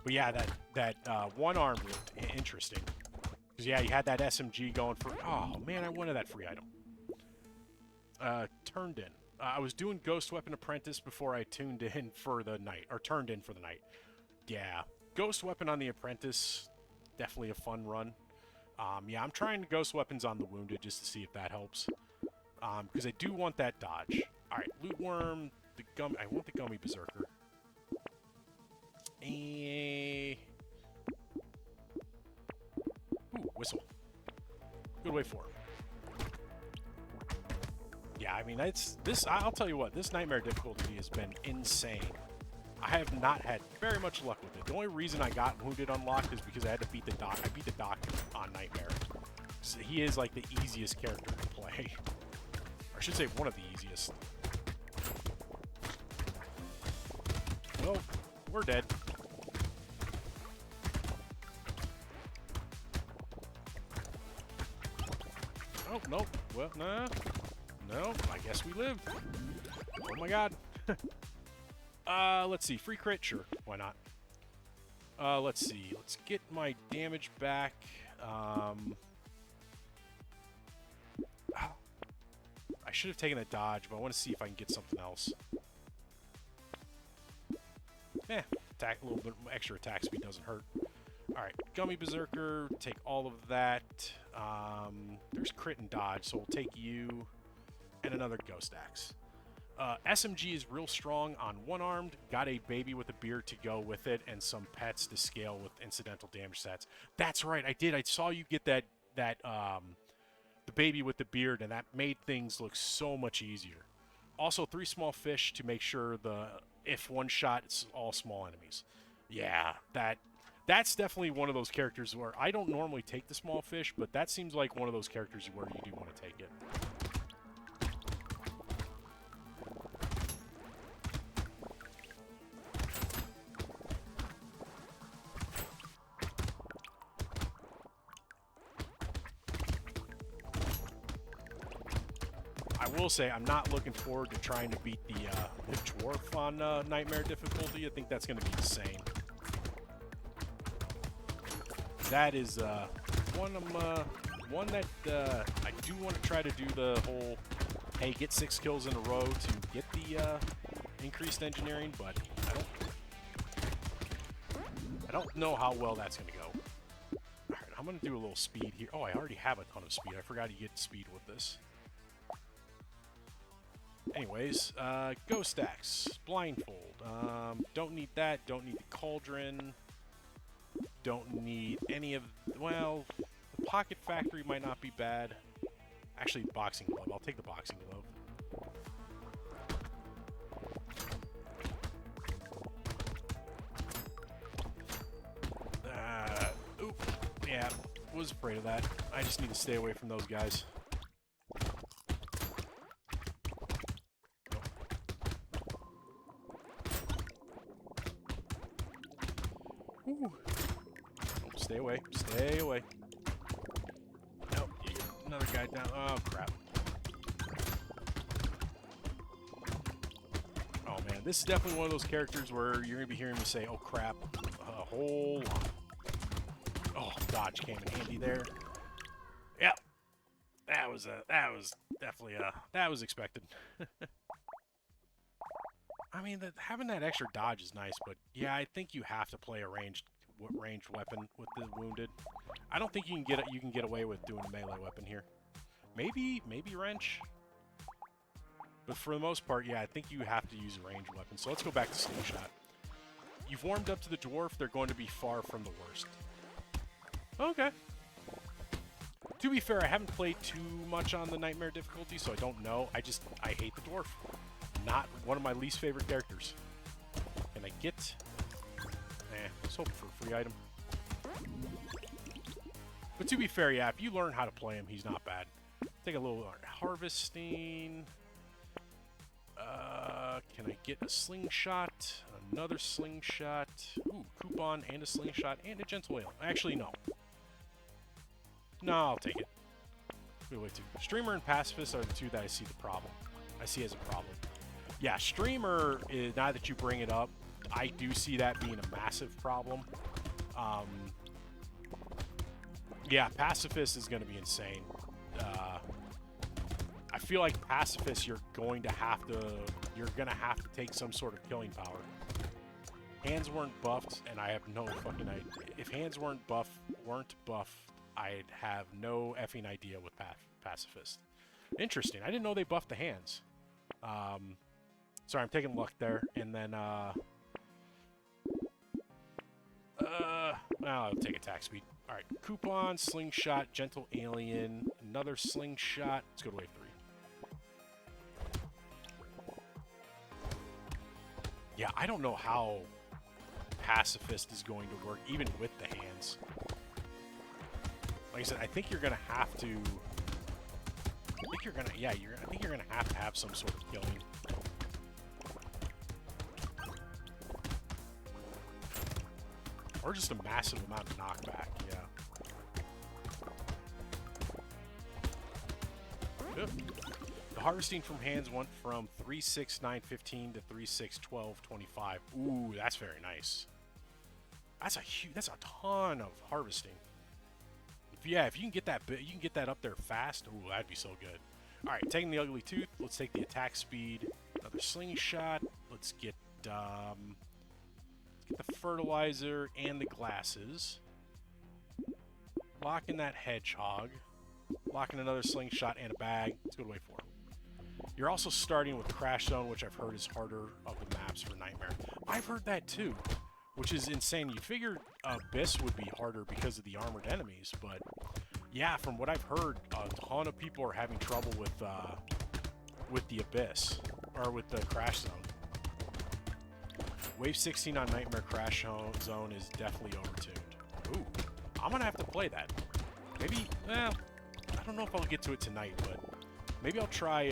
But yeah, that One-Armed looked interesting. Because yeah, you had that SMG going for... Oh man, I wanted that free item. Turned in. I was doing Ghost Weapon Apprentice before I tuned in for the night, or turned in for the night. Yeah, Ghost Weapon on the Apprentice, definitely a fun run. Yeah, I'm trying ghost weapons on the wounded just to see if that helps. Because I do want that dodge. Alright, loot worm, the gum. I want the gummy berserker. Ooh, whistle. Good way forward. Yeah, I mean, I'll tell you what, this nightmare difficulty has been insane. I have not had very much luck with it. The only reason I got wounded unlocked is because I had to beat the doc. I beat the doc on nightmare. So he is like the easiest character to play. Or I should say one of the easiest. Well, we're dead. Oh, no. Well, nah. No, I guess we live. Oh my god. Let's see. Free crit? Sure. Why not? Let's see. Let's get my damage back. I should have taken a dodge, but I want to see if I can get something else. Attack, a little bit extra attack speed doesn't hurt. Alright, Gummy Berserker, take all of that. There's crit and dodge, so we'll take you and another Ghost Axe. SMG is real strong on one-armed, got a baby with a beard to go with it, and some pets to scale with incidental damage stats. That's right, I did. I saw you get the baby with the beard, and that made things look so much easier. Also, 3 small fish to make sure if one shot, it's all small enemies. Yeah, that's definitely one of those characters where I don't normally take the small fish, but that seems like one of those characters where you do want to take it. I will say I'm not looking forward to trying to beat the dwarf on nightmare difficulty. I think that's going to be insane. That is one that I do want to try to do the whole, hey, get 6 kills in a row to get the increased engineering, but I don't know how well that's going to go. All right, I'm going to do a little speed here. Oh, I already have a ton of speed. I forgot you get speed with this. Anyways, Ghost Axe, Blindfold. Don't need that. Don't need the Cauldron. Don't need any of... Well, the Pocket Factory might not be bad. Actually, Boxing Glove. I'll take the Boxing Glove. Oop. Yeah, was afraid of that. I just need to stay away from those guys. Ooh. Oh, stay away. Stay away. Nope. Another guy down. Oh, crap. Oh, man. This is definitely one of those characters where you're going to be hearing me say, oh, crap, a whole lot. Oh, dodge came in handy there. Yep. That was definitely that was expected. I mean, having that extra dodge is nice, but yeah, I think you have to play a ranged weapon with the wounded. I don't think you can get away with doing a melee weapon here. Maybe wrench. But for the most part, yeah, I think you have to use a ranged weapon. So let's go back to slingshot. You've warmed up to the dwarf. They're going to be far from the worst. Okay. To be fair, I haven't played too much on the nightmare difficulty, so I don't know. I hate the dwarf. Not one of my least favorite characters. Can I get... let's hope for a free item. But to be fair, yeah, if you learn how to play him, he's not bad. Take a little harvesting. Can I get a slingshot? Another slingshot. Ooh, coupon and a slingshot and a gentle whale. Actually, no. No, I'll take it. Wait, two. Streamer and pacifist are the two that I see as a problem. Yeah, streamer, now that you bring it up, I do see that being a massive problem. Yeah, pacifist is going to be insane. I feel like pacifist, you're going to have to take some sort of killing power. Hands weren't buffed, and I have no fucking idea. If hands weren't buffed, I'd have no effing idea with Pacifist. Interesting. I didn't know they buffed the hands. Sorry, I'm taking luck there. And then, I'll take attack speed. All right, coupon, slingshot, gentle alien, another slingshot. Let's go to wave 3. Yeah, I don't know how Pacifist is going to work, even with the hands. Like I said, I think you're gonna have to. I think you're gonna have some sort of killing. Or just a massive amount of knockback, yeah. Good. The harvesting from hands went from 36915 to 361225. Ooh, that's very nice. That's a ton of harvesting. If you can get that you can get that up there fast. Ooh, that'd be so good. All right, taking the ugly tooth. Let's take the attack speed. Another slingshot. Let's get the fertilizer and the glasses. Lock in that hedgehog. Lock in another slingshot and a bag. Let's go to wave 4. You're also starting with Crash Zone, which I've heard is harder of the maps for Nightmare. I've heard that too, which is insane. You figured Abyss would be harder because of the armored enemies, but yeah, from what I've heard, a ton of people are having trouble with the Abyss, or with the Crash Zone. Wave 16 on Nightmare Crash Zone is definitely overtuned. Ooh, I'm gonna have to play that. Maybe, I don't know if I'll get to it tonight, but maybe I'll try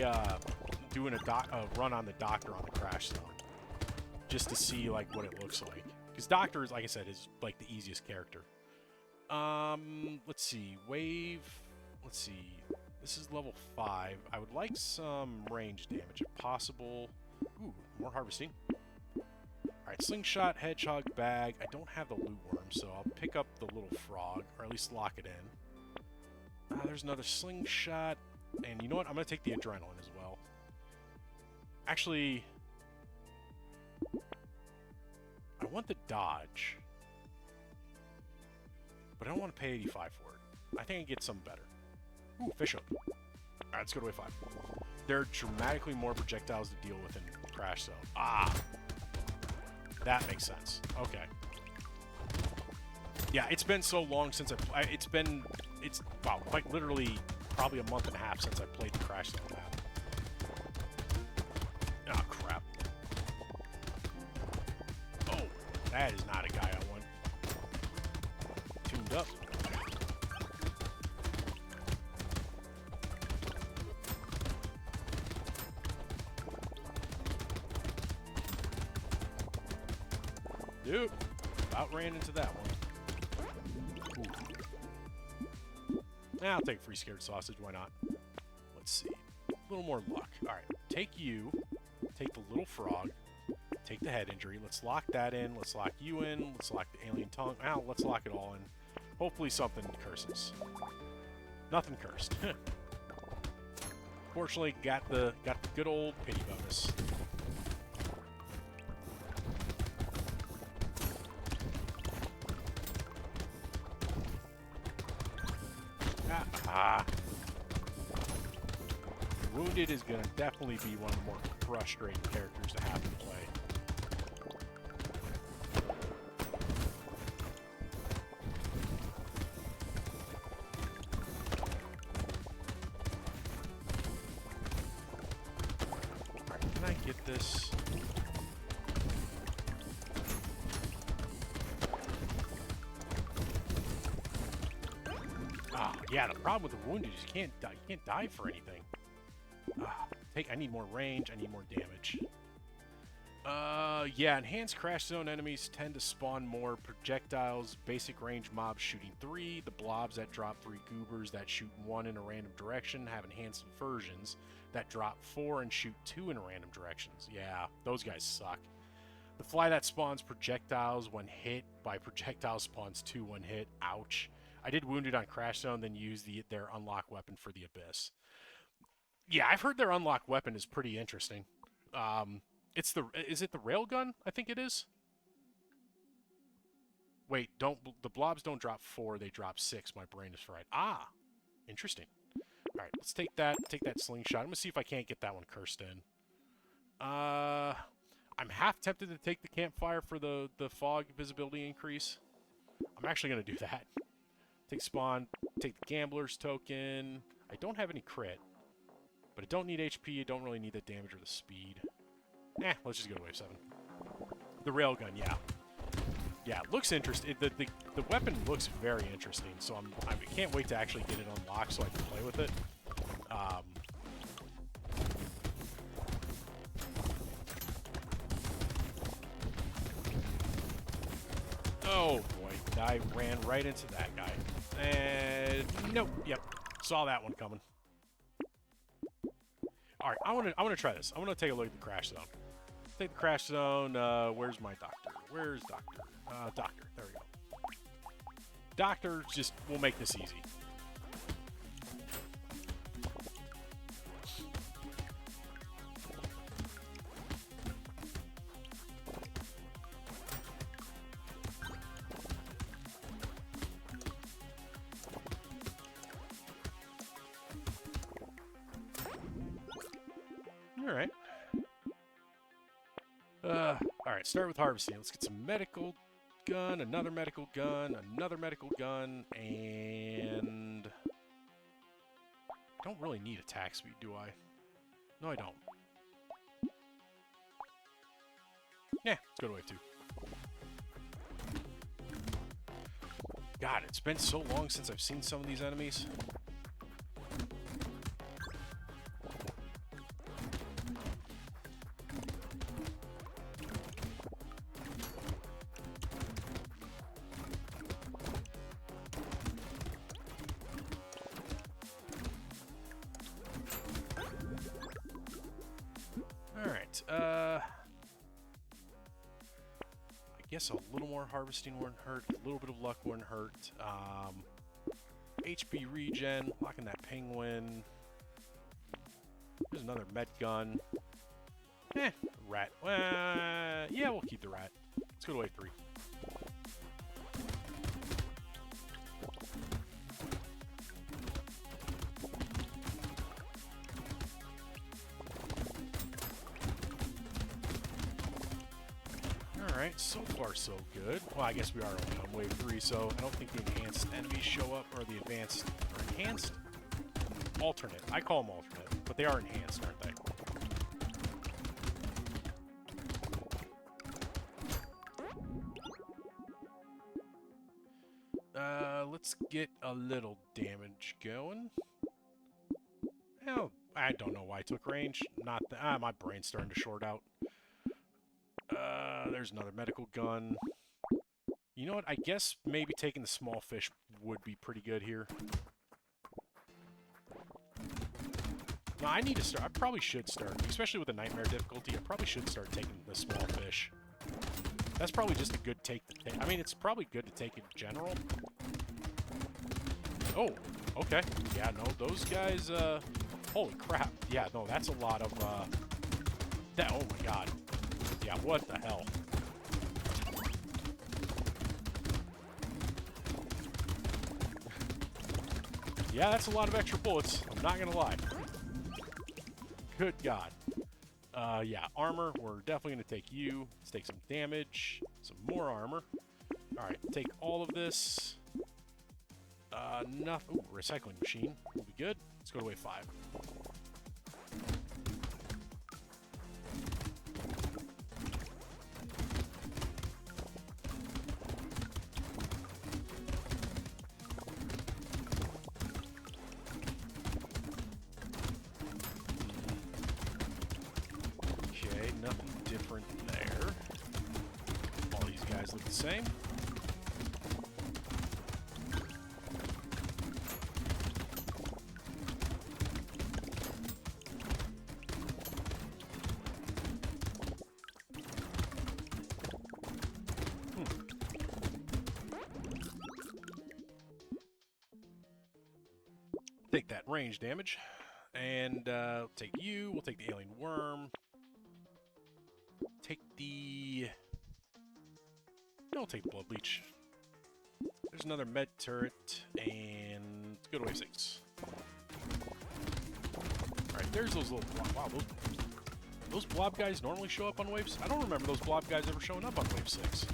doing a run on the Doctor on the Crash Zone, just to see like what it looks like. Because Doctor is, like I said, is like the easiest character. Let's see, let's see. This is level 5. I would like some range damage if possible. Ooh, more harvesting. Alright, slingshot, hedgehog, bag. I don't have the loot worm, so I'll pick up the little frog, or at least lock it in. There's another slingshot. And you know what? I'm going to take the adrenaline as well. Actually, I want the dodge. But I don't want to pay 85 for it. I think I can get something better. Ooh, fish hook. Alright, let's go to wave 5. There are dramatically more projectiles to deal with in Crash Zone. Ah! That makes sense. Okay. Yeah, it's been so long since it's wow, quite literally probably a month and a half since I played the Crash Zone map. Oh, crap. Oh, that is not a guy I want. Tuned up. Dude, about ran into that one. I'll take free scared sausage, why not? Let's see. A little more luck. Alright, take you, take the little frog, take the head injury. Let's lock that in, let's lock you in, let's lock the alien tongue. Let's lock it all in. Hopefully something curses. Nothing cursed. Fortunately, got the good old pity bonus. Wounded is going to definitely be one of the more frustrating characters to have to play. Alright, can I get this? Yeah, the problem with the wounded is you can't die for anything. I need more range, I need more damage. Yeah, enhanced Crash Zone enemies tend to spawn more projectiles. Basic range mobs shooting 3. The blobs that drop 3 goobers that shoot 1 in a random direction have enhanced versions that drop 4 and shoot 2 in random directions. Yeah, those guys suck. The fly that spawns projectiles when hit by projectile spawns 2 when hit. Ouch. I did Wounded on Crash Zone, then use their unlock weapon for the Abyss. Yeah, I've heard their unlock weapon is pretty interesting. Is it the railgun? I think it is. Wait, the blobs don't drop 4, they drop 6. My brain is fried. Ah, interesting. All right, let's take that slingshot. I'm gonna see if I can't get that one cursed in. I'm half tempted to take the campfire for the fog visibility increase. I'm actually gonna do that. Take spawn, take the gambler's token. I don't have any crit, but I don't need HP. I don't really need the damage or the speed. Let's just go to wave 7. The railgun, yeah. Yeah, it looks interesting. The weapon looks very interesting, so I can't wait to actually get it unlocked so I can play with it. Oh boy, I ran right into that guy. And nope, yep, saw that one coming. All right, I want to try this. I want to take a look at the crash zone. Take the crash zone. Where's my doctor? Where's doctor? Doctor. There we go. Doctor just will make this easy. All right, start with harvesting. Let's get some medical gun, another medical gun, another medical gun, and I don't really need attack speed, do I? No, I don't. Yeah, let's go to wave 2. God, it's been so long since I've seen some of these enemies. I guess a little more harvesting wouldn't hurt, a little bit of luck wouldn't hurt. HP regen, locking that penguin. There's another med gun. Rat. Yeah, we'll keep the rat. Let's go to wave 3. Alright, so far so good. Well, I guess we are only on wave 3, so I don't think the enhanced enemies show up, or the advanced, or enhanced? Alternate. I call them alternate, but they are enhanced, aren't they? Let's get a little damage going. Oh, I don't know why I took range. Not my brain's starting to short out. There's another medical gun. You know what? I guess maybe taking the small fish would be pretty good here. No, I need to start. I probably should start, especially with the nightmare difficulty. I probably should start taking the small fish. That's probably just a good take to take. I mean, it's probably good to take in general. Oh, okay. Yeah, no, those guys, holy crap. Yeah, no, that's a lot of, oh my god. Yeah, what the hell? Yeah, that's a lot of extra bullets. I'm not gonna lie. Good god. Yeah, armor. We're definitely gonna take you. Let's take some damage. Some more armor. Alright, take all of this. Enough. Ooh, recycling machine. Will be good. Let's go to wave 5. Okay, nothing different there. All these guys look the same. Take that range damage, and take you. We'll take the alien worm. Take the... No, we'll take the blood leech. There's another med turret, and let's go to wave 6. Alright, there's those little... Wow, those blob guys normally show up on waves? I don't remember those blob guys ever showing up on wave 6.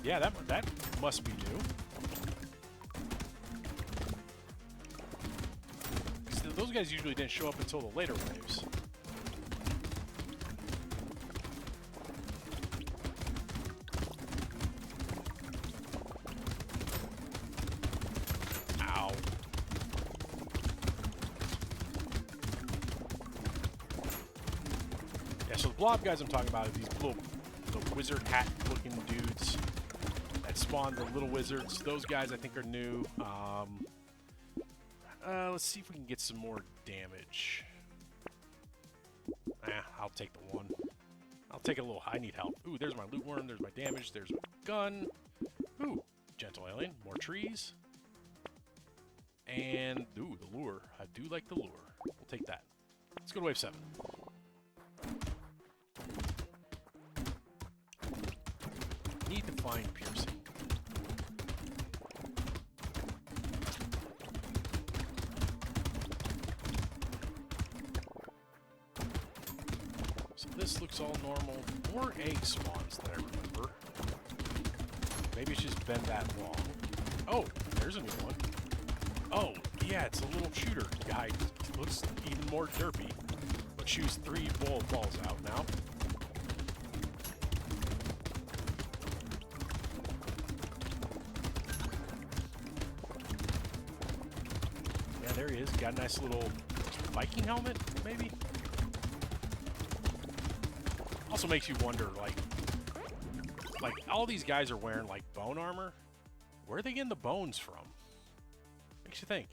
Yeah, that must be new. Those guys usually didn't show up until the later waves. Ow. Yeah, so the blob guys I'm talking about are these little wizard hat looking dudes that spawn the little wizards. Those guys I think are new. Let's see if we can get some more damage. I'll take the one. I'll take a little... I need help. Ooh, there's my loot worm. There's my damage. There's my gun. Ooh, gentle alien. More trees. And, ooh, the lure. I do like the lure. We'll take that. Let's go to wave 7. Need to find piercing. This looks all normal. More egg spawns that I remember. Maybe it's just been that long. Oh, there's a new one. Oh, yeah, it's a little shooter guy. Looks even more derpy. But shoots 3 balls out now. Yeah, there he is. Got a nice little Viking helmet, maybe? Also makes you wonder, like all these guys are wearing like bone armor. Where are they getting the bones from? Makes you think.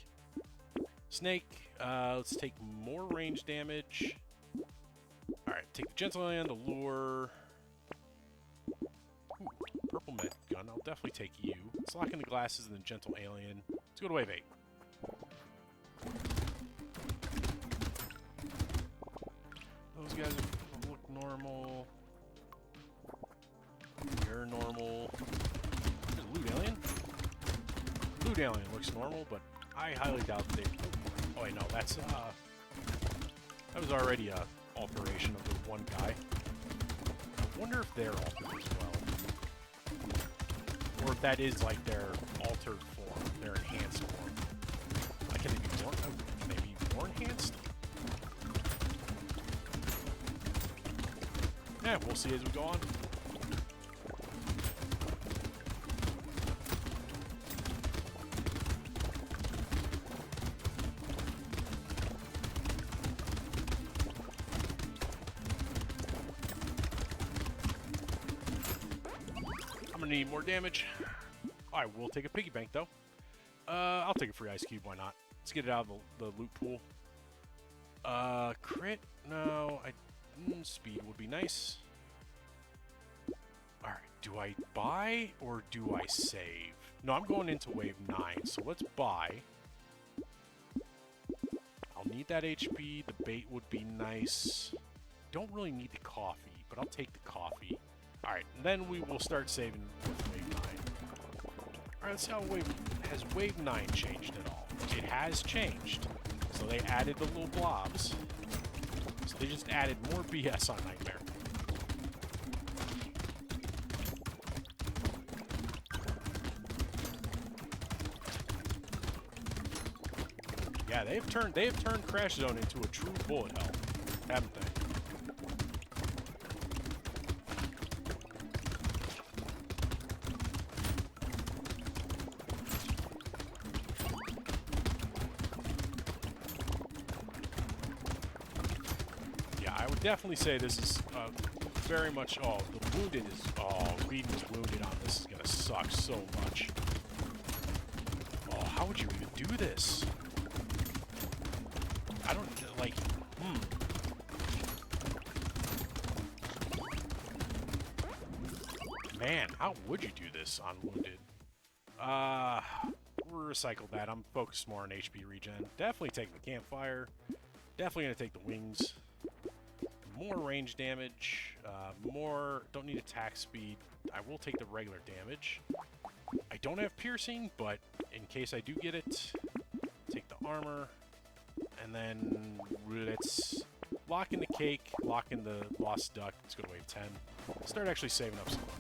Snake, let's take more range damage. All right, take the gentle alien, the lure. Ooh, purple med gun. I'll definitely take you. Let's lock in the glasses and the gentle alien. Let's go to wave 8. Those guys look normal. You're normal. There's a loot alien. Loot alien looks normal, but I highly doubt they... Oh wait, no, that's that was already a alteration of the one guy. I wonder if they're altered as well, or if that is like their altered form, their enhanced form. Like, can they be more? Oh, maybe more enhanced? Yeah, we'll see as we go on. I'm gonna need more damage. I will take a piggy bank though. I'll take a free ice cube. Why not? Let's get it out of the loot pool. Crit? No, speed would be nice. Alright, do I buy or do I save? No, I'm going into wave 9, so let's buy. I'll need that HP. The bait would be nice. Don't really need the coffee, but I'll take the coffee. Alright, then we will start saving with wave 9. Alright, let's see how has wave 9 changed at all? It has changed. So they added the little blobs. So they just added more BS on Nightmare. Yeah, they have turned crashzone into a true bullet hell, haven't they? Definitely say this is very much... Oh, the wounded is... Oh, Reedon is wounded on this is going to suck so much. Oh, how would you even do this? I don't... Like... Man, how would you do this on wounded? We'll recycle that. I'm focused more on HP regen. Definitely take the campfire. Definitely going to take the wings. more range damage, more, don't need attack speed. I will take the regular damage. I don't have piercing, but in case I do get it, take the armor, and then let's lock in the cake, lock in the lost duck. Let's go to wave 10. Start actually saving up some money.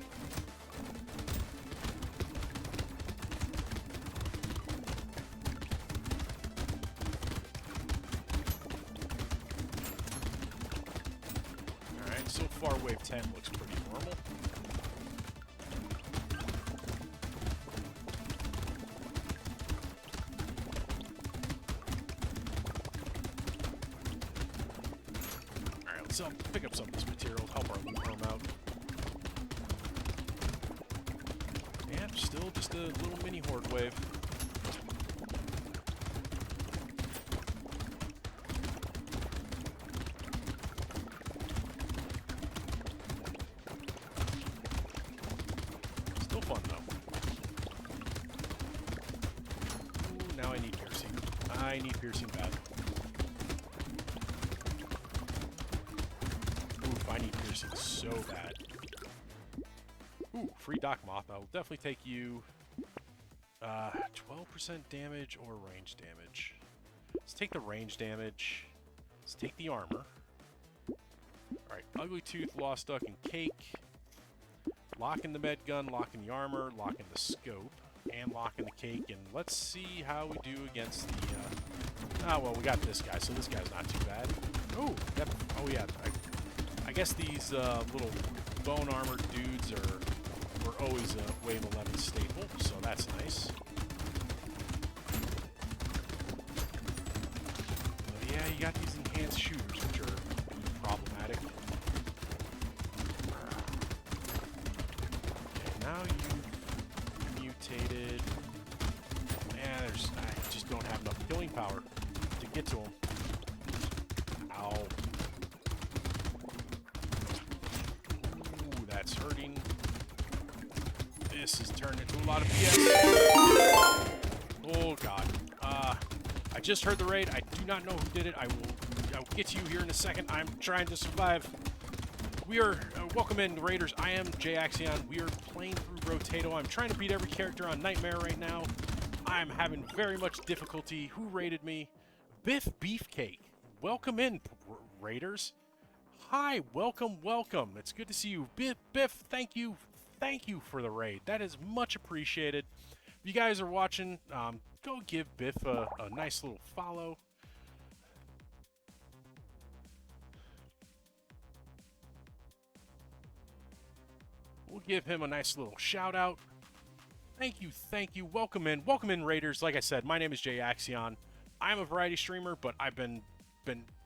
Alright, so far wave 10 looks pretty normal. So pick up some of this material, help our loot roam out. Yeah, still just a little mini horde wave. Still fun though. Ooh, now I need piercing. I need piercing bad. I need piercing so bad. Ooh, free Doc Moth. I'll definitely take you 12% damage or range damage. Let's take the range damage. Let's take the armor. Alright, Ugly Tooth, Lost Duck, and Cake. Lock in the med gun, lock in the armor, lock in the scope, and lock in the cake. And let's see how we do against the... well, we got this guy, so this guy's not too bad. Ooh, yep. Oh yeah, I guess these little bone armored dudes were always a wave 11 staple, so that's nice. But yeah, you got these enhanced shooters, which are problematic. Okay, now you've mutated. Man, I just don't have enough killing power to get to them. Ow. That's hurting. This has turned into a lot of BS. Oh god. I just heard the raid. I do not know who did it. I'll get to you here in a second. I'm trying to survive. We are welcome in, Raiders. I am Jaxion. We are playing through Brotato. I'm trying to beat every character on Nightmare right now. I'm having very much difficulty. Who raided me? Biff Beefcake. Welcome in, Raiders. Hi, welcome, welcome. It's good to see you. Biff, thank you for the raid. That is much appreciated. If you guys are watching, go give Biff a nice little follow. We'll give him a nice little shout out. Thank you. Welcome in, Raiders. Like I said, my name is Jaxion. I'm a variety streamer, but I've been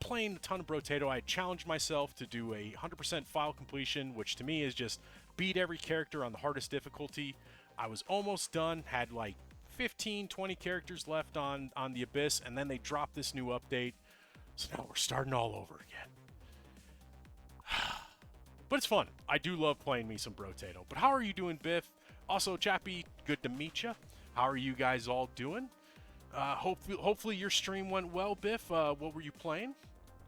playing a ton of Brotato. I challenged myself to do a 100% file completion, which to me is just beat every character on the hardest difficulty. I was almost done, had like 15, 20 characters left on the Abyss, and then they dropped this new update. So now we're starting all over again. But it's fun. I do love playing me some Brotato. But how are you doing, Biff? Also, Chappie, good to meet you. How are you guys all doing? Hopefully your stream went well, Biff. What were you playing?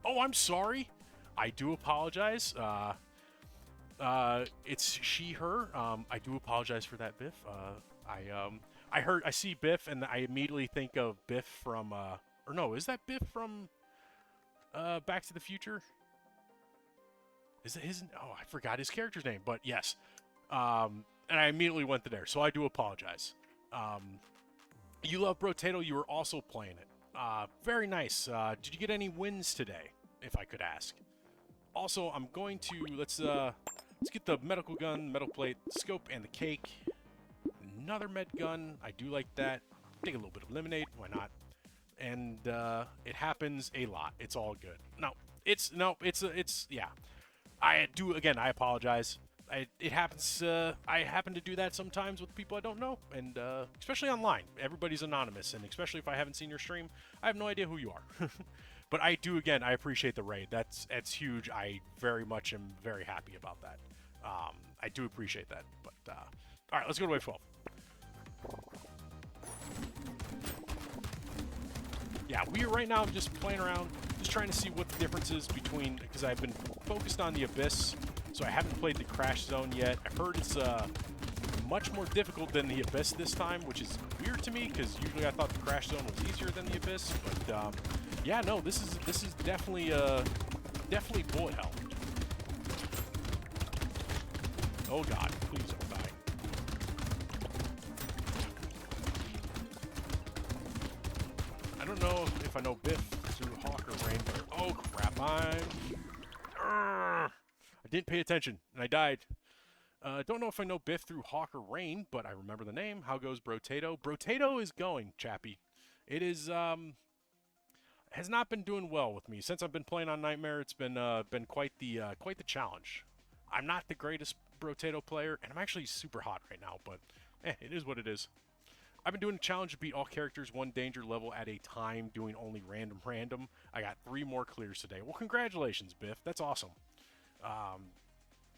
Oh, I'm sorry. I do apologize. It's she, her. I do apologize for that, Biff. I see Biff, and I immediately think of Biff from, or no, is that Biff from, Back to the Future? Is it his? Oh, I forgot his character's name, but yes. And I immediately went to there, so I do apologize. You love Brotato. You were also playing it. Very nice. Did you get any wins today, if I could ask? Also, I'm going to let's get the medical gun, metal plate, scope, and the cake. Another med gun. I do like that. Take a little bit of lemonade. Why not? And it happens a lot. It's all good. It's yeah. I apologize. It happens. I happen to do that sometimes with people I don't know, and especially online. Everybody's anonymous, and especially if I haven't seen your stream, I have no idea who you are. But I do, again, I appreciate the raid. That's huge. I very much am very happy about that. I do appreciate that. But all right, let's go to wave 12. Yeah, we are right now just playing around, just trying to see what the difference is between, because I've been focused on the Abyss, so I haven't played the Crash Zone yet. I've heard it's much more difficult than the Abyss this time, which is weird to me because usually I thought the Crash Zone was easier than the Abyss. But yeah, no, this is definitely bullet hell. Oh god, please don't die. I don't know if I know Biff through Hawk or Rain, but oh crap, I didn't pay attention and I died. Don't know if I know Biff through Hawk or Rain, but I remember the name. How goes Brotato? Brotato is going, chappy. It is has not been doing well with me since I've been playing on Nightmare. It's been quite the challenge. I'm not the greatest Brotato player, and I'm actually super hot right now, but it is what it is. I've been doing a challenge to beat all characters one danger level at a time, doing only random. I got 3 more clears today. Well, congratulations, Biff. That's awesome.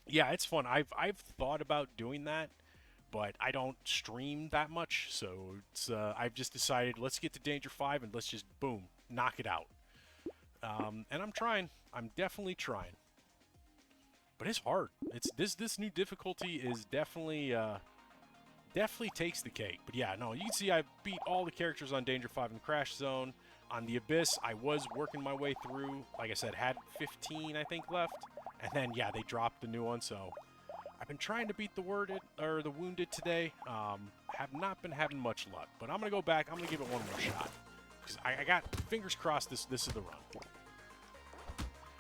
Yeah, it's fun. I've thought about doing that, but I don't stream that much, so it's I've just decided let's get to Danger 5 and let's just boom, knock it out. And I'm trying. I'm definitely trying. But it's hard. It's this new difficulty is definitely takes the cake. But yeah, no, you can see I beat all the characters on Danger 5 and Crash Zone. On the Abyss, I was working my way through. Like I said, had 15 I think left. And then yeah, they dropped the new one, so I've been trying to beat the Wounded today. Have not been having much luck, but I'm gonna go back. I'm gonna give it one more shot because I got fingers crossed. This is the run.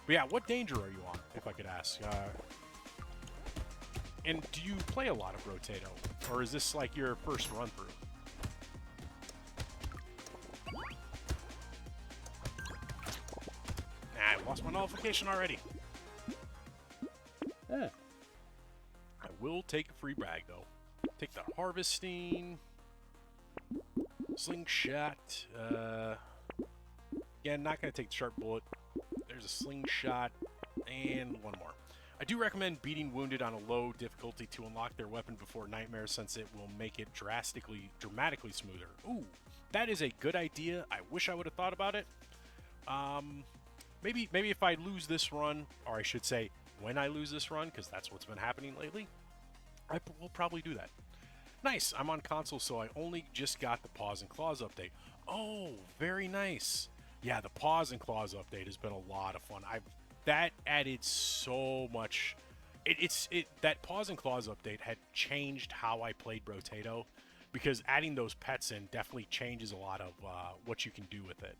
But yeah, what danger are you on, if I could ask? And do you play a lot of Brotato, or is this like your first run through? Nah, I lost my nullification already. I will take a free bag, though. Take the harvesting. Slingshot. Again, not going to take the sharp bullet. There's a slingshot. And one more. I do recommend beating Wounded on a low difficulty to unlock their weapon before Nightmare, since it will make it dramatically smoother. Ooh, that is a good idea. I wish I would have thought about it. Maybe if I lose this run, or I should say, when I lose this run, because that's what's been happening lately, I will probably do that. Nice. I'm on console, so I only just got the Paws and Claws update. Oh, very nice. Yeah, the Paws and Claws update has been a lot of fun. That added so much. That Paws and Claws update had changed how I played Brotato, because adding those pets in definitely changes a lot of what you can do with it,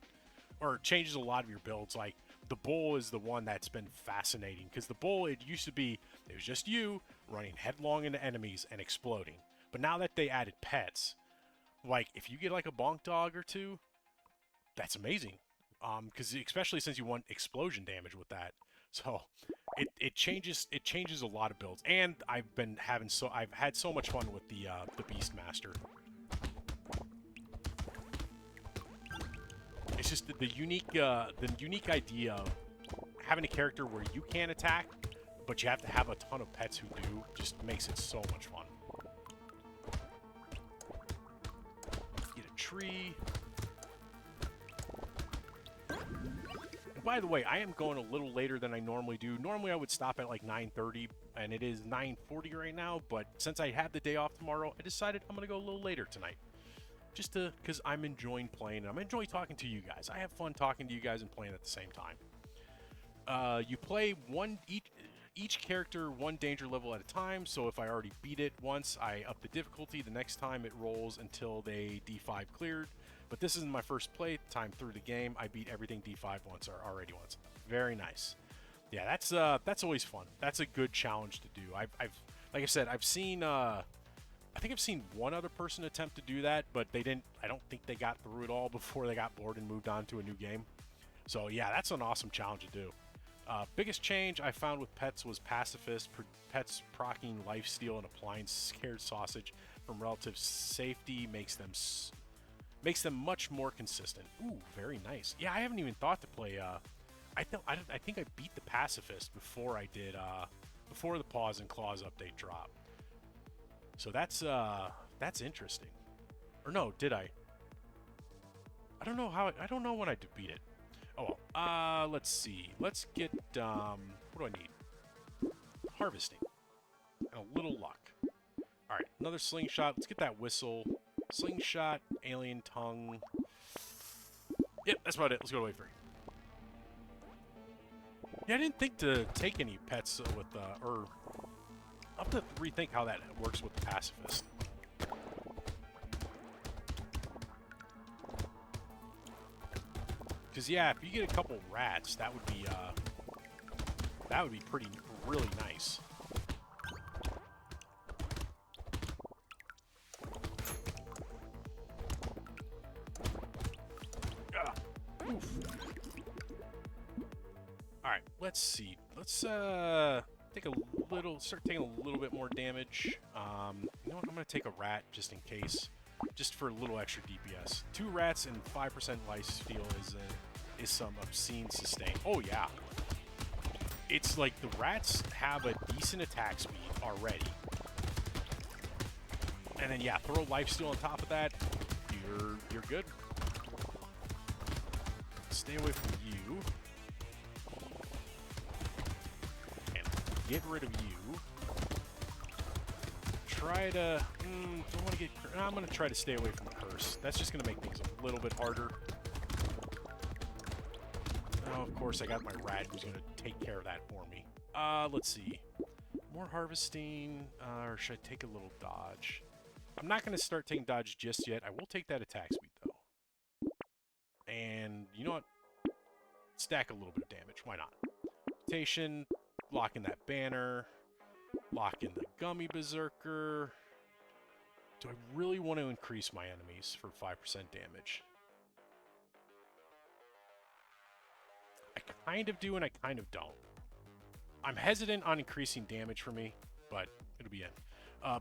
or changes a lot of your builds. Like the bull is the one that's been fascinating, because the bull, it used to be it was just you running headlong into enemies and exploding. But now that they added pets, like if you get like a bonk dog or two, that's amazing. Because especially since you want explosion damage with that, so it changes a lot of builds. And I've had so much fun with the Beastmaster. It's just the unique idea of having a character where you can't attack, but you have to have a ton of pets who do. Just makes it so much fun. Get a tree. And by the way, I am going a little later than I normally do. Normally I would stop at like 9:30, and it is 9:40 right now. But since I have the day off tomorrow, I decided I'm gonna go a little later tonight. Just because I'm enjoying playing, and I'm enjoying talking to you guys. I have fun talking to you guys and playing at the same time. You play each character one danger level at a time, so if I already beat it once, I up the difficulty. The next time it rolls until they D5 cleared. But this isn't my first play time through the game. I beat everything D5 once, or already once. Very nice. Yeah, that's always fun. That's a good challenge to do. I've like I said, I've seen I think I've seen one other person attempt to do that, but they didn't. I don't think they got through it all before they got bored and moved on to a new game. So yeah, that's an awesome challenge to do. Biggest change I found with pets was pacifist. Pets proccing lifesteal and applying scared sausage from relative safety makes them much more consistent. Ooh, very nice. Yeah, I haven't even thought to play. I think I beat the pacifist before I did before the Paws and Claws update drop. So that's interesting. Or no, did I? I don't know when I beat it. Oh, well. Let's see. Let's get, what do I need? Harvesting. And a little luck. Alright, another slingshot. Let's get that whistle. Slingshot, alien tongue. Yep, that's about it. Let's go to wave 3. Yeah, I didn't think to take any pets with, or... I'll have to rethink how that works with the pacifist. Because, yeah, if you get a couple rats, that would be really nice. Alright, let's see. Let's, start taking a little bit more damage. You know what? I'm going to take a rat just in case. Just for a little extra DPS. 2 rats and 5% lifesteal is some obscene sustain. Oh, yeah. It's like the rats have a decent attack speed already. And then, yeah, throw lifesteal on top of that. You're good. Stay away from you. And get rid of you. Try to... don't want to get... I'm going to try to stay away from the curse. That's just going to make things a little bit harder. Oh, of course, I got my rat who's going to take care of that for me. Let's see. More harvesting, or should I take a little dodge? I'm not going to start taking dodge just yet. I will take that attack speed, though. And, you know what? Stack a little bit of damage. Why not? Rotation, lock in that banner, lock in the gummy berserker. Do I really want to increase my enemies for 5% damage? I kind of do and I kind of don't. I'm hesitant on increasing damage for me, but it'll be in.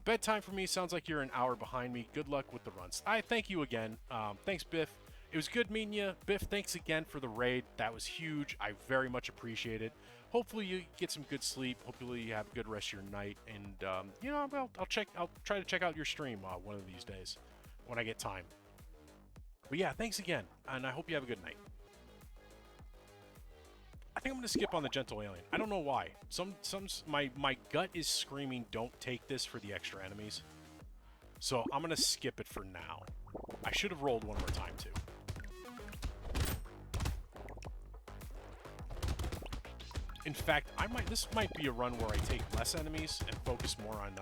Bedtime for me. Sounds like you're an hour behind me. Good luck with the runs. I thank you again. Thanks, Biff. It was good meeting you. Biff, thanks again for the raid. That was huge. I very much appreciate it. Hopefully you get some good sleep. Hopefully you have a good rest of your night. And, you know, I'll try to check out your stream one of these days when I get time. But yeah, thanks again. And I hope you have a good night. I think I'm going to skip on the Gentle Alien. I don't know why. My gut is screaming, don't take this for the extra enemies. So I'm going to skip it for now. I should have rolled one more time, too. In fact, this might be a run where I take less enemies and focus more on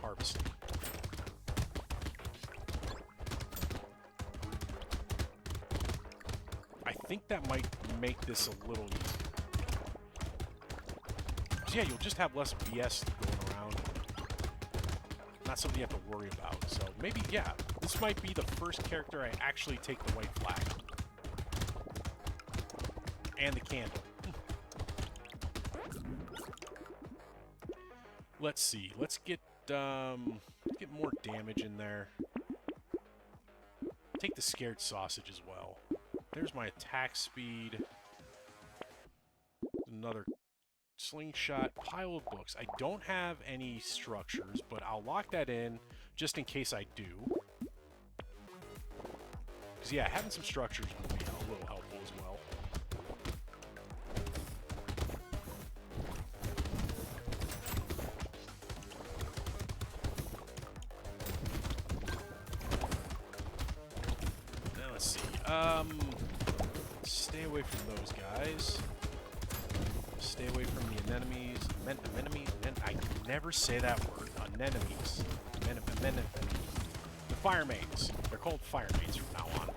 harvesting. I think that might make this a little easier. So yeah, you'll just have less BS going around. Not something you have to worry about. So maybe, yeah, this might be the first character I actually take the white flag. And the candle. Let's see. Let's get more damage in there. Take the scared sausage as well. There's my attack speed. Another slingshot. Pile of books. I don't have any structures, but I'll lock that in just in case I do. Because, yeah, having some structures would be a little helpful as well. Now, let's see. Stay away from those guys. Stay away from the anemones. I can never say that word. Anemones. The fire maidens. They're called fire maidens from now on.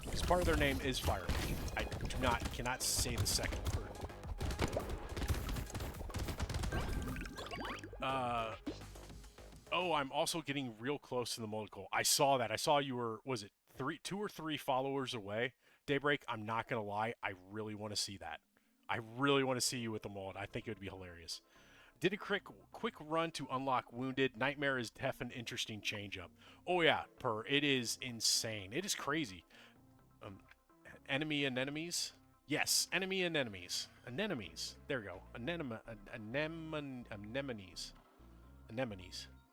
Because part of their name is fire maid. I cannot say the second word. Oh, I'm also getting real close to the mullet goal. I saw that. I saw you were, was it 2 or 3 followers away? Daybreak, I'm not going to lie. I really want to see that. I really want to see you with the mullet. I think it would be hilarious. Did a quick run to unlock Wounded. Nightmare is def an interesting change-up. Oh, yeah, it is insane. It is crazy. Enemy and enemies? Yes, enemy and enemies. Anemones. There we go. Anemones. Anemones.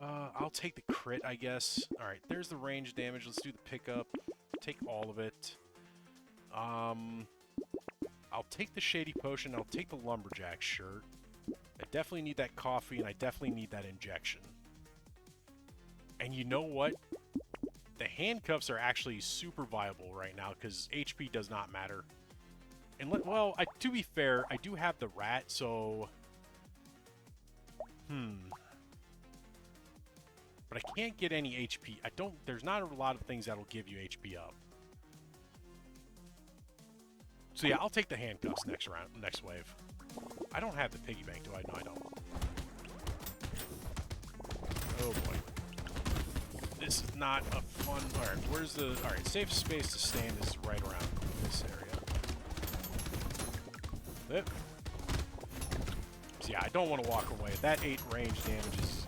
I'll take the crit, I guess. Alright, there's the range damage. Let's do the pickup. Take all of it. I'll take the Shady Potion. I'll take the Lumberjack shirt. I definitely need that coffee, and I definitely need that injection. And you know what? The handcuffs are actually super viable right now, because HP does not matter. And well, to be fair, I do have the rat, so... But I can't get any HP. There's not a lot of things that'll give you HP up. So yeah, I'll take the handcuffs next round, next wave. I don't have the piggy bank, do I? No, I don't. Oh boy. This is not a fun... Alright, where's the... Alright, safe space to stand is right around this area. Yep. So yeah, I don't want to walk away. That 8 range damage is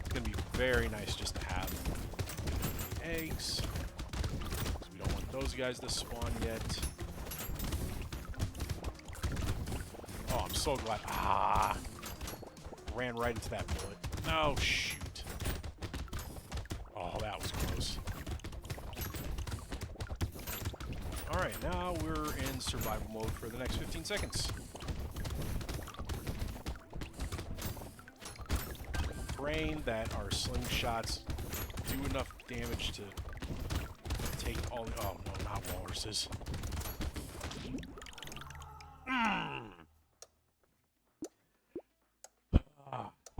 going to be very nice just to have. Eggs. We don't want those guys to spawn yet. Oh, I'm so glad. Ah! Ran right into that bullet. Oh, shoot. Oh, that was close. Alright, now we're in survival mode for the next 15 seconds. Praying that our slingshots do enough damage to take all the... Oh, no, not walruses.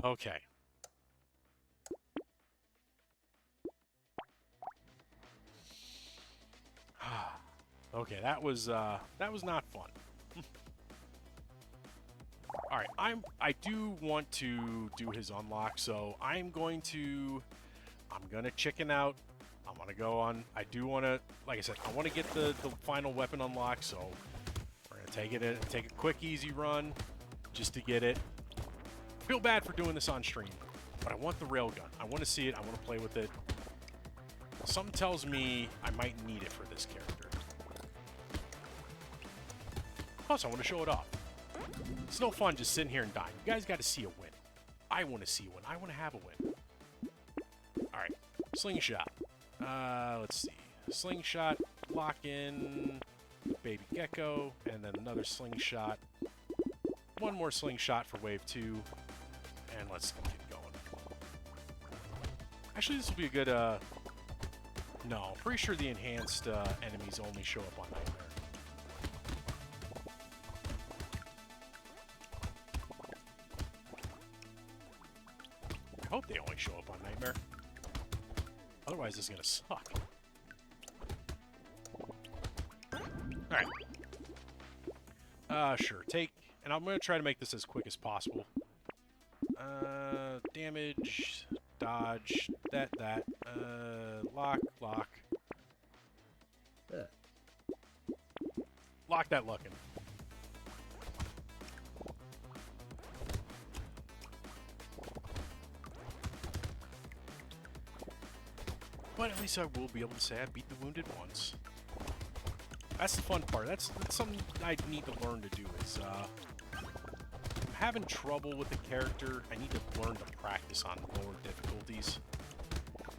Okay. Okay, that was not fun. All right, I do want to do his unlock, so I'm gonna chicken out. I'm gonna go on. I do want to, like I said, I want to get the final weapon unlock, so we're gonna take a quick, easy run just to get it. Feel bad for doing this on stream, but I want the railgun. I want to see it. I want to play with it. Something tells me I might need it for this character. Plus, I want to show it off. It's no fun just sitting here and dying. You guys got to see a win. I want to see one. I want to have a win. Alright. Slingshot. Let's see. Slingshot. Lock in. Baby Gecko. And then another slingshot. One more slingshot for wave 2. And let's get going. Actually, this will be a good, No, pretty sure the enhanced enemies only show up on Nightmare. I hope they only show up on Nightmare. Otherwise, this is gonna suck. Alright. Sure. And I'm gonna try to make this as quick as possible. Damage, dodge, that. Lock. Lock that looking. But at least I will be able to say I beat the wounded ones. That's the fun part. That's something I need to learn to do is, I'm having trouble with the character. I need to learn to practice on lower difficulties.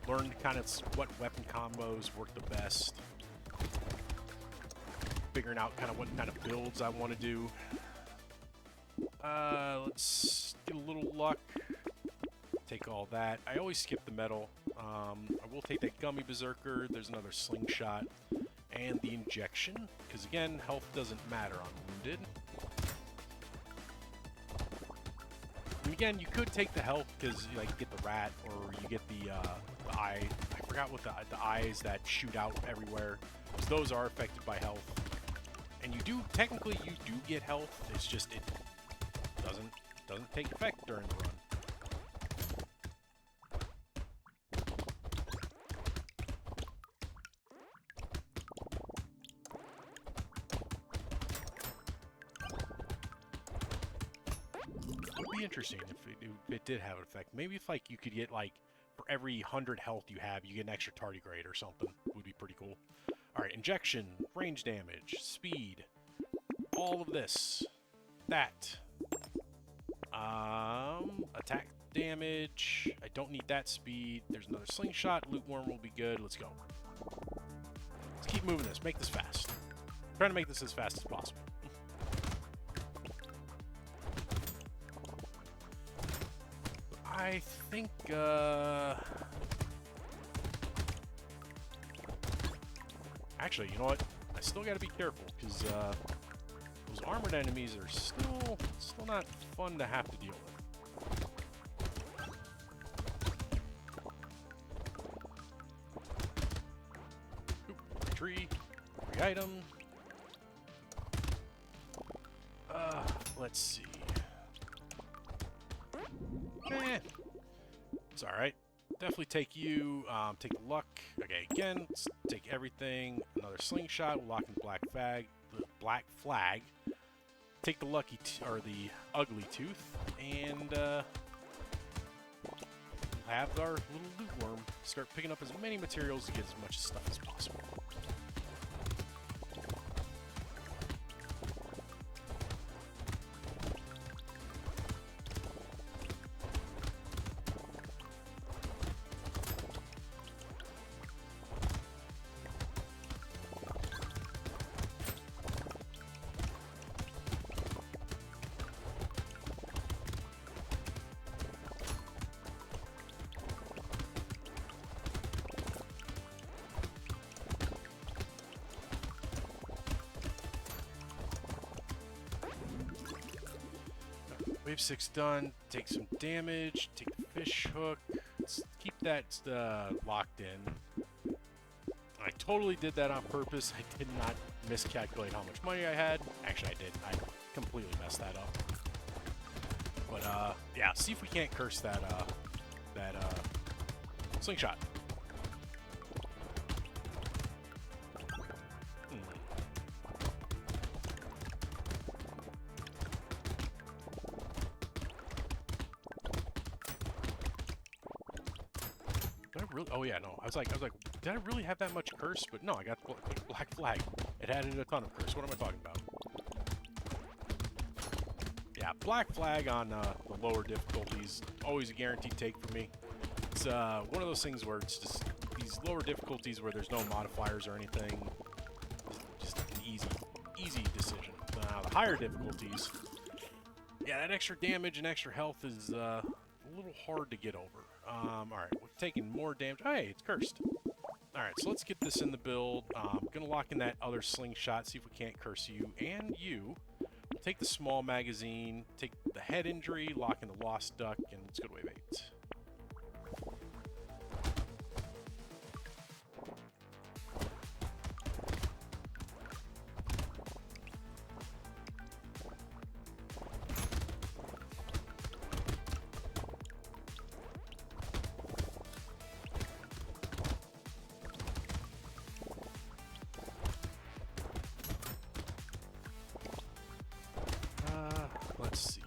Learn kind of what weapon combos work the best. Figuring out kind of what kind of builds I want to do. Let's get a little luck. Take all that. I always skip the metal. I will take that Gummy Berserker. There's another slingshot. And the injection. Because again, health doesn't matter on wounded. And again, you could take the health because you get the rat or you get the eye. I forgot what the eyes that shoot out everywhere. So those are affected by health. And you do get health. It's just it doesn't take effect during the run. Interesting if it did have an effect. Maybe if you could get for every 100 health you have, you get an extra tardigrade or something. Would be pretty cool. Alright, injection, range damage, speed, all of this. That. Attack damage. I don't need that speed. There's another slingshot. Loot worm will be good. Let's go. Let's keep moving this. Make this fast. I'm trying to make this as fast as possible. I think, actually, you know what? I still gotta be careful, because, those armored enemies are still not fun to have to deal with. Oop, tree, free item. Let's see. It's alright. Definitely take you. Take luck. Okay, again, let's take everything. Another slingshot. We'll lock in black flag. Take the lucky or the ugly tooth, and have our little loot worm start picking up as many materials to get as much stuff as possible. Wave 6 done. Take some damage. Take the fish hook. Let's keep that locked in. I totally did that on purpose. I did not miscalculate how much money I had. Actually, I did. I completely messed that up. But yeah, see if we can't curse that slingshot. Oh yeah, no. I was like, did I really have that much curse? But no, I got black flag. It added a ton of curse. What am I talking about? Yeah, black flag on the lower difficulties, always a guaranteed take for me. It's one of those things where it's just these lower difficulties where there's no modifiers or anything. Just an easy decision. The higher difficulties, yeah, that extra damage and extra health is a little hard to get over. Alright, we're taking more damage. Oh, hey, it's cursed. Alright, so let's get this in the build. Gonna lock in that other slingshot, see if we can't curse you. And you. Take the small magazine, take the head injury, lock in the lost duck, and let's go to wave 8. Let's see.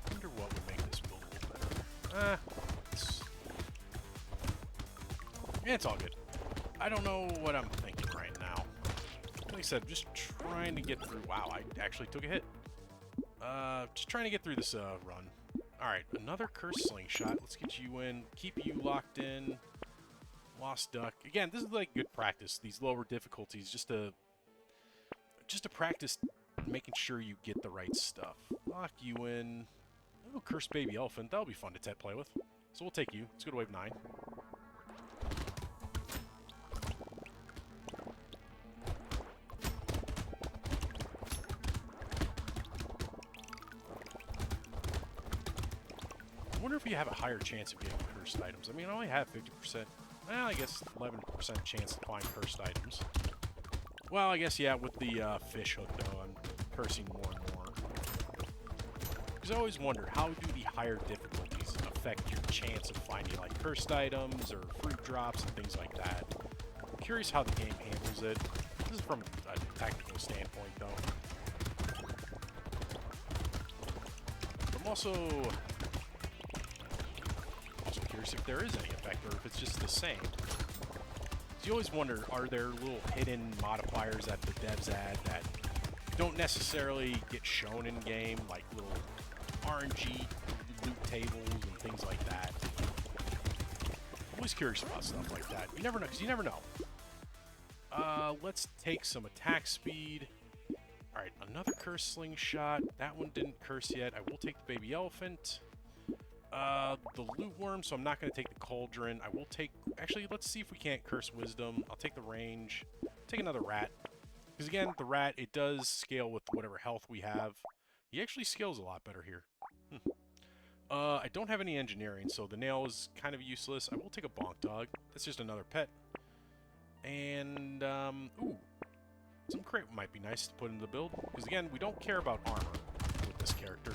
I wonder what would make this build a little better. It's all good. I don't know what I'm thinking right now. Like I said, just trying to get through. Wow, I actually took a hit. Just trying to get through this run. Alright, another curse slingshot. Let's get you in. Keep you locked in. Lost duck. Again, this is like good practice. These lower difficulties, just to practice making sure you get the right stuff. Lock you in. Oh, cursed baby elephant. That'll be fun to play with. So we'll take you. Let's go to wave 9. I wonder if you have a higher chance of getting cursed items. I mean, I only have 50%. Well, I guess 11% chance to find cursed items. Well, I guess, yeah, with the fish hook, though, I'm cursing more and more. Because I always wondered, how do the higher difficulties affect your chance of finding, like, cursed items or fruit drops and things like that? I'm curious how the game handles it. This is from a technical standpoint, though. also curious if there is any effect or if it's just the same. So you always wonder, are there little hidden modifiers that the devs add that don't necessarily get shown in game, like little RNG loot tables and things like that. Always curious about stuff like that. You never know, because you never know. Let's take some attack speed. Alright, another curse slingshot. That one didn't curse yet. I will take the baby elephant. The loot worm, so I'm not going to take the cauldron. I will take... Actually, let's see if we can't curse wisdom. I'll take the range. Take another rat. Because again, the rat, it does scale with whatever health we have. He actually scales a lot better here. I don't have any engineering, so the nail is kind of useless. I will take a bonk dog. That's just another pet. And, ooh. Some crate might be nice to put into the build. Because again, we don't care about armor with this character.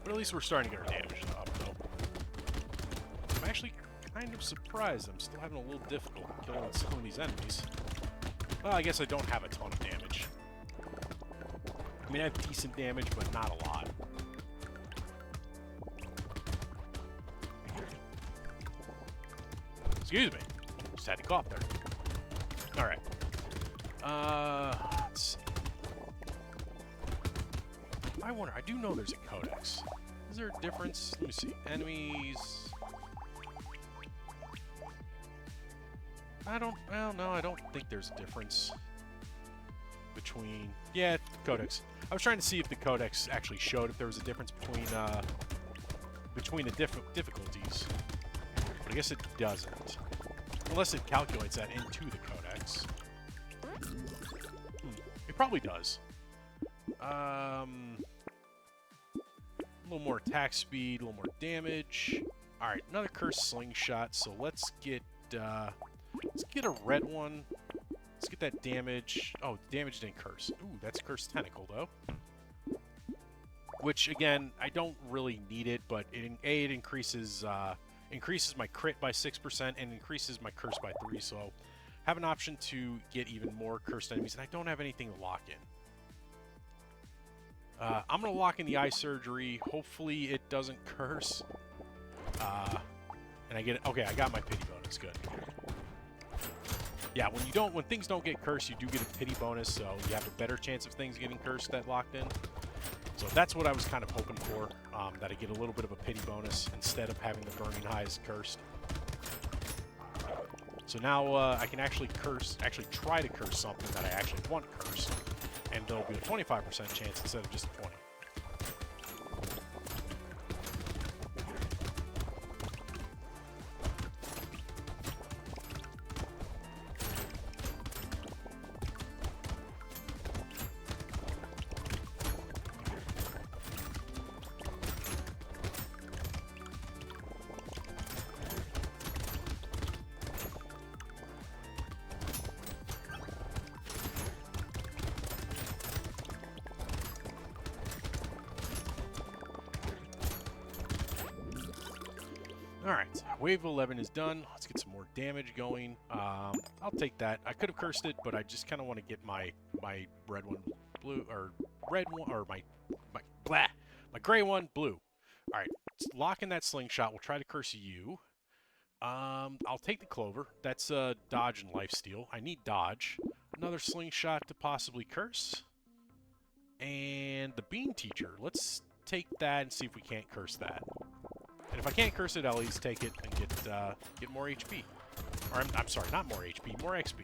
But at least we're starting to get our damage up, though. I'm actually kind of surprised I'm still having a little difficulty killing some of these enemies. Well, I guess I don't have a ton of damage. I mean, I have decent damage, but not a lot. Excuse me. Just had to cough there. Alright. Let's see. I wonder, I do know there's a codex. Is there a difference? Let me see. Enemies... well, no, I don't think there's a difference between... Yeah, codex. I was trying to see if the codex actually showed if there was a difference between the difficulties. But I guess it doesn't. Unless it calculates that into the codex. It probably does. A little more attack speed, a little more damage. Alright, another cursed slingshot, so let's get a red one. Let's get that damage. Oh, damage didn't curse. Ooh, that's cursed tentacle, though. Which, again, I don't really need it, but it increases my crit by 6% and increases my curse by 3, so I have an option to get even more cursed enemies, and I don't have anything to lock in. I'm going to lock in the eye surgery. Hopefully it doesn't curse. And I get it. Okay, I got my pity bonus. Good. Yeah, when things don't get cursed, you do get a pity bonus, so you have a better chance of things getting cursed that locked in. So that's what I was kind of hoping for, that I get a little bit of a pity bonus instead of having the burning eyes cursed. So now I can actually try to curse something that I actually want cursed, and there'll be a 25% chance instead of just a 20. Alright, wave 11 is done. Let's get some more damage going. I'll take that. I could have cursed it, but I just kind of want to get my red one blue, or red one, or my gray one blue. Alright, lock in that slingshot. We'll try to curse you. I'll take the clover. That's dodge and lifesteal. I need dodge. Another slingshot to possibly curse. And the bean teacher. Let's take that and see if we can't curse that. And if I can't curse it, I'll at least take it and get more HP. Or I'm sorry, not more HP, more XP.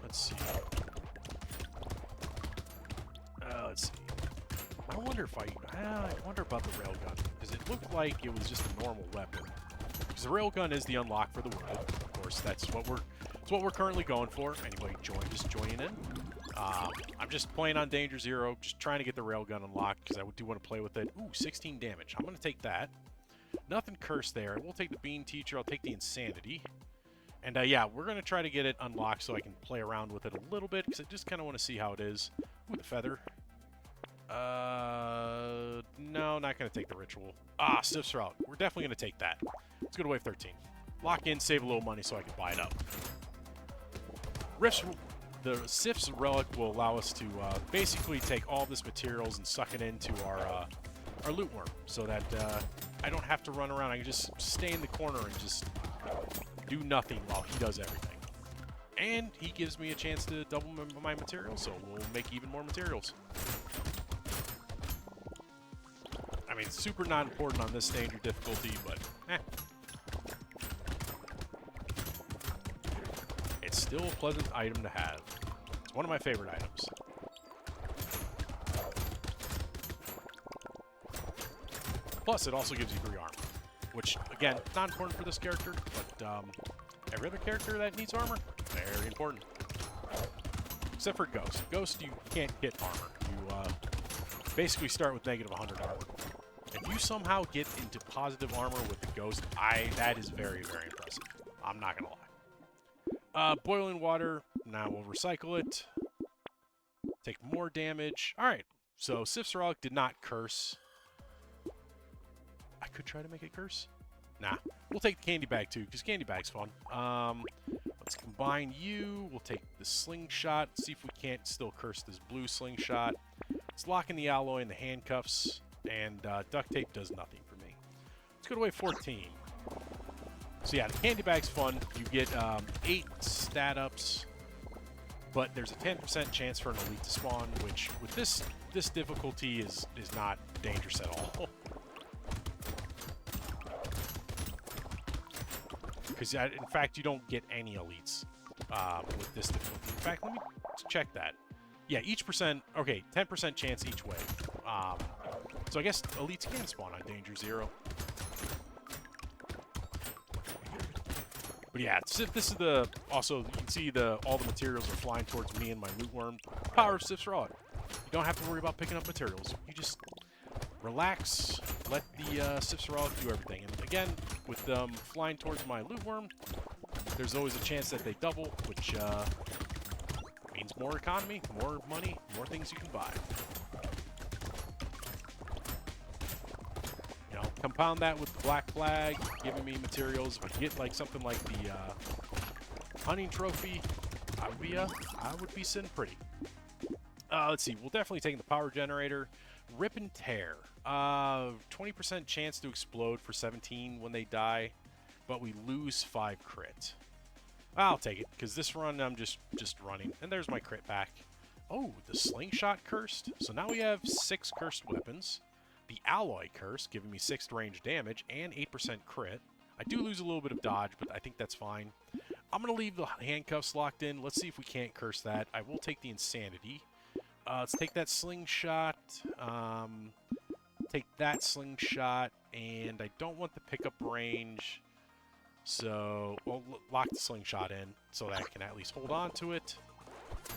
Let's see. Let's see. I wonder if I wonder about the railgun, because it looked like it was just a normal weapon. Because the railgun is the unlock for the world. Of course, that's what we're currently going for. Anybody just joining in? I'm just playing on Danger Zero, just trying to get the railgun unlocked because I do want to play with it. Ooh, 16 damage. I'm going to take that. Nothing cursed there. We'll take the Bean Teacher. I'll take the Insanity. And yeah, we're going to try to get it unlocked so I can play around with it a little bit because I just kind of want to see how it is. Ooh, the Feather. No, not going to take the Ritual. Ah, Sif's Relic. We're definitely going to take that. Let's go to wave 13. Lock in, save a little money so I can buy it up. The Sif's Relic will allow us to basically take all this materials and suck it into our loot worm so that I don't have to run around. I can just stay in the corner and just do nothing while he does everything. And he gives me a chance to double my materials, so we'll make even more materials. I mean, super not important on this danger difficulty, but it's still a pleasant item to have. It's one of my favorite items. Plus, it also gives you 3 armor, which, again, not important for this character, but every other character that needs armor, very important. Except for Ghost. Ghost, you can't get armor. You basically start with negative 100 armor. If you somehow get into positive armor with the Ghost, that is very, very impressive. I'm not going to lie. Boiling water. Now we'll recycle it. Take more damage. Alright, so Sif's Relic did not curse. I could try to make it curse. Nah, we'll take the Candy Bag too, because Candy Bag's fun. Let's combine you. We'll take the Slingshot. See if we can't still curse this blue Slingshot. Let's lock in the alloy and the handcuffs. And duct tape does nothing for me. Let's go to wave 14. So yeah, the Candy Bag's fun. You get 8 stat ups, but there's a 10% chance for an elite to spawn, which with this difficulty is not dangerous at all. Because in fact, you don't get any elites with this difficulty. In fact, let me check that. Yeah, each percent. Okay, 10% chance each way. So I guess elites can spawn on Danger Zero. But yeah, this is the also you can see all the materials are flying towards me and my loot worm. Power of Sif's Relic. You don't have to worry about picking up materials. You just relax, let the Sif's Relic do everything. And again, with them flying towards my loot worm, there's always a chance that they double, which means more economy, more money, more things you can buy. You know, compound that with the Black Flag, giving me materials. If I get like something like the hunting trophy, I would be sitting pretty. Let's see. We'll definitely take the power generator. Rip and Tear. 20% chance to explode for 17 when they die, but we lose 5 crit. I'll take it, because this run I'm just running. And there's my crit back. Oh, the Slingshot cursed. So now we have 6 cursed weapons. The Alloy curse, giving me 6 range damage and 8% crit. I do lose a little bit of dodge, but I think that's fine. I'm going to leave the handcuffs locked in. Let's see if we can't curse that. I will take the Insanity. Let's take that Slingshot. Take that Slingshot. And I don't want the pickup range. So we'll lock the Slingshot in so that I can at least hold on to it.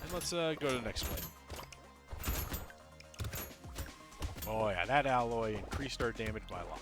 And let's go to the next one. Oh yeah, that alloy increased our damage by a lot.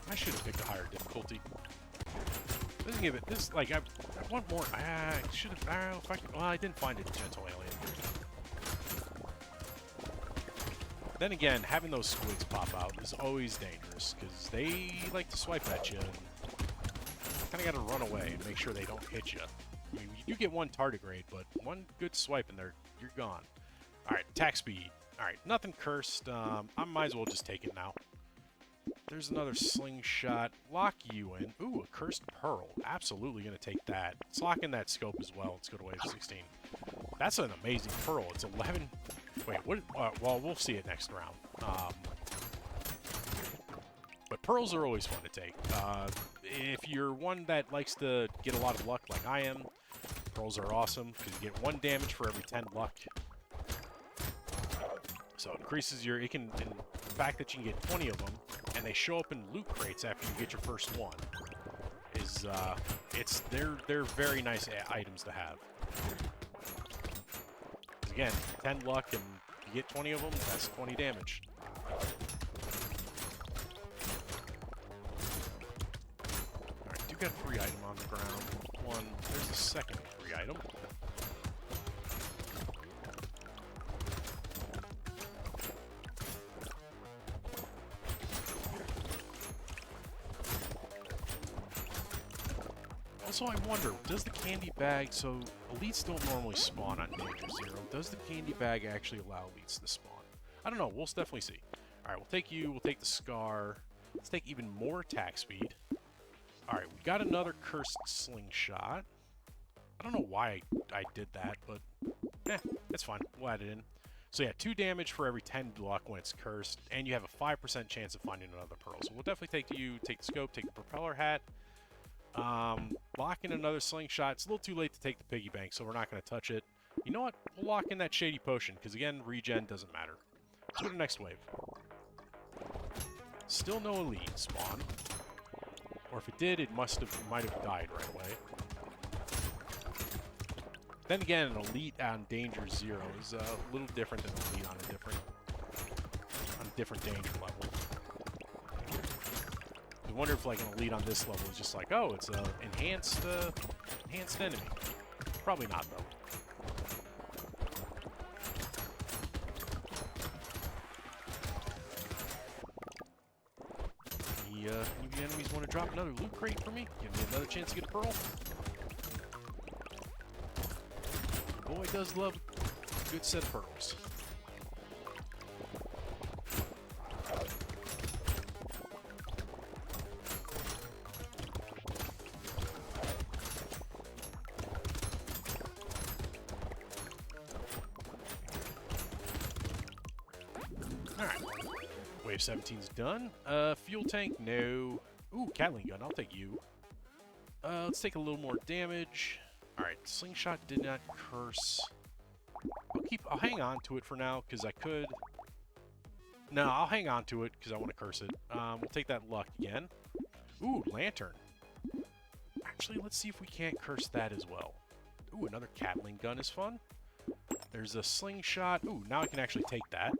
I should have picked a higher difficulty. Doesn't give it this. Like I want more. I should have. If I could, well, I didn't find it. Gentle Alien. Then again, having those squids pop out is always dangerous because they like to swipe at you. And kind of got to run away and make sure they don't hit you. I mean, you do get one tardigrade, but one good swipe and you're gone. All right, attack speed. All right, nothing cursed. I might as well just take it now. There's another slingshot. Lock you in. Ooh, a cursed pearl. Absolutely going to take that. Let's lock in that scope as well. Let's go to wave 16. That's an amazing pearl. It's 11. Wait, what? Well, we'll see it next round. But pearls are always fun to take. If you're one that likes to get a lot of luck like I am, pearls are awesome because you get 1 damage for every 10 luck. So it increases your... It can... And the fact that you can get 20 of them, and they show up in loot crates after you get your first one, is... They're very nice items to have. Again, 10 luck and you get 20 of them, that's 20 damage. Alright, do got a free item on the ground. One, there's a second free item. Also, I wonder, does the candy bag, so elites don't normally spawn on Danger Zero, does the candy bag actually allow elites to spawn? I don't know, we'll definitely see. Alright, we'll take you, we'll take the Scar, let's take even more attack speed. Alright, we got another cursed slingshot. I don't know why I did that, but it's fine, we'll add it in. So yeah, 2 damage for every 10 luck when it's cursed, and you have a 5% chance of finding another pearl. So we'll definitely take you, take the scope, take the propeller hat. Lock in another slingshot. It's a little too late to take the piggy bank, so we're not going to touch it. You know what? We'll lock in that shady potion, because again, regen doesn't matter. Let's go to the next wave. Still no elite spawn. Or if it did, it might have died right away. Then again, an elite on Danger Zero is a little different than an elite on a different danger level. I wonder if like an elite on this level is just like, oh, it's a enhanced enemy. Probably not though. Any of you enemies want to drop another loot crate for me? Give me another chance to get a pearl. Boy does love a good set of pearls. Alright. Wave 17's done. Fuel tank, no. Ooh, Gatling gun, I'll take you. Let's take a little more damage. Alright, slingshot did not curse. I'll hang on to it for now, because I could. No, I'll hang on to it, because I want to curse it. We'll take that luck again. Ooh, lantern. Actually, let's see if we can't curse that as well. Ooh, another Gatling gun is fun. There's a slingshot. Ooh, now I can actually take that.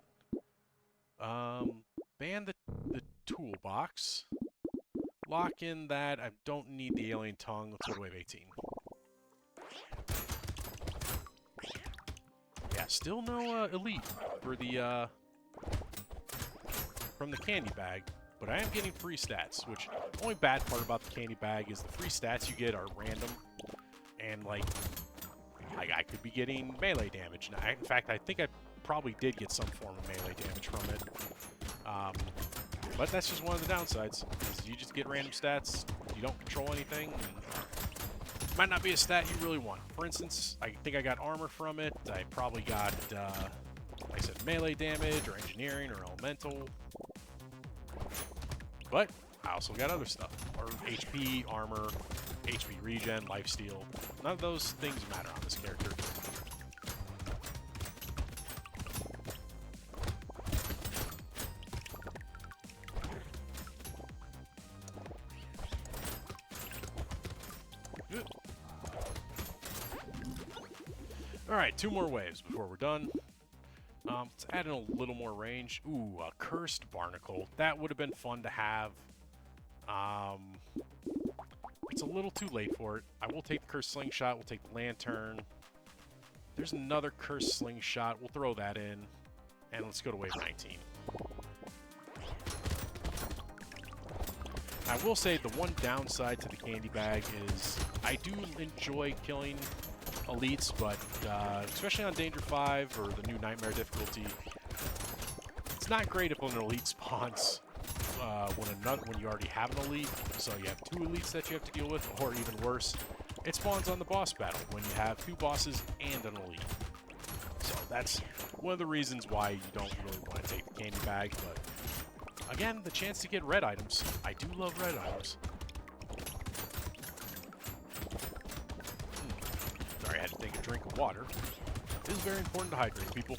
Ban the toolbox. Lock in that. I don't need the alien tongue. Let's go to wave 18. Yeah, still no elite for the from the candy bag, but I am getting free stats, which the only bad part about the candy bag is the free stats you get are random, and like I could be getting melee damage. Now, in fact, I think I probably did get some form of melee damage from it. But that's just one of the downsides, is you just get random stats, you don't control anything, and it might not be a stat you really want. For instance, I think I got armor from it, I probably got, like I said, melee damage, or engineering, or elemental. But I also got other stuff, or HP, armor, HP regen, lifesteal. None of those things matter on this character. Alright, 2 more waves before we're done. Let's add in a little more range. Ooh, a cursed barnacle. That would have been fun to have. It's a little too late for it. I will take the cursed slingshot. We'll take the lantern. There's another cursed slingshot. We'll throw that in. And let's go to wave 19. I will say the one downside to the candy bag is I do enjoy killing elites, but especially on Danger 5 or the new Nightmare difficulty, it's not great if an elite spawns when you already have an elite, so you have 2 elites that you have to deal with, or even worse, it spawns on the boss battle when you have 2 bosses and an elite. So that's one of the reasons why you don't really want to take the candy bag, but again, the chance to get red items. I do love red items. Sorry, I had to take a drink of water. It is very important to hydrate, people.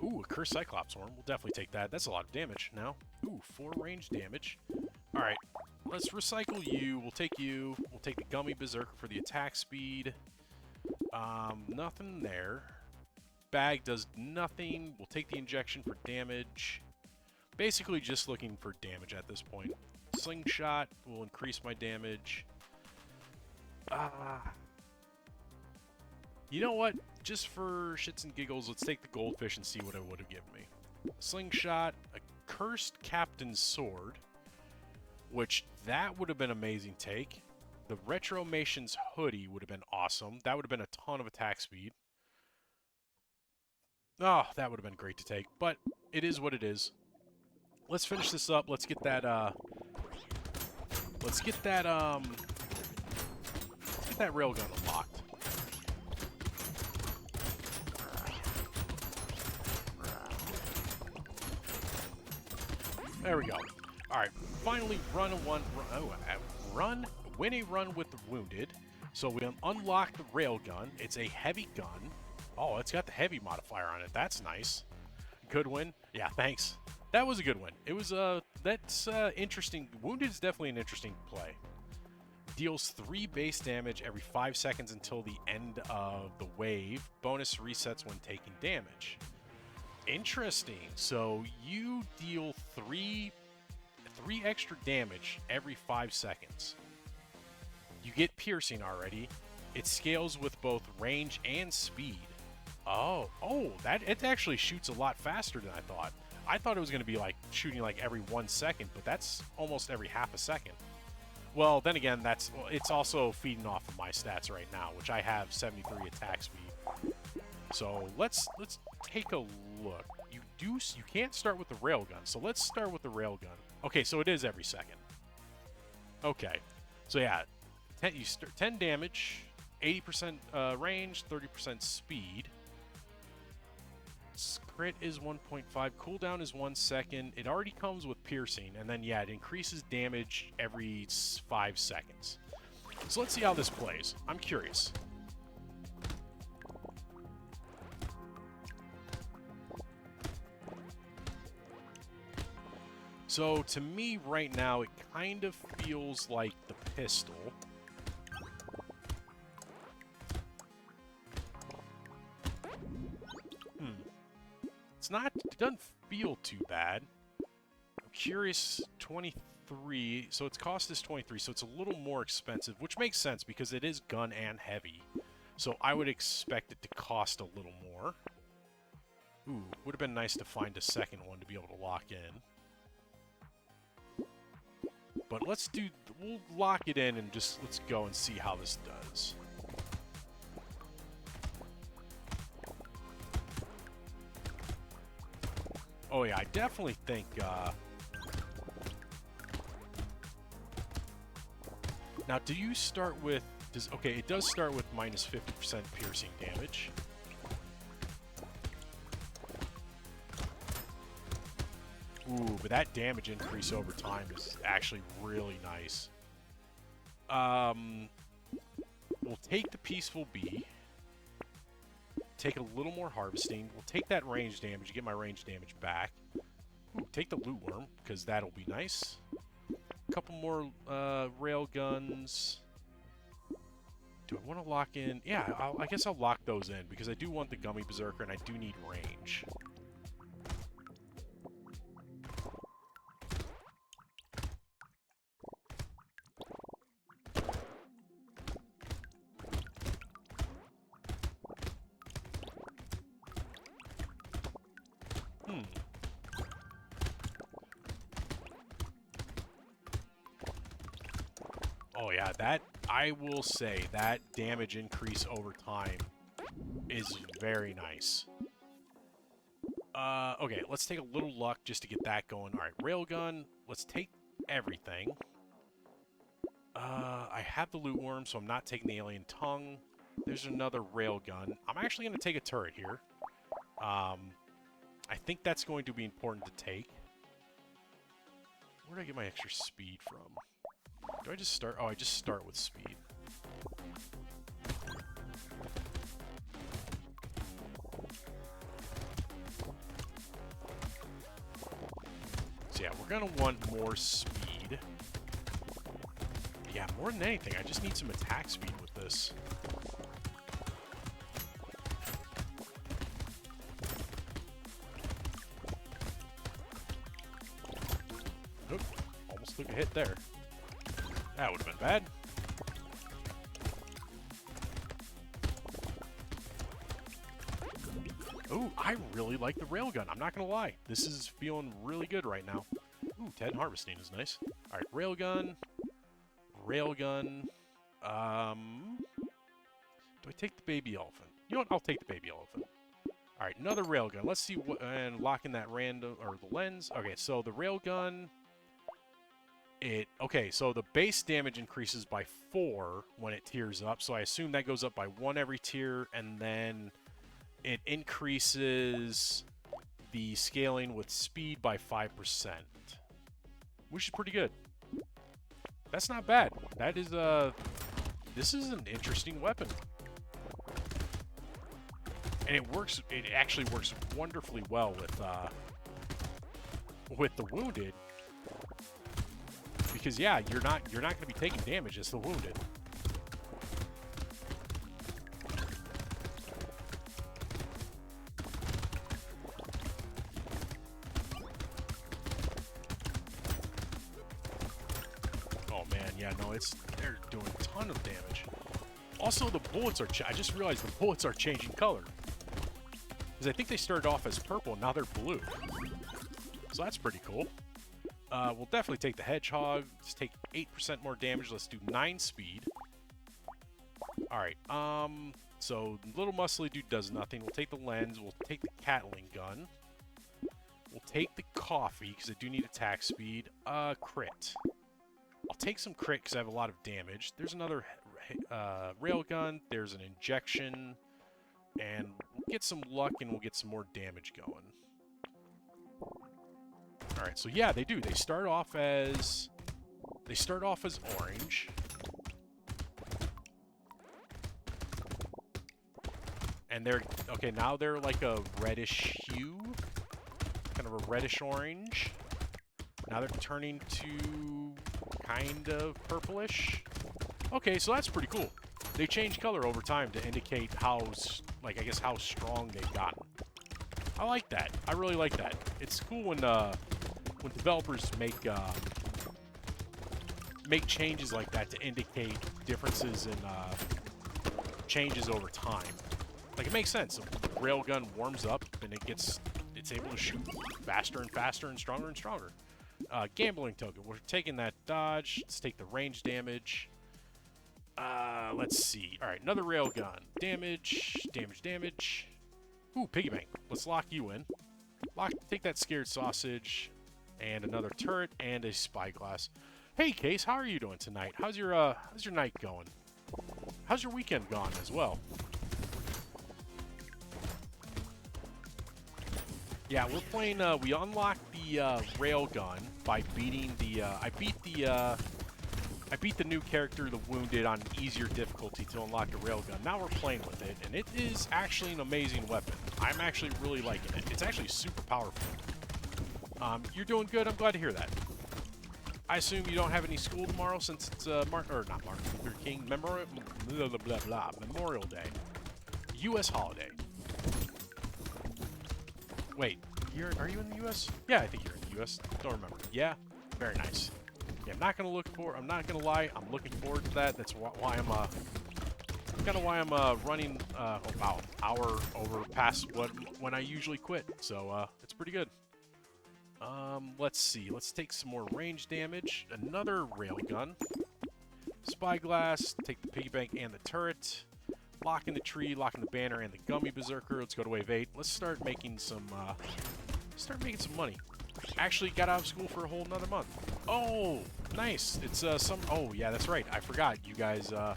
Ooh, a Cursed Cyclops Horn. We'll definitely take that. That's a lot of damage now. Ooh, 4 range damage. Alright, let's recycle you. We'll take you. We'll take the Gummy Berserker for the attack speed. Nothing there. Bag does nothing. We'll take the injection for damage. Basically just looking for damage at this point. Slingshot will increase my damage. You know what? Just for shits and giggles, let's take the goldfish and see what it would have given me. Slingshot, a Cursed Captain's Sword, which that would have been amazing take. The Retromation's Hoodie would have been awesome. That would have been a ton of attack speed. Oh, that would have been great to take, but it is what it is. Let's finish this up. Let's get that, railgun unlocked. There we go. Alright, finally win a run with the wounded. So we unlock the railgun. It's a heavy gun. Oh, it's got the heavy modifier on it. That's nice. Good win. Yeah, thanks. That was a good win. It was, that's interesting. Wounded is definitely an interesting play. Deals 3 base damage every 5 seconds until the end of the wave. Bonus resets when taking damage. Interesting. So you deal 3 extra damage every 5 seconds. You get piercing already. It scales with both range and speed. Oh, it actually shoots a lot faster than I thought. I thought it was going to be like shooting like every 1 second, but that's almost every half a second. Well, then again, it's also feeding off of my stats right now, which I have 73 attack speed. So let's take a look. You can't start with the railgun, so let's start with the railgun. Okay, so it is every second. Okay, so yeah, 10 damage, 80% range, 30% speed. Crit is 1.5. Cooldown is 1 second. It already comes with piercing, and then yeah, it increases damage every 5 seconds. So let's see how this plays. I'm curious. So, to me, right now, it kind of feels like the pistol. It doesn't feel too bad. I'm curious, 23, so its cost is 23, so it's a little more expensive, which makes sense because it is gun and heavy. So I would expect it to cost a little more. Ooh, would have been nice to find a second one to be able to lock in. But we'll lock it in and let's go and see how this does. Oh yeah, I definitely think, now do you start with, okay, it does start with minus 50% piercing damage. Ooh, but that damage increase over time is actually really nice. We'll take the Peaceful Bee. Take a little more harvesting. We'll take that range damage, get my range damage back. Ooh, take the Loot Worm, because that'll be nice. A couple more rail guns. Do I want to lock in? Yeah, I guess I'll lock those in because I do want the Gummy Berserker and I do need range. Oh yeah, that, I will say, that damage increase over time is very nice. Okay, let's take a little luck just to get that going. Alright, railgun, let's take everything. I have the loot worm, so I'm not taking the alien tongue. There's another railgun. I'm actually going to take a turret here. I think that's going to be important to take. Where did I get my extra speed from? Do I just start? Oh, I just start with speed. So yeah, we're gonna want more speed. Yeah, more than anything, I just need some attack speed with this. Oop, almost took a hit there. That would have been bad. Ooh, I really like the railgun. I'm not going to lie. This is feeling really good right now. Ooh, 10 harvesting is nice. All right, railgun. Railgun. Do I take the baby elephant? You know what? I'll take the baby elephant. All right, another railgun. Let's see what, and lock in that random, or the lens. Okay, so the railgun... Okay, so the base damage increases by 4 when it tiers up, so I assume that goes up by 1 every tier, and then it increases the scaling with speed by 5%, which is pretty good. That's not bad. That is, this is an interesting weapon. And it works, it actually works wonderfully well with the wounded. Because yeah, you're not going to be taking damage as the wounded. Oh man, yeah, no, they're doing a ton of damage. Also, the bullets are. I just realized the bullets are changing color. Because I think they started off as purple, and now they're blue. So that's pretty cool. We'll definitely take the hedgehog. Let's take 8% more damage. Let's do 9 speed. Alright, so little muscly dude does nothing. We'll take the lens. We'll take the Catling gun. We'll take the coffee, because I do need attack speed. Crit. I'll take some crit, because I have a lot of damage. There's another railgun. There's an injection. And we'll get some luck, and we'll get some more damage going. Alright, so yeah, they do. They start off as orange. And they're okay, now they're like a reddish hue. Kind of a reddish orange. Now they're turning to kind of purplish. Okay, so that's pretty cool. They change color over time to indicate how, like, I guess how strong they've gotten. I like that. I really like that. It's cool when developers make changes like that to indicate differences in changes over time. Like, it makes sense. If the railgun warms up, and it's able to shoot faster and faster and stronger. Gambling token. We're taking that dodge. Let's take the range damage. Let's see. All right, another railgun. Damage. Ooh, piggy bank. Let's lock you in. Take that scared sausage. And another turret and a spyglass. Hey, Case, how are you doing tonight? How's your night going? How's your weekend gone as well? Yeah, we're playing. We unlocked the railgun by beating the. I beat the new character, the Wounded, on easier difficulty to unlock the railgun. Now we're playing with it, and it is actually an amazing weapon. I'm actually really liking it. It's actually super powerful. You're doing good. I'm glad to hear that. I assume you don't have any school tomorrow since it's not Martin Luther King Memorial Day, U.S. holiday. Wait, are you in the U.S.? Yeah, I think you're in the U.S. Don't remember. Yeah, very nice. Yeah, I'm not gonna lie, I'm looking forward to that. That's why I'm kind of why I'm running about an hour over past when I usually quit. So it's pretty good. Let's see. Let's take some more range damage. Another railgun. Spyglass. Take the piggy bank and the turret. Lock in the tree. Lock in the banner and the gummy berserker. Let's go to wave 8. Let's start making some. Money. Actually, got out of school for a whole another month. Oh, nice. It's some. Oh yeah, that's right. I forgot. You guys. I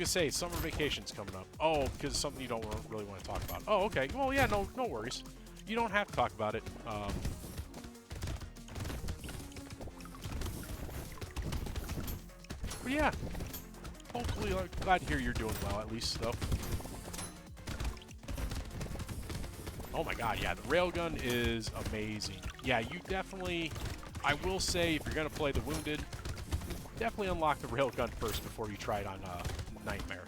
was gonna say summer vacation's coming up. Oh, because it's something you don't really want to talk about. Oh, okay. Well, yeah, no worries. You don't have to talk about it. But yeah, hopefully, I'm glad to hear you're doing well at least, though. Oh my God, yeah, the railgun is amazing. Yeah, you definitely. I will say, if you're gonna play the Wounded, definitely unlock the railgun first before you try it on Nightmare,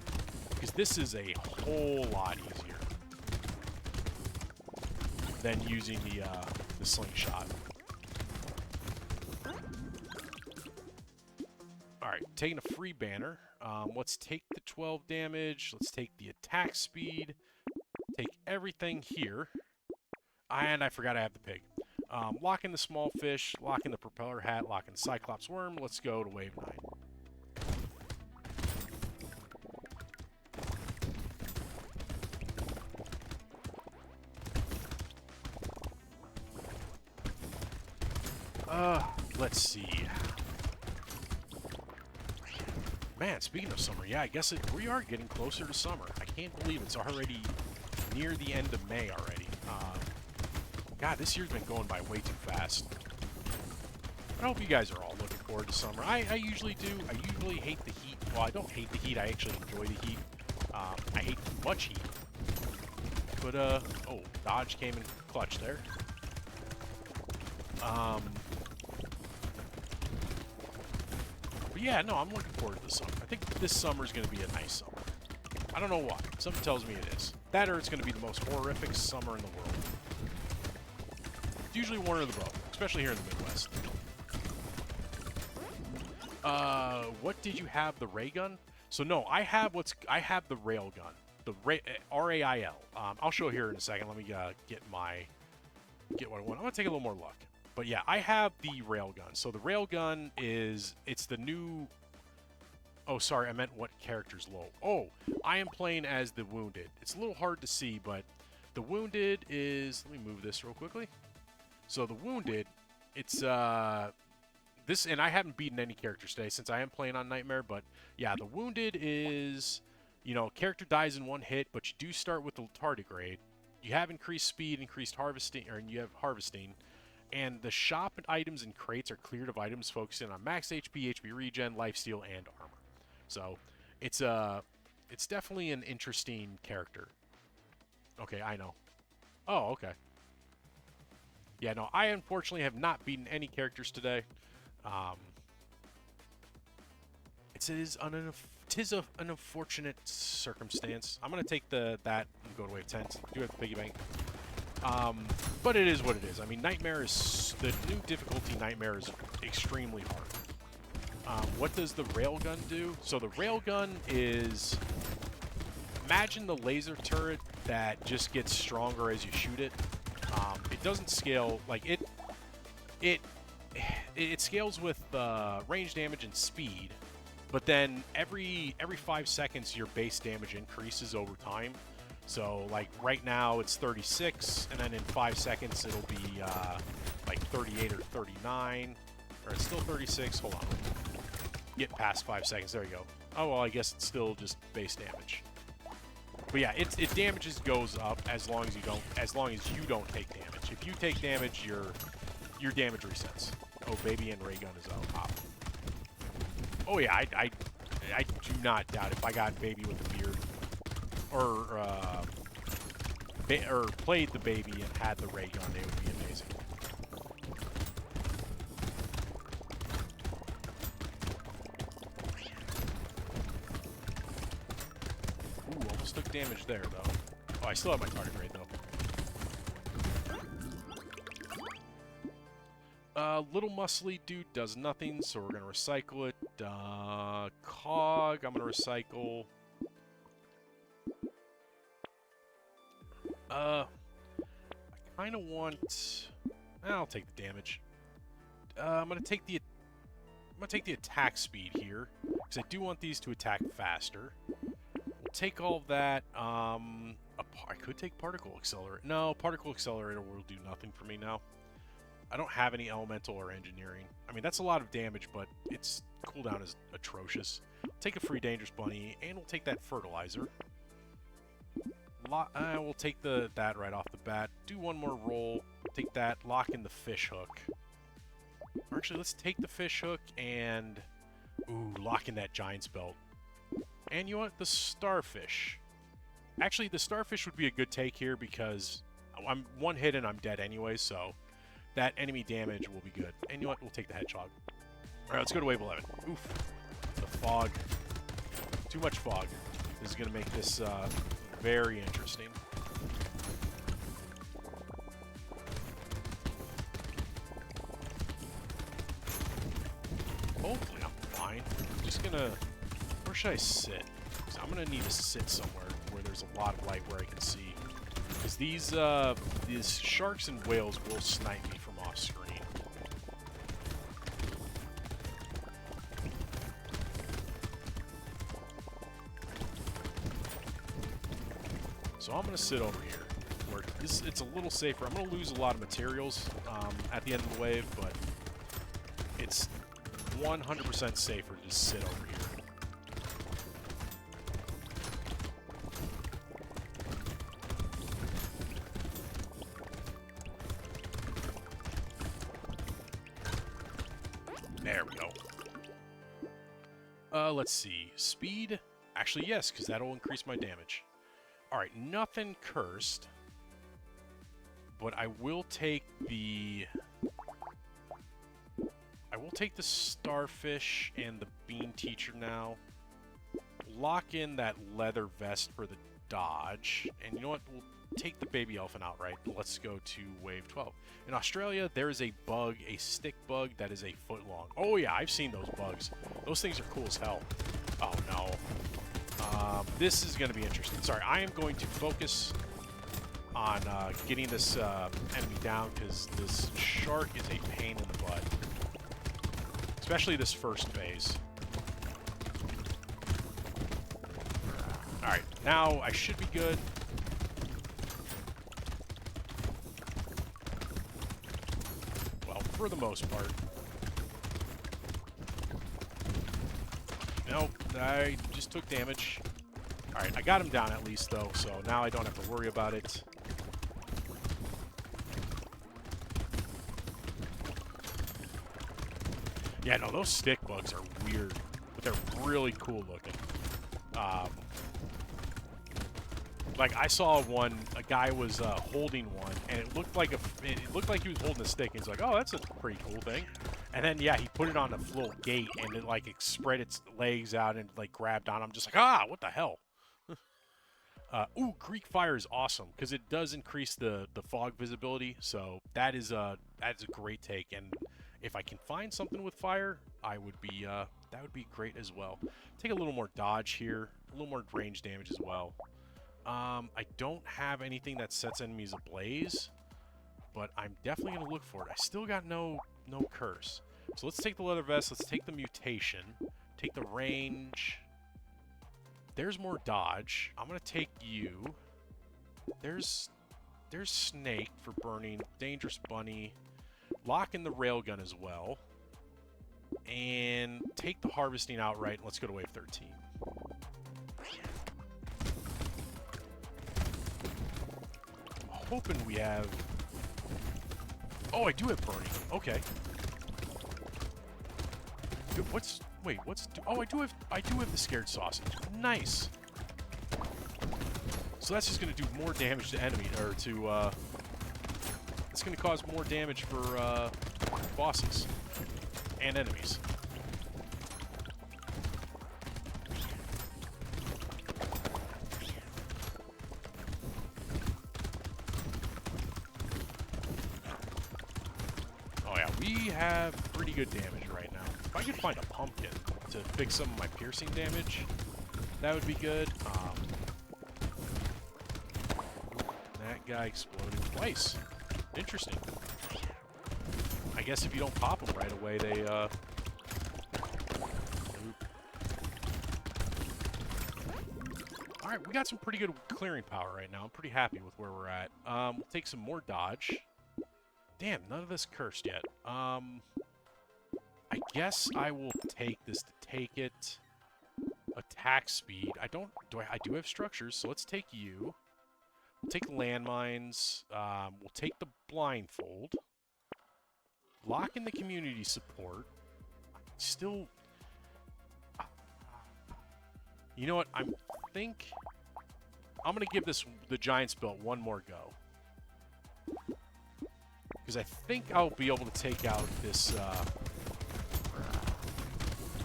because this is a whole lot easier than using the slingshot. All right, taking a free banner. Let's take the 12 damage. Let's take the attack speed. Take everything here, and I forgot I have the pig. Lock in the small fish. Lock in the propeller hat. Lock in the Cyclops worm. Let's go to wave 9. Let's see. Man, speaking of summer, yeah, I guess we are getting closer to summer. I can't believe it's already near the end of May already. God, this year's been going by way too fast. I hope you guys are all looking forward to summer. I usually do. I usually hate the heat. Well, I don't hate the heat. I actually enjoy the heat. I hate too much heat. But, oh, dodge came in clutch there. But yeah, no, I'm looking forward to the summer. I think this summer's going to be a nice summer. I don't know why. Something tells me it is. That or it's going to be the most horrific summer in the world. It's usually one or the both, especially here in the Midwest. What did you have? The ray gun? So no, I have the rail gun. The RAIL. I'll show here in a second. Let me get what I want. I'm gonna take a little more luck. But yeah, I have the railgun. So the railgun it's the new. Oh, sorry, I meant what character's low. Oh, I am playing as the Wounded. It's a little hard to see, but the Wounded is. Let me move this real quickly. So the Wounded, it's this, and I haven't beaten any characters today since I am playing on Nightmare. But yeah, the Wounded is, character dies in one hit, but you do start with the tardigrade. You have increased speed, increased harvesting, you have harvesting. And the shop items and crates are cleared of items focusing on max HP, HP regen, lifesteal, and armor. So it's definitely an interesting character. Okay, I know. Oh, okay. Yeah, no, I unfortunately have not beaten any characters today. It is an unfortunate circumstance. I'm gonna take that and go to wave 10. So I do have the piggy bank. But it is what it is. I mean, Nightmare is the new difficulty. Nightmare is extremely hard. What does the railgun do? So the railgun is, imagine the laser turret that just gets stronger as you shoot it. It doesn't scale like it scales with range damage and speed, but then every 5 seconds your base damage increases over time. So like right now it's 36, and then in 5 seconds it'll be like 38 or 39, or it's still 36. Hold on, get past 5 seconds. There you go. Oh well, I guess it's still just base damage. But yeah, it damages goes up as long as you don't take damage. If you take damage, your damage resets. Oh, baby and ray gun is up. Oh yeah, I do not doubt if I got baby with a beard, or or played the baby and had the ray gun, it would be amazing. Ooh, almost took damage there, though. Oh, I still have my target rate, though. Little muscly dude does nothing, so we're going to recycle it. Cog, I'm going to recycle. I kind of want... I'll take the damage. I'm going to take the attack speed here, because I do want these to attack faster. We'll take all of that. I could take particle accelerator. No, particle accelerator will do nothing for me now. I don't have any elemental or engineering. I mean, that's a lot of damage, but its cooldown is atrocious. Take a free dangerous bunny, and we'll take that fertilizer. We'll take that right off the bat. Do one more roll. Take that. Lock in the fish hook. Or actually, let's take the fish hook and... Ooh, lock in that giant's belt. And you know what? The starfish. Actually, the starfish would be a good take here because I'm one hit and I'm dead anyway, so... That enemy damage will be good. And you know what? We'll take the hedgehog. Alright, let's go to wave 11. Oof. The fog. Too much fog. This is going to make this very interesting. Hopefully I'm fine. I'm just going to... Where should I sit? Because I'm going to need to sit somewhere where there's a lot of light where I can see. Because these sharks and whales will snipe me from off screen. So I'm going to sit over here, where it's a little safer. I'm going to lose a lot of materials at the end of the wave, but it's 100% safer to just sit over here. There we go. Let's see. Speed? Actually, yes, because that'll increase my damage. Alright, nothing cursed. But I will take the... starfish and the bean teacher now. Lock in that leather vest for the dodge. And you know what? We'll take the baby elephant outright. Let's go to wave 12. In Australia, there is a bug, a stick bug that is a foot long. Oh yeah, I've seen those bugs. Those things are cool as hell. Oh no. This is going to be interesting. Sorry, I am going to focus on getting this enemy down because this shark is a pain in the butt. Especially this first phase. Alright, now I should be good. Well, for the most part. Nope, I just took damage. Alright, I got him down at least, though, so now I don't have to worry about it. Yeah, no, those stick bugs are weird, but they're really cool looking. Like, I saw one, a guy was holding one, and it looked like he was holding a stick, and he's like, oh, that's a pretty cool thing. And then, yeah, he put it on a little gate, and it, like, it spread its legs out and, like, grabbed on. I'm just like, ah, what the hell? Ooh, Greek Fire is awesome, because it does increase the fog visibility, so that is a great take. And if I can find something with fire, that would be great as well. Take a little more dodge here, a little more range damage as well. I don't have anything that sets enemies ablaze, but I'm definitely going to look for it. I still got no curse. So let's take the leather vest, let's take the mutation, take the range. There's more dodge. I'm going to take you. There's Snake for burning, Dangerous Bunny. Lock in the railgun as well. And take the harvesting outright, and let's go to wave 13. Hoping we have... Oh, I do have burning. Okay. What's... Wait, what's... Oh, I do have the scared sausage. Nice. So that's just going to do more damage to enemy, or to, it's going to cause more damage for, bosses and enemies. Oh yeah, we have pretty good damage right now. If I could find a pumpkin to fix some of my piercing damage, that would be good. That guy exploded twice. Interesting. I guess if you don't pop them right away, they, Alright, we got some pretty good clearing power right now. I'm pretty happy with where we're at. We'll take some more dodge. Damn, none of this cursed yet. I guess I will take this to take it. Attack speed. I do have structures, so let's take you. We'll take landmines. We'll take the blindfold. Lock in the community support. Still... You know what? I think I'm going to give the Giant's Belt one more go. Because I think I'll be able to take out this...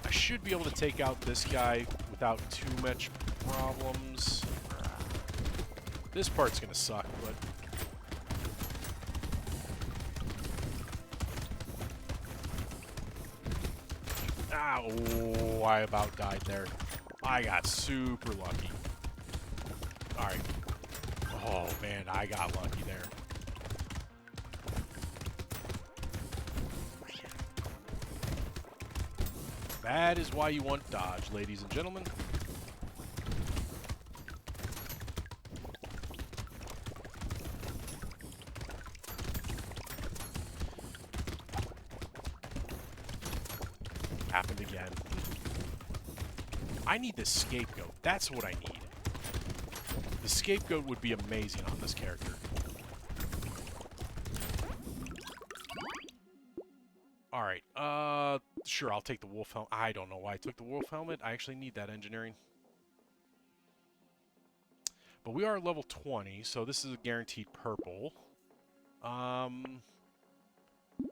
I should be able to take out this guy without too much problems. This part's going to suck, but... Ow, I about died there. I got super lucky. Alright. Oh, man, I got lucky there. That is why you want dodge, ladies and gentlemen. Happened again. I need the scapegoat. That's what I need. The scapegoat would be amazing on this character. Alright, sure, I'll take the wolf helmet. I don't know why I took the wolf helmet. I actually need that engineering. But we are level 20, so this is a guaranteed purple.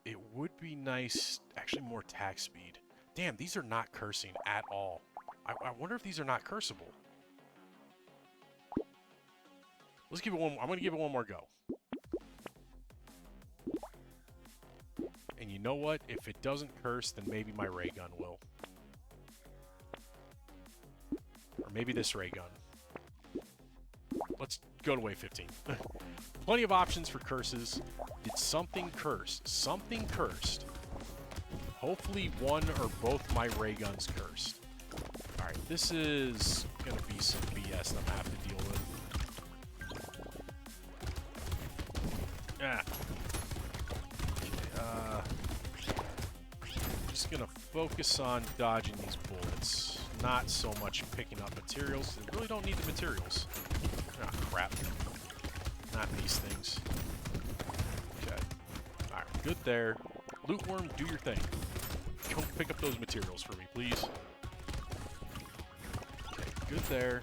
It would be nice... Actually, more attack speed. Damn, these are not cursing at all. I wonder if these are not cursable. Let's give it one... I'm going to give it one more go. And you know what? If it doesn't curse, then maybe my ray gun will. Or maybe this ray gun. Let's go to wave 15. Plenty of options for curses. Did something curse? Something cursed. Hopefully one or both my ray guns cursed. Alright, this is going to be some BS that I'm going to have to deal with. Ah. Just gonna focus on dodging these bullets, not so much picking up materials. They really don't need the materials. Ah, crap. Not these things. Okay. Alright, good there. Loot worm, do your thing. Go pick up those materials for me, please. Okay, good there.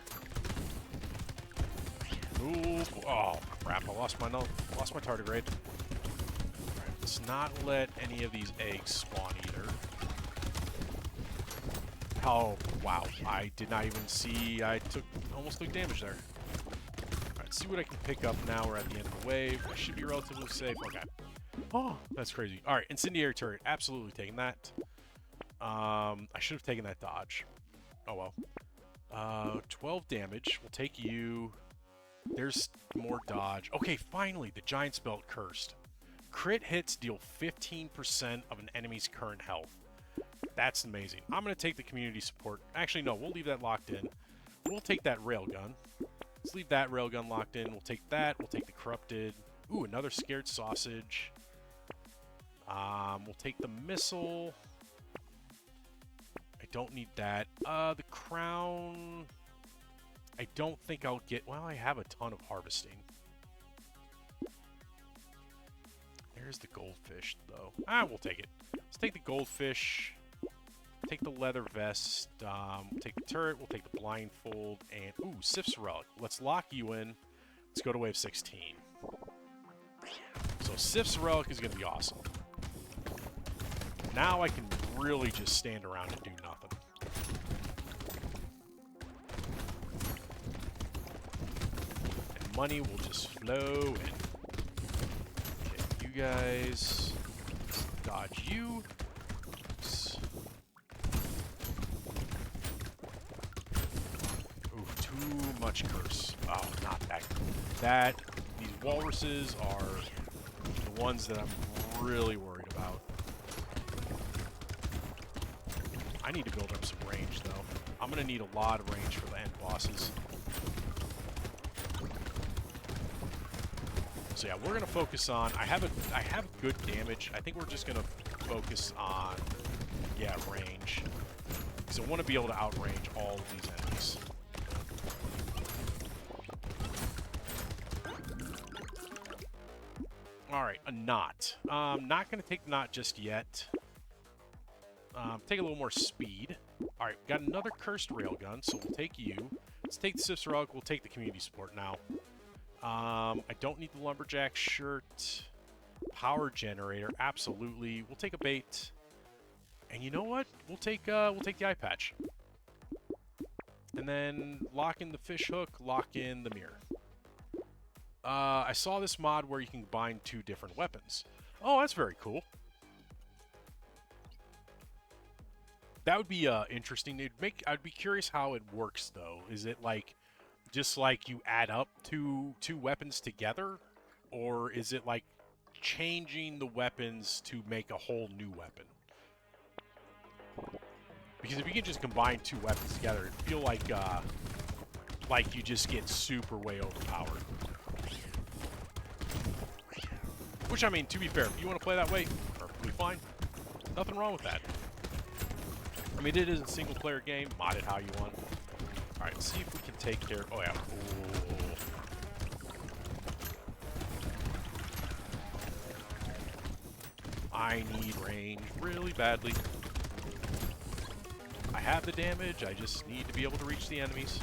Ooh, oh, crap, I lost my tardigrade. Alright, let's not let any of these eggs spawn either. Oh, wow, I did not even see, I almost took damage there. Alright, see what I can pick up now. We're at the end of the wave. I should be relatively safe. Okay. Oh, that's crazy. Alright, incendiary turret, absolutely taking that. I should have taken that dodge. Oh well. 12 damage. We'll take you. There's more dodge. Okay, finally, the Giant's Belt cursed. Crit hits deal 15% of an enemy's current health. That's amazing. I'm going to take the community support. Actually, no, we'll leave that locked in. We'll take that railgun. Let's leave that railgun locked in. We'll take that. We'll take the corrupted. Ooh, another scared sausage. We'll take the missile. I don't need that. The crown... I don't think I'll get... Well, I have a ton of harvesting. There's the goldfish, though. We'll take it. Let's take the goldfish. take the leather vest. We'll take the turret. We'll take the blindfold. And, ooh, Sif's Relic. Let's lock you in. Let's go to wave 16. So Sif's Relic is going to be awesome. Now I can really just stand around and do nothing. And money will just flow in. Okay, you guys... dodge you. Ooh, too much curse. Oh, not that. These walruses are the ones that I'm really worried about. I need to build up some range, though. I'm going to need a lot of range for the end bosses. So yeah, we're going to focus on... I have good damage. I think we're just going to focus on, yeah, range. Because I want to be able to outrange all of these enemies. Alright, a knot. Not going to take the knot just yet. Take a little more speed. Alright, got another cursed railgun, so we'll take you. Let's take the Sif's Relic. We'll take the community support now. I don't need the lumberjack shirt. Power generator, absolutely. We'll take a bait. And you know what? We'll take the eye patch. And then lock in the fish hook, lock in the mirror. I saw this mod where you can combine 2 different weapons. Oh, that's very cool. That would be interesting. I'd be curious how it works though. Is it like just like you add up two weapons together, or is it like changing the weapons to make a whole new weapon? Because if you can just combine 2 weapons together, it'd feel like you just get super way overpowered. Which, I mean, to be fair, if you want to play that way, perfectly fine. Nothing wrong with that. I mean, it is a single-player game. Mod it how you want. Alright, let's see if we can take care... Oh, yeah. Ooh. I need range really badly. I have the damage. I just need to be able to reach the enemies.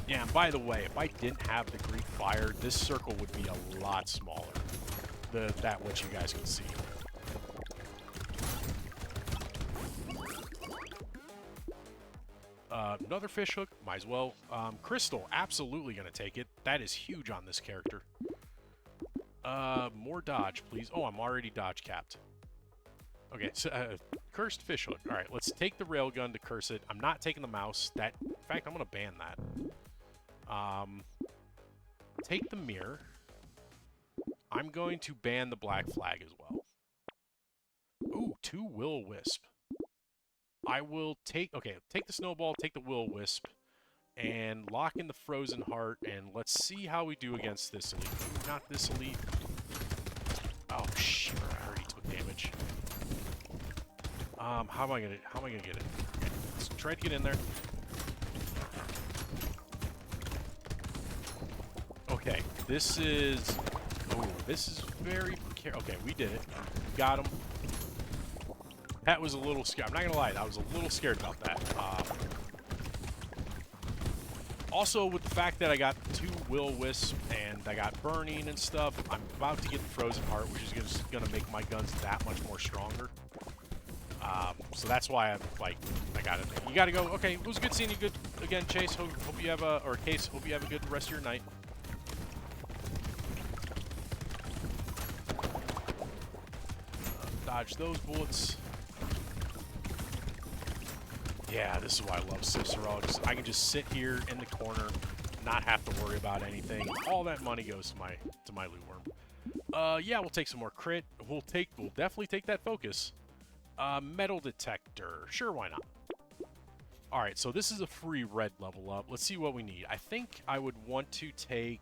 Yeah, and by the way, if I didn't have the Greek fire, this circle would be a lot smaller than that which you guys can see. Another fish hook, might as well. Crystal, absolutely gonna take it. That is huge on this character. More dodge, please. Oh, I'm already dodge capped. Okay, so cursed fish hook. All right, let's take the railgun to curse it. I'm not taking the mouse. In fact, I'm gonna ban that. Take the mirror. I'm going to ban the black flag as well. Ooh, 2 will-o-wisp. I will take... Okay, take the snowball, take the will-o-wisp, and lock in the frozen heart, and let's see how we do against this elite. Ooh, not this elite. Oh, shit, I already took damage. How am I gonna get it? Okay, let's try to get in there. Okay, this is... Oh, this is very... Okay, we did it. Got him. That was a little scared. I'm not gonna lie, I was a little scared about that. Also, with the fact that I got 2 will-o-wisp and I got burning and stuff, I'm about to get the frozen heart, which is gonna make my guns that much more stronger. So that's why I'm like, I got it. You gotta go. Okay, it was good seeing you. Good again, Chase. Hope you have a, or Case. Hope you have a good rest of your night. Dodge those bullets. Yeah, this is why I love Cicero. I can just sit here in the corner, not have to worry about anything. All that money goes to my loot worm. Yeah, we'll take some more crit. We'll definitely take that focus. Metal detector. Sure, why not? Alright, so this is a free red level up. Let's see what we need. I think I would want to take...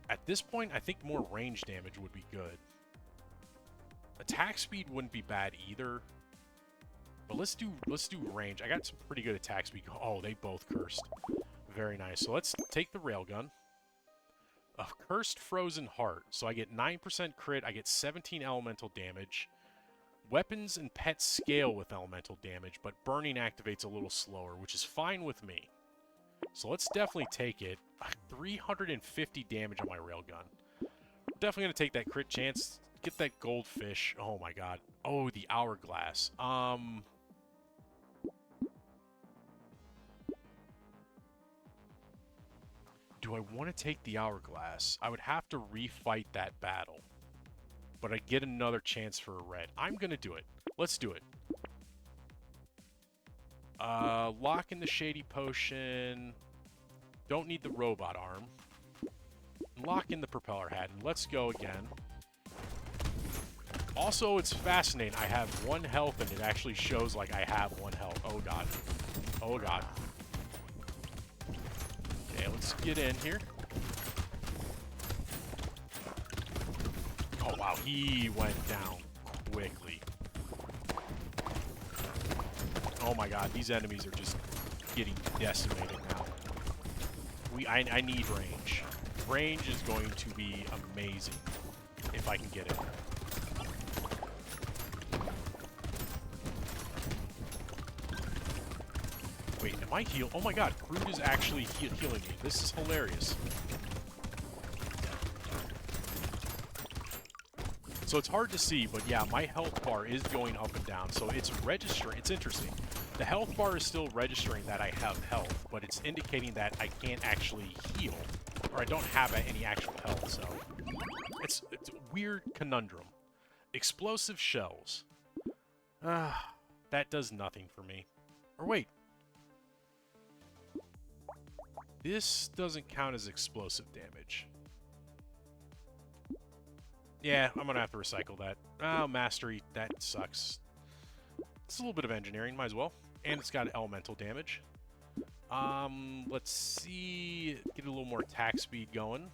At this point, I think more range damage would be good. Attack speed wouldn't be bad either. But let's do range. I got some pretty good attack speed. Oh, they both cursed. Very nice. So let's take the railgun. A cursed frozen heart. So I get 9% crit. I get 17 elemental damage. Weapons and pets scale with elemental damage, but burning activates a little slower, which is fine with me. So let's definitely take it. 350 damage on my railgun. Definitely going to take that crit chance. Get that goldfish. Oh my god. Oh, the hourglass. Do I want to take the hourglass? I would have to refight that battle. But I get another chance for a red. I'm going to do it. Let's do it. Lock in the shady potion. Don't need the robot arm. Lock in the propeller hat. And let's go again. Also, it's fascinating. I have 1 health, and it actually shows like I have 1 health. Oh, God. Oh, God. Okay, let's get in here. Oh, wow. He went down quickly. Oh, my God. These enemies are just getting decimated now. I need range. Range is going to be amazing if I can get it. Wait, am I healed? Oh my god, Groot is actually healing me. This is hilarious. So it's hard to see, but yeah, my health bar is going up and down. So it's registering. It's interesting. The health bar is still registering that I have health, but it's indicating that I can't actually heal, or I don't have any actual health. So it's a weird conundrum. Explosive shells. That does nothing for me. Or wait. This doesn't count as explosive damage. Yeah, I'm gonna have to recycle that. Oh, mastery. That sucks. It's a little bit of engineering, might as well. And it's got elemental damage. Let's see. Get a little more attack speed going.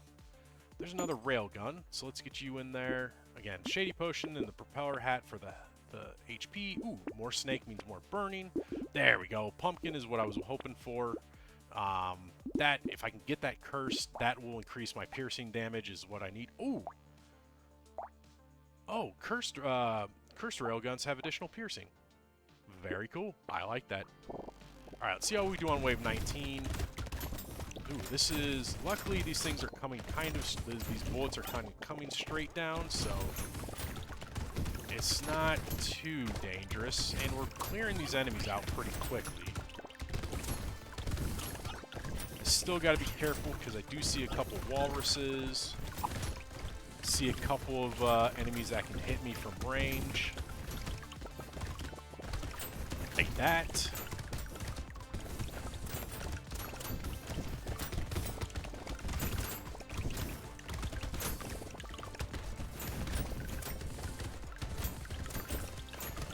There's another railgun, so let's get you in there. Again, shady potion and the propeller hat for the HP. Ooh, more snake means more burning. There we go. Pumpkin is what I was hoping for. That, if I can get that curse, that will increase my piercing damage is what I need. Ooh. Oh, cursed railguns have additional piercing. Very cool. I like that. Alright, let's see how we do on wave 19. Ooh, this is... Luckily, these things are coming kind of... These bullets are kind of coming straight down, so... It's not too dangerous. And we're clearing these enemies out pretty quickly. I still got to be careful, because I do see a couple walruses. See a couple of enemies that can hit me from range. Take that.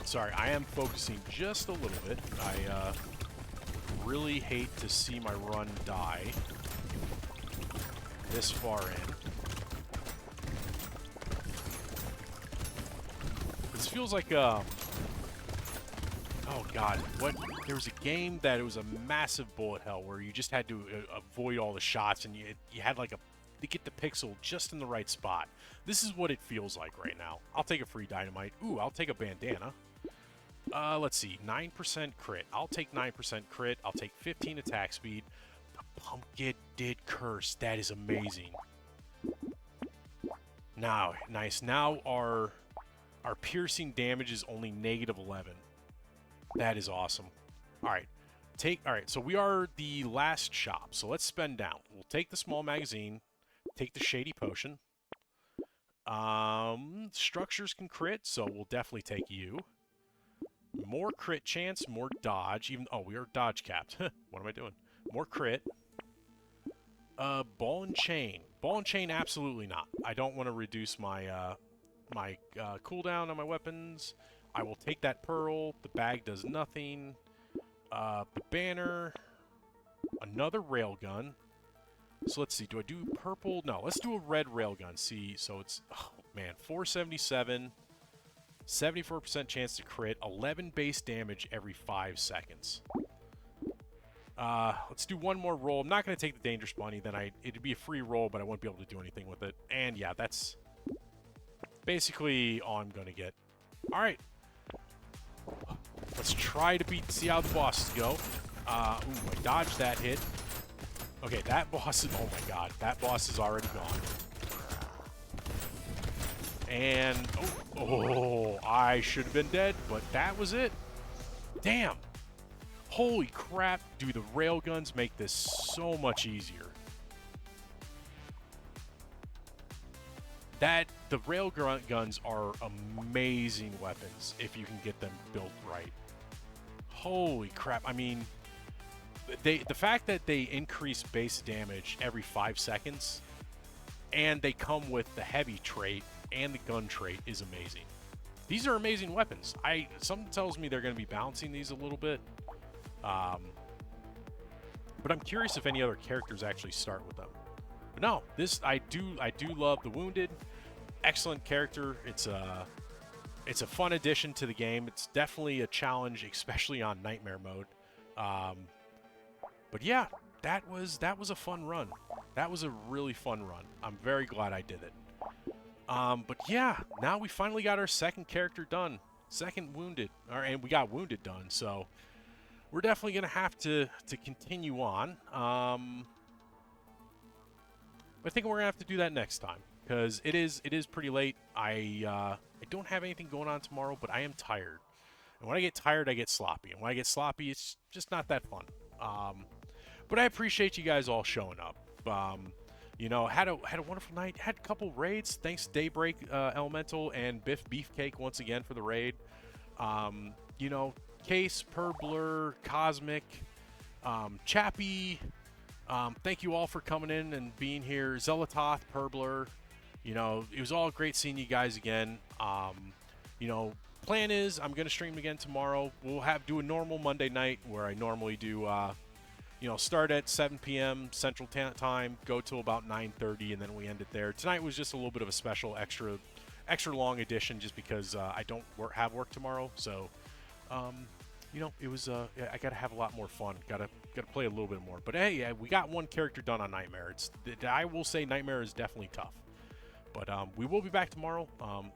Sorry, I am focusing just a little bit. I really hate to see my run die this far in. This feels like oh god, what? There was a game that it was a massive bullet hell where you just had to avoid all the shots, and you had like to get the pixel just in the right spot. This is what it feels like right now. I'll take a free dynamite. Ooh, I'll take a bandana. Let's see, 9% crit. I'll take 9% crit. I'll take 15 attack speed. The pumpkin did curse. That is amazing. Now, nice. Now our piercing damage is only -11. That is awesome. All right. All right, so we are the last shop. So let's spend down. We'll take the small magazine, take the shady potion. Structures can crit, so we'll definitely take you. More crit chance, more dodge. Oh, we are dodge capped. What am I doing? More crit. Ball and chain. Ball and chain, absolutely not. I don't want to reduce my my cooldown on my weapons. I will take that pearl. The bag does nothing. The banner. Another railgun. So let's see. Do I do purple? No, let's do a red railgun. See, so it's, oh man, 477. 74% chance to crit, 11 base damage every 5 seconds. Let's do one more roll. I'm not going to take the Dangerous Bunny, then it'd be a free roll, but I wouldn't be able to do anything with it. And yeah, that's basically all I'm going to get. All right. Let's try to see how the bosses go. Ooh, I dodged that hit. Okay, that boss is, oh my god, that boss is already gone. And, oh, I should have been dead, but that was it. Damn. Holy crap, dude, the railguns make this so much easier. The railguns are amazing weapons if you can get them built right. Holy crap, I mean, the fact that they increase base damage every 5 seconds, and they come with the heavy trait and the gun trait is amazing. These are amazing weapons. Something tells me they're going to be balancing these a little bit. But I'm curious if any other characters actually start with them. But no, I do love the Wounded. Excellent character. It's a fun addition to the game. It's definitely a challenge, especially on Nightmare mode. But yeah, that was a fun run. That was a really fun run. I'm very glad I did it. But yeah, now we finally got our second character done. Second Wounded, and we got Wounded done, so we're definitely gonna have to continue on. I think we're gonna have to do that next time, because it is pretty late. I don't have anything going on tomorrow, but I am tired. And when I get tired, I get sloppy. And when I get sloppy, it's just not that fun. But I appreciate you guys all showing up. You know, had a wonderful night. Had a couple raids. Thanks Daybreak Elemental and Biff Beefcake once again for the raid. You know, Case, Purbler, Cosmic, Chappie. Thank you all for coming in and being here. Zelatoth, Purbler. You know, it was all great seeing you guys again. You know, plan is I'm gonna stream again tomorrow. We'll do a normal Monday night where I normally do. You know, start at 7 p.m. Central Time, go till about 9:30, and then we end it there. Tonight was just a little bit of a special, extra long edition, just because I don't have work tomorrow. So, you know, it was I gotta have a lot more fun. Gotta play a little bit more. But hey, yeah, we got one character done on Nightmare. I will say Nightmare is definitely tough. But we will be back tomorrow.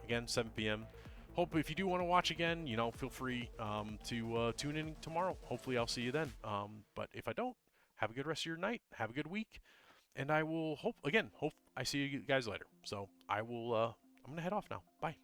Again, 7 p.m. Hope if you do want to watch again, you know, feel free to tune in tomorrow. Hopefully I'll see you then. But if I don't, have a good rest of your night. Have a good week. And I will hope I see you guys later. So I will, I'm going to head off now. Bye.